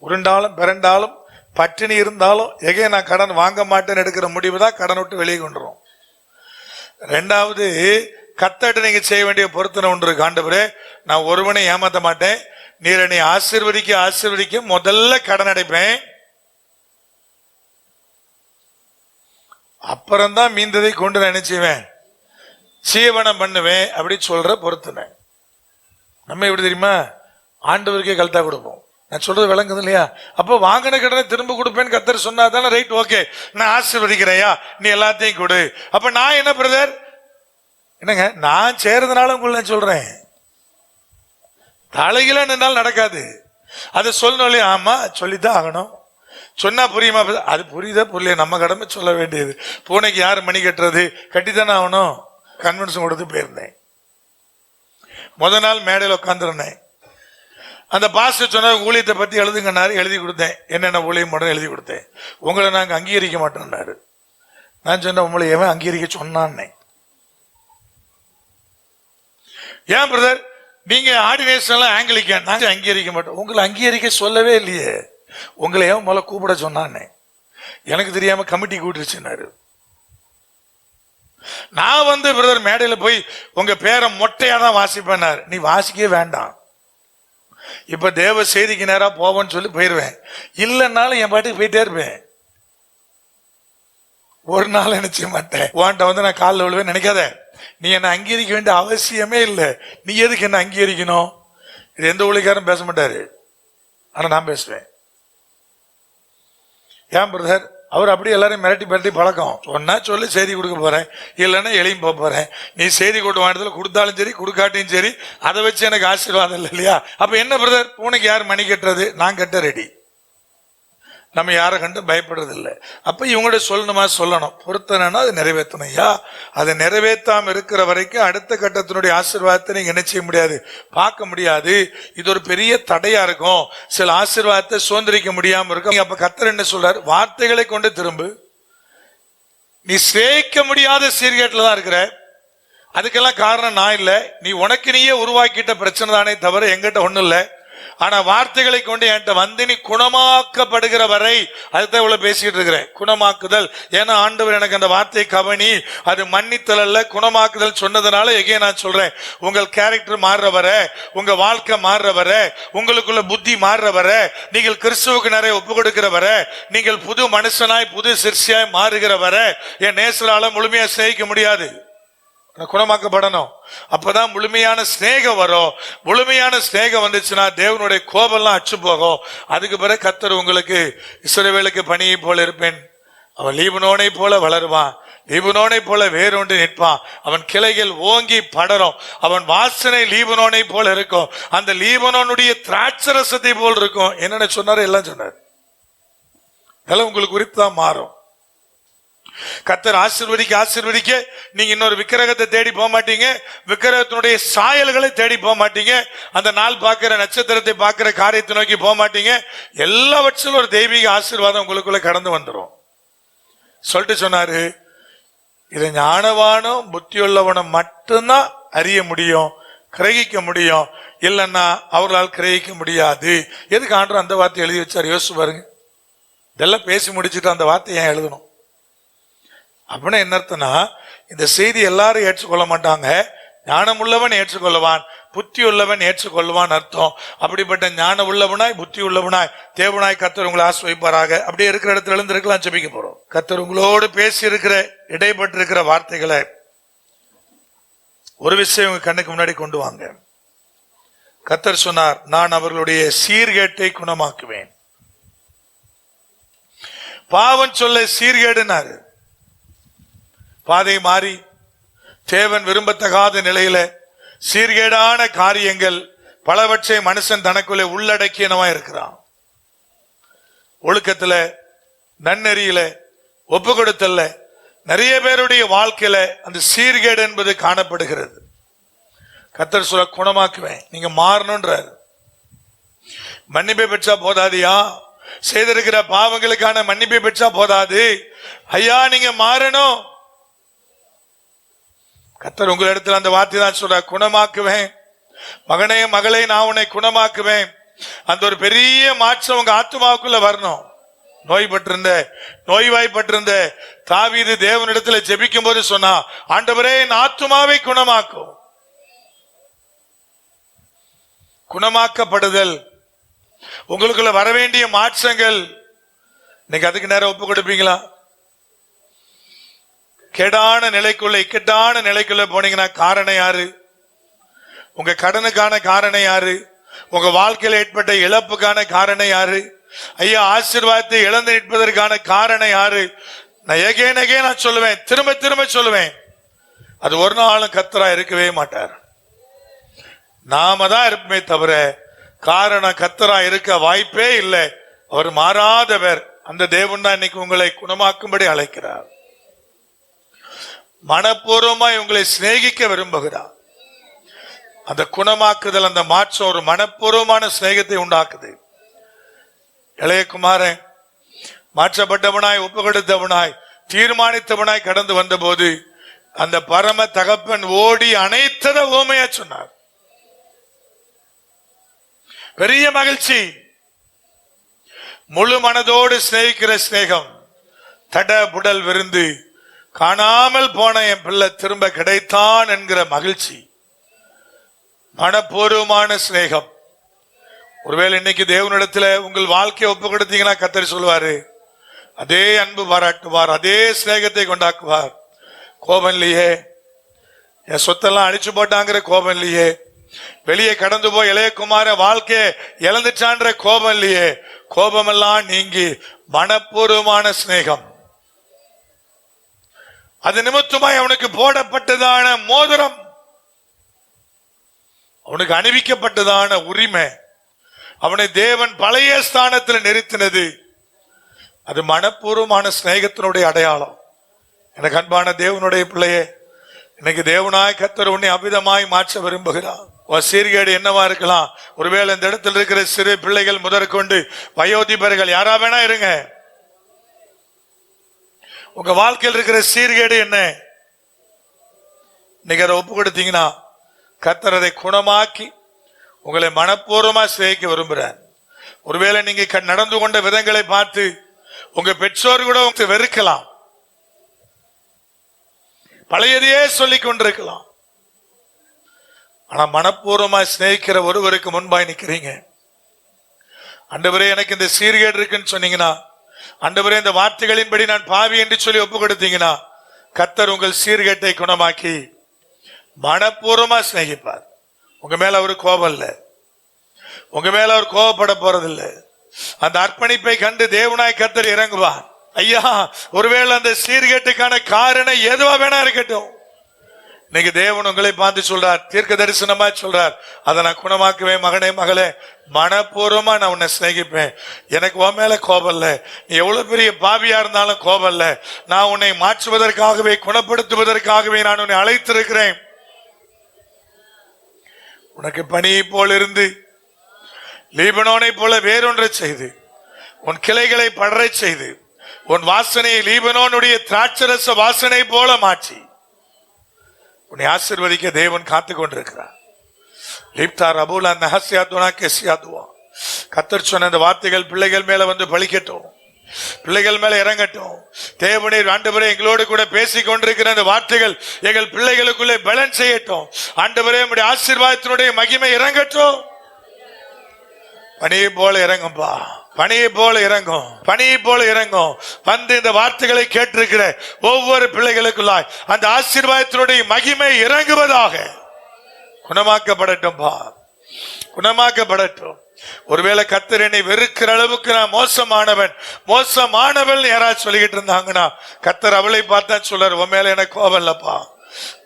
[SPEAKER 1] உருண்டாலும் பிறண்டாலும் பட்டினி இருந்தாலும் எங்கே நான் கடன் வாங்க மாட்டேன்னு எடுக்கிற முடிவு தான் கடன் விட்டு வெளியே கொண்டுரும். ரெண்டாவது, கர்த்தர்ட்ட நீங்க செய்ய வேண்டிய பொருத்தனை ஒன்று இருக்கு. ஆண்டவரே, நான் ஒருவனை ஏமாத்த மாட்டேன், நீர் என்னை ஆசீர்வதிக்க ஆசீர்வதிக்க முதல்ல கடன் அடைப்பேன், அப்புறம்தான் மீந்ததை கொண்டு நான் என்ன செய்வேன், ஜீவனம் பண்ணுவேன் அப்படி சொல்ற பொருத்தனை. நம்ம எப்படி தெரியுமா, ஆண்டவருக்கே கல்ட்டா கொடுப்போம். நான் சொல்றது விளங்குது இல்லையா? அப்போ வாங்கின கடனை திரும்ப கொடுப்பேன்னு கர்த்தர் சொன்னா தானே ரைட், ஓகே நான் ஆசீர்வதிக்கிறையா, நீ எல்லாத்தையும் கொடு. அப்ப நான் என்ன பிரதர், என்னங்க நான் சேர்றதுனால உங்களை சொல்றேன், தலையில நின்றால் நடக்காது. அது சொல்லணும் இல்லையா? ஆமா சொல்லித்தான் ஆகணும். சொன்னா புரியுமா? அது புரியுதா புரியல, நம்ம கடமை சொல்ல வேண்டியது. பூனைக்கு யாரு மணி கட்டுறது, கட்டித்தானே ஆகணும். கன்வென்ஷன் கொடுத்து போயிருந்தேன். முத நாள் மேடையில் உட்காந்துருந்தேன். அந்த பாஸ்டர் சொன்ன ஊழியத்தை பத்தி எழுதுங்கன்னாரு, எழுதி கொடுத்தேன். என்னென்ன ஊழியம் மட்டும் எழுதி கொடுத்தேன். உங்களை நாங்க அங்கீகரிக்க மாட்டோம்னாரு. நான் சொன்ன, உங்களை எவன் அங்கீகரிக்க சொன்னான்னே. ஏன் பிரதர் நீங்க ஆர்டினேஷன்ல ஆங்கிலிக்கன், நாங்க அங்கீகரிக்க மாட்டோம். உங்களை அங்கீகரிக்க சொல்லவே இல்லையே, உங்களை ஏன் முதல்ல கூப்பிட சொன்னானே. எனக்கு தெரியாம கமிட்டி கூட்டிருச்சுன்னாரு. நான் வந்து பிரதர் மேடையில போய் உங்க பேரை மொட்டையா தான் வாசிப்பேன்னாரு. நீ வாசிக்கவே வேண்டாம், இப்ப தேவ செய்திக்கு நேரா போவோன்னு சொல்லி போயிருவேன். இல்லைன்னாலும் என் பாட்டுக்கு போயிட்டே இருப்பேன். ஒரு நாள் நினைச்ச மாட்டேன். உன்கிட்ட வந்து நான் காலில் விழுவேன் நினைக்காத. நீ என்ன அங்கீகரிக்க வேண்டிய அவசியமே இல்லை. நீ எதுக்கு என்ன அங்கீகரிக்கணும்? இது எந்த ஊழியக்காரும் பேச மாட்டாரு, ஆனா நான் பேசுவேன். ஏன் பிரதர், அவர் அப்படி எல்லாரையும் மிரட்டி மிரட்டி பழக்கம். சொன்னா சொல்லி செய்தி கொடுக்க போறேன், இல்லைன்னா எளியும் போக போறேன். நீ செய்தி கொண்டு வாண்டதுல கொடுத்தாலும் சரி கொடுக்காட்டியும் சரி, அதை வச்சு எனக்கு ஆசீர்வாதம் இல்லை இல்லையா? அப்ப என்ன பிரதர், பூனைக்கு யார் மணி கட்டுறது? நான் கட்ட ரெடி. நம்ம யாரை கண்டு பயப்படுறது இல்லை. அப்ப இவங்கள்ட்ட சொல்லணும், பொருத்தனா அது நிறைவேற்றணும். ஐயா, அதை நிறைவேற்றாம இருக்கிற வரைக்கும் அடுத்த கட்டத்தினுடைய ஆசீர்வாதத்தை நீங்க என்ன செய்ய முடியாது, பார்க்க முடியாது. இது ஒரு பெரிய தடையா இருக்கும். சில ஆசீர்வாதத்தை சுதந்திரிக்க முடியாம இருக்கும். அப்ப கர்த்தர் என்ன சொல்றாரு, வார்த்தைகளை கொண்டு திரும்பு. நீ சிநேகிக்க முடியாத சீர்கேட்டில் தான் இருக்கிற. அதுக்கெல்லாம் காரணம் நான் இல்லை, நீ உனக்கு நீயே உருவாக்கிட்ட பிரச்சனை தானே தவிர என்கிட்ட ஒண்ணும் இல்லை. ஆனா வார்த்தைகளை கொண்டு என்கிட்ட வந்து நீ குணமாக்கப்படுகிற வரை, அதுதான் இவ்வளவு பேசிட்டு இருக்கிறேன், குணமாக்குதல். ஏன்னா ஆண்டவர் எனக்கு அந்த வார்த்தை கவனி, அது மன்னித்தல் அல்ல குணமாக்குதல் சொன்னதுனால எங்கே நான் சொல்றேன், உங்கள் கேரக்டர் மாறுற வர, உங்க வாழ்க்கை மாறுற வர, உங்களுக்குள்ள புத்தி மாறுற வர, நீங்கள் கிறிஸ்துவுக்கு நிறைய ஒப்பு கொடுக்கிற வர, நீங்கள் புது மனுஷனாய் புது சிற்சியாய் மாறுகிற வர என் நேசரால முழுமையா சிநேகிக்க முடியாது. குணமாக்கப்படணும். அப்பதான் முழுமையான சிநேகம் வரும். முழுமையான சிநேகம் வந்துச்சுன்னா தேவனுடைய கோபம்லாம் அச்சு போகும். அதுக்கு பிறகு கர்த்தர் உங்களுக்கு இஸ்ரவேலுக்கு பனியை போல இருப்பேன், அவன் லீபனோனை போல வளருவான், லீபனோனை போல வேறொன்று நிற்பான், அவன் கிளைகள் ஓங்கி படரும், அவன் வாசனை லீபனோனை போல இருக்கும், அந்த லீபனோனுடைய திராட்சரசத்தை போல் இருக்கும். என்னென்ன சொன்னாரு எல்லாம் சொன்னார். எல்லாம் உங்களுக்கு குறித்து தான் மாறும். கர்த்தர் ஆசீர்வதிக்க நீங்க இன்னொரு விக்கிரகத்தை தேடி போக மாட்டீங்க, விக்கிரகத்தினுடைய சாயல்களை தேடி போக மாட்டீங்க, அந்த நாள் பார்க்கிற நட்சத்திரத்தை பார்க்கிற காரியத்தை நோக்கி போக மாட்டீங்க. எல்லாவற்றிலும் ஒரு தெய்வீக ஆசீர்வாதம் உங்களுக்குள்ள கடந்து வந்துடும் சொல்லிட்டு சொன்னாரு. இதை ஞானவானும் புத்தியுள்ளவனும் மட்டும்தான் அறிய முடியும், கிரகிக்க முடியும், இல்லைன்னா அவர்களால் கிரகிக்க முடியாது. எதுக்கு ஆண்டவர் அந்த வார்த்தை எழுதி வச்சார் யோசிச்சு பாருங்க. இதெல்லாம் பேசி முடிச்சுட்டு அந்த வார்த்தை ஏன் எழுதணும் அப்படின்னா என்ன அர்த்தம்னா, இந்த செய்தி எல்லாரும் ஏற்றுக்கொள்ள மாட்டாங்க, ஞானம் உள்ளவன் ஏற்றுக்கொள்வான், புத்தி உள்ளவன் ஏற்றுக்கொள்வான் அர்த்தம். அப்படிப்பட்ட ஞானம் உள்ளவனாய் புத்தி உள்ளவனாய் தேவனாய் கர்த்தர் உங்களை ஆசீர்வதிப்பாராக. அப்படியே இருக்கிற இடத்துல எழுந்திருக்கலாம், ஜெபிக்க போறோம். கர்த்தர் உங்களோடு பேசி இருக்கிற இடைப்பட்டு இருக்கிற வார்த்தைகளை ஒரு விஷயம் உங்க கண்ணுக்கு முன்னாடி கொண்டு வாங்க. கர்த்தர் சொன்னார், நான் அவர்களுடைய சீர்கேட்டை குணமாக்குவேன். பாவம் சொல்ல சீர்கேடுனாரு. பாதை மாறி தேவன் விரும்பத்தகாத நிலையில சீர்கேடான காரியங்கள் பலவற்றை மனுஷன் தனக்குள்ளே உள்ளடக்கியனவா இருக்கிறான். ஒழுக்கத்துல, நன்னெறியில, ஒப்பு கொடுத்தல்ல நிறைய பேருடைய வாழ்க்கையில அந்த சீர்கேடு என்பது காணப்படுகிறது. கர்த்தர் சொல்ல குணமாக்குவேன், நீங்க மாறணும்ன்றார். மன்னிப்பை பெற்றா போதாதியா, செய்திருக்கிற பாவங்களுக்கான மன்னிப்பை பெற்றா போதாது ஐயா, நீங்க மாறணும். கர்த்தர் உங்கள் இடத்துல அந்த வார்த்தை தான் சொல்ற, குணமாக்குவேன் மகனே மகளே, நான் உன்னை குணமாக்குவேன். அந்த ஒரு பெரிய மாற்றம் உங்க ஆத்துமாவுக்குள்ள வரணும். நோய்வாய்ப்பட்டிருந்த தாவீது தேவனிடத்துல ஜெபிக்கும் போது சொன்னா, ஆண்டவரே என் ஆத்துமாவை குணமாக்கும். குணமாக்கப்படுதல், உங்களுக்குள்ள வர வேண்டிய மாற்றங்கள். இன்னைக்கு அதுக்கு நேரம் ஒப்பு கொடுப்பீங்களா? கெடான நிலைக்குள்ள இக்கட்டான நிலைக்குள்ள போனீங்கன்னா காரணம் யாரு? உங்க கடனுக்கான காரணம் யாரு? உங்க வாழ்க்கையில் ஏற்பட்ட இழப்புக்கான காரணம் யாரு? ஐயா, ஆசீர்வாதத்தை இழந்து நிற்பதற்கான காரணம் யாரு? நான் நான் சொல்லுவேன், திரும்ப திரும்ப சொல்லுவேன், அது ஒரு நாளும் கர்த்தரா இருக்கவே மாட்டார். நாம தான் இருப்போமே தவிர காரணம் கர்த்தரா இருக்க வாய்ப்பே இல்லை. அவர் மாறாதவர். அந்த தேவன் தான் இன்னைக்கு உங்களை குணமாக்கும்படி அழைக்கிறார். மனப்பூர்வமாய் உங்களை சிநேகிக்க விரும்புகிறார். அந்த குணமாக்குதல், அந்த மாற்றம் ஒரு மனப்பூர்வமான சிநேகத்தை உண்டாக்குது. இளையகுமாரன் மாற்றப்பட்டவனாய், ஒப்பு கொடுத்தவனாய், தீர்மானித்தவனாய் கடந்து வந்த போது அந்த பரம தகப்பன் ஓடி அனைத்தத ஓமையா சொன்னார். பெரிய மகிழ்ச்சி. முழு மனதோடு சிநேகிக்கிற சிநேகம், தட புடல் விருந்து, காணாமல் போன என் பிள்ளை திரும்ப கிடைத்தான் என்கிற மகிழ்ச்சி, மனப்பூர்வமான சிநேகம். ஒருவேளை இன்னைக்கு தேவனிடத்துல உங்கள் வாழ்க்கையை ஒப்பு கொடுத்தீங்கன்னா கர்த்தர் சொல்லுவாரு, அதே அன்பு பாராட்டுவார், அதே சிநேகத்தை கொண்டாக்குவார். கோபம் இல்லையே, என் சொத்தெல்லாம் அழிச்சு போட்டாங்கிற கோபம் இல்லையே, வெளியே கடந்து போய் இளையகுமார வாழ்க்கையை இழந்துச்சான்ற கோபம் இல்லையே, கோபமெல்லாம் நீங்கி மனப்பூர்வமான சிநேகம். அது நிமித்தமாய் அவனுக்கு போடப்பட்டதான மோதிரம், அவனுக்கு அணிவிக்கப்பட்டதான உரிமை, அவனை தேவன் பழைய ஸ்தானத்தில் நிறுத்தினது. அது மனப்பூர்வமான சிநேகத்தினுடைய அடையாளம். எனக்கு அன்பான தேவனுடைய பிள்ளையே, இன்னைக்கு தேவனாய் கர்த்தர் உன்னை அவ்விதமாய் மாற்ற விரும்புகிறார். சீர்கேடு என்னவா இருக்கலாம்? ஒருவேளை இந்த இடத்தில் இருக்கிற சிறு பிள்ளைகள் முதற்கொண்டு வயோதிபர்கள் யாரா வேணா இருங்க, உங்க வாழ்க்கையில் இருக்கிற சீர்கேடு என்ன? இன்னைக்கு அதை ஒப்பு கொடுத்தீங்கன்னா கர்த்தர் அதை குணமாக்கி உங்களை மனப்பூர்வமா சிநேகிக்க விரும்புறார். ஒருவேளை நீங்க நடந்து கொண்ட விதங்களை பார்த்து உங்க பெற்றோர் கூட வெறுக்கலாம், பழையதையே சொல்லிக் கொண்டிருக்கலாம். ஆனா மனப்பூர்வமா சிநேகிக்கிற ஒருவருக்கு முன்பாய் நிக்கிறீங்க. ஆண்டவரே எனக்கு இந்த சீர்கேடு இருக்குன்னு சொன்னீங்கன்னா, ஆண்டவரே இந்த வார்த்தைகளின்படி நான் பாவி என்று சொல்லி ஒப்பு கொடுத்தீங்கன்னா, கர்த்தர் உங்கள் சீர்கேட்டை குணமாக்கி மனப்பூர்வமா சிநேகிப்பார். உங்க மேல அவரு கோபம் இல்ல, உங்க மேல அவர் கோபப்பட போறதில்லை. அந்த அர்ப்பணிப்பை கண்டு தேவனாய் கர்த்தர் இறங்குவார். ஐயா, ஒருவேளை அந்த சீர்கேட்டுக்கான காரணம் எதுவா வேணா இருக்கட்டும், இன்னைக்கு தேவன் உங்களை பார்த்து சொல்றார், தீர்க்க தரிசனமா சொல்றார், அதை நான் குணமாக்குவேன். மகனே மகளே, மனப்பூர்வமா நான் உன்னை சிநேகிப்பேன். எனக்கு உன் மேல கோபம் இல்ல, நீ எவ்வளவு பெரிய பாவியா இருந்தாலும் கோபம் இல்ல. நான் உன்னை மாற்றுவதற்காகவே, குணப்படுத்துவதற்காகவே நான் உன்னை அழைத்திருக்கிறேன். உனக்கு பனியை போல் இருந்து லீபனோனை போல வேறொன்றை செய்து உன் கிளைகளை படரை செய்து உன் வாசனையை லீபனோனுடைய திராட்சரச வாசனை போல மாற்றி உன்னை ஆசீர்வதிக்க தேவன் காத்து கொண்டிருக்கிறார். கர்த்தர் சொன்ன அந்த வார்த்தைகள் பிள்ளைகள் மேல வந்து பலிக்கட்டும், பிள்ளைகள் மேல இறங்கட்டும். தேவனீர் ஆண்டவரே எங்களோடு கூட பேசிக் கொண்டிருக்கிற அந்த வார்த்தைகள் எங்கள் பிள்ளைகளுக்குள்ளே பலன் செய்யட்டும். ஆண்டவரே உம்முடைய ஆசீர்வாதத்தினுடைய மகிமை இறங்கட்டும். பனியை போல இறங்கும்பா, பனியை போல இறங்கும், பனியை போல இறங்கும். வந்து இந்த வார்த்தைகளை கேட்டிருக்கிற ஒவ்வொரு பிள்ளைகளுக்குள்ளாய் அந்த ஆசீர்வாதத்தினுடைய மகிமை இறங்குவதாக. குணமாக்கப்படட்டும், குணமாக்கப்படட்டும். ஒருவேளை கர்த்தர் என்னை வெறுக்கிற அளவுக்கு நான் மோசமானவன், மோசமானவன் யாராவது சொல்லிக்கிட்டு இருந்தாங்கன்னா, கர்த்தர் அவளை பார்த்தா சொல்றார், உன் மேல எனக்கு கோபம் இல்லப்பா,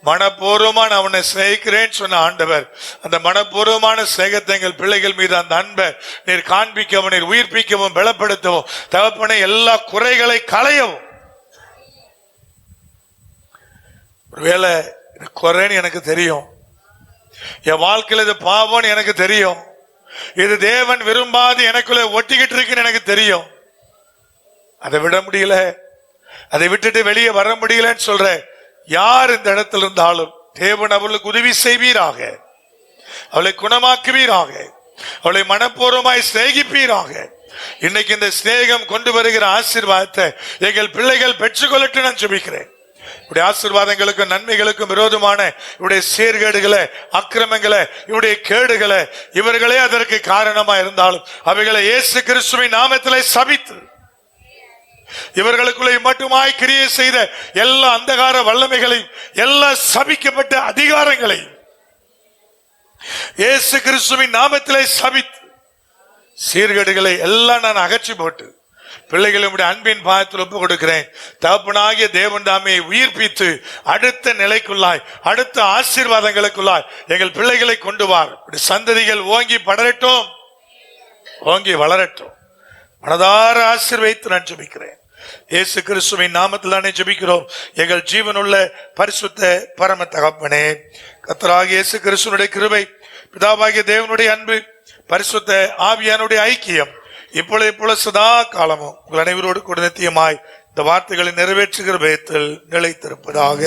[SPEAKER 1] மனப்பூர்வமா நான் உன்னை சிநேகிக்கிறேன்னு சொன்ன ஆண்டவர், அந்த மனப்பூர்வமான சிநேகத்தை எங்கள் பிள்ளைகள் மீது அந்த அன்பை நீர் காண்பிக்கவும், நீர் உயிர்ப்பிக்கவும், பலப்படுத்தவும், தகப்பனை எல்லா குறைகளை களையவும். ஒருவேளை குறைன்னு எனக்கு தெரியும், என் வாழ்க்கையில் இது பாவம்னு எனக்கு தெரியும், இது தேவன் விரும்பாது எனக்குள்ள ஒட்டிக்கிட்டு இருக்குன்னு எனக்கு தெரியும், அதை விட முடியல, அதை விட்டுட்டு வெளியே வர முடியலன்னு சொல்ற யார் இந்த இடத்துல இருந்தாலும் தேவன் அவளுக்கு உதவி செய்வீராக, அவளை குணமாக்குவீராக, அவளை மனப்பூர்வமாய் சிநேகிப்பீராக. இன்னைக்கு இந்த சிநேகம் கொண்டு வருகிற ஆசீர்வாதத்தை எங்கள் பிள்ளைகள் பெற்றுக்கொள்ளட்டு நான் ஜெபிக்கிறேன். இவருடைய ஆசீர்வாதங்களுக்கும் நன்மைகளுக்கும் விரோதமான இவருடைய சீர்கேடுகளை, அக்கிரமங்களை, இவருடைய கேடுகளை இவர்களே அதற்கு காரணமா இருந்தாலும் அவைகளை இயேசு கிறிஸ்துவின் நாமத்திலே சபித்து, இவர்களுக்குள்ளே மட்டுமாய் கிரியை செய்த எல்லா அந்தகார வல்லமைகளையும், எல்லா சபிக்கப்பட்ட அதிகாரங்களையும் இயேசு கிறிஸ்துவின் நாமத்திலே சபித்து, சீர்கேடுகளை எல்லாம் நான் அகற்றி போட்டு பிள்ளைகளுடைய அன்பின் பாதத்தில் ஒப்பு கொடுக்கிறேன். தகப்பனாகிய தேவன் தாமே உயிர்ப்பித்து அடுத்த நிலைக்குள்ளாய், அடுத்த ஆசீர்வாதங்களுக்குள்ளாய் எங்கள் பிள்ளைகளை கொண்டு வார். சந்ததிகள் ஓங்கி படரட்டும், ஓங்கி வளரட்டும். மனதார ஆசீர்வதித்து நான் ஜெபிக்கிறேன். இயேசு கிறிஸ்துவின் நாமத்தில் தானே ஜெபிக்கிறோம் எங்கள் ஜீவனுள்ள பரிசுத்த பரம தகப்பனே. கர்த்தராகிய இயேசு கிறிஸ்துவினுடைய கிருபை, பிதாவாகிய தேவனுடைய அன்பு, பரிசுத்த ஆவியானுடைய ஐக்கியம் இப்பொழுது சதா காலமும் உங்கள் அனைவரோடு கூட நித்தியமாய் இந்த வார்த்தைகளை நிறைவேற்றுகிற பயத்தில் நிலைத்திருப்பதாக.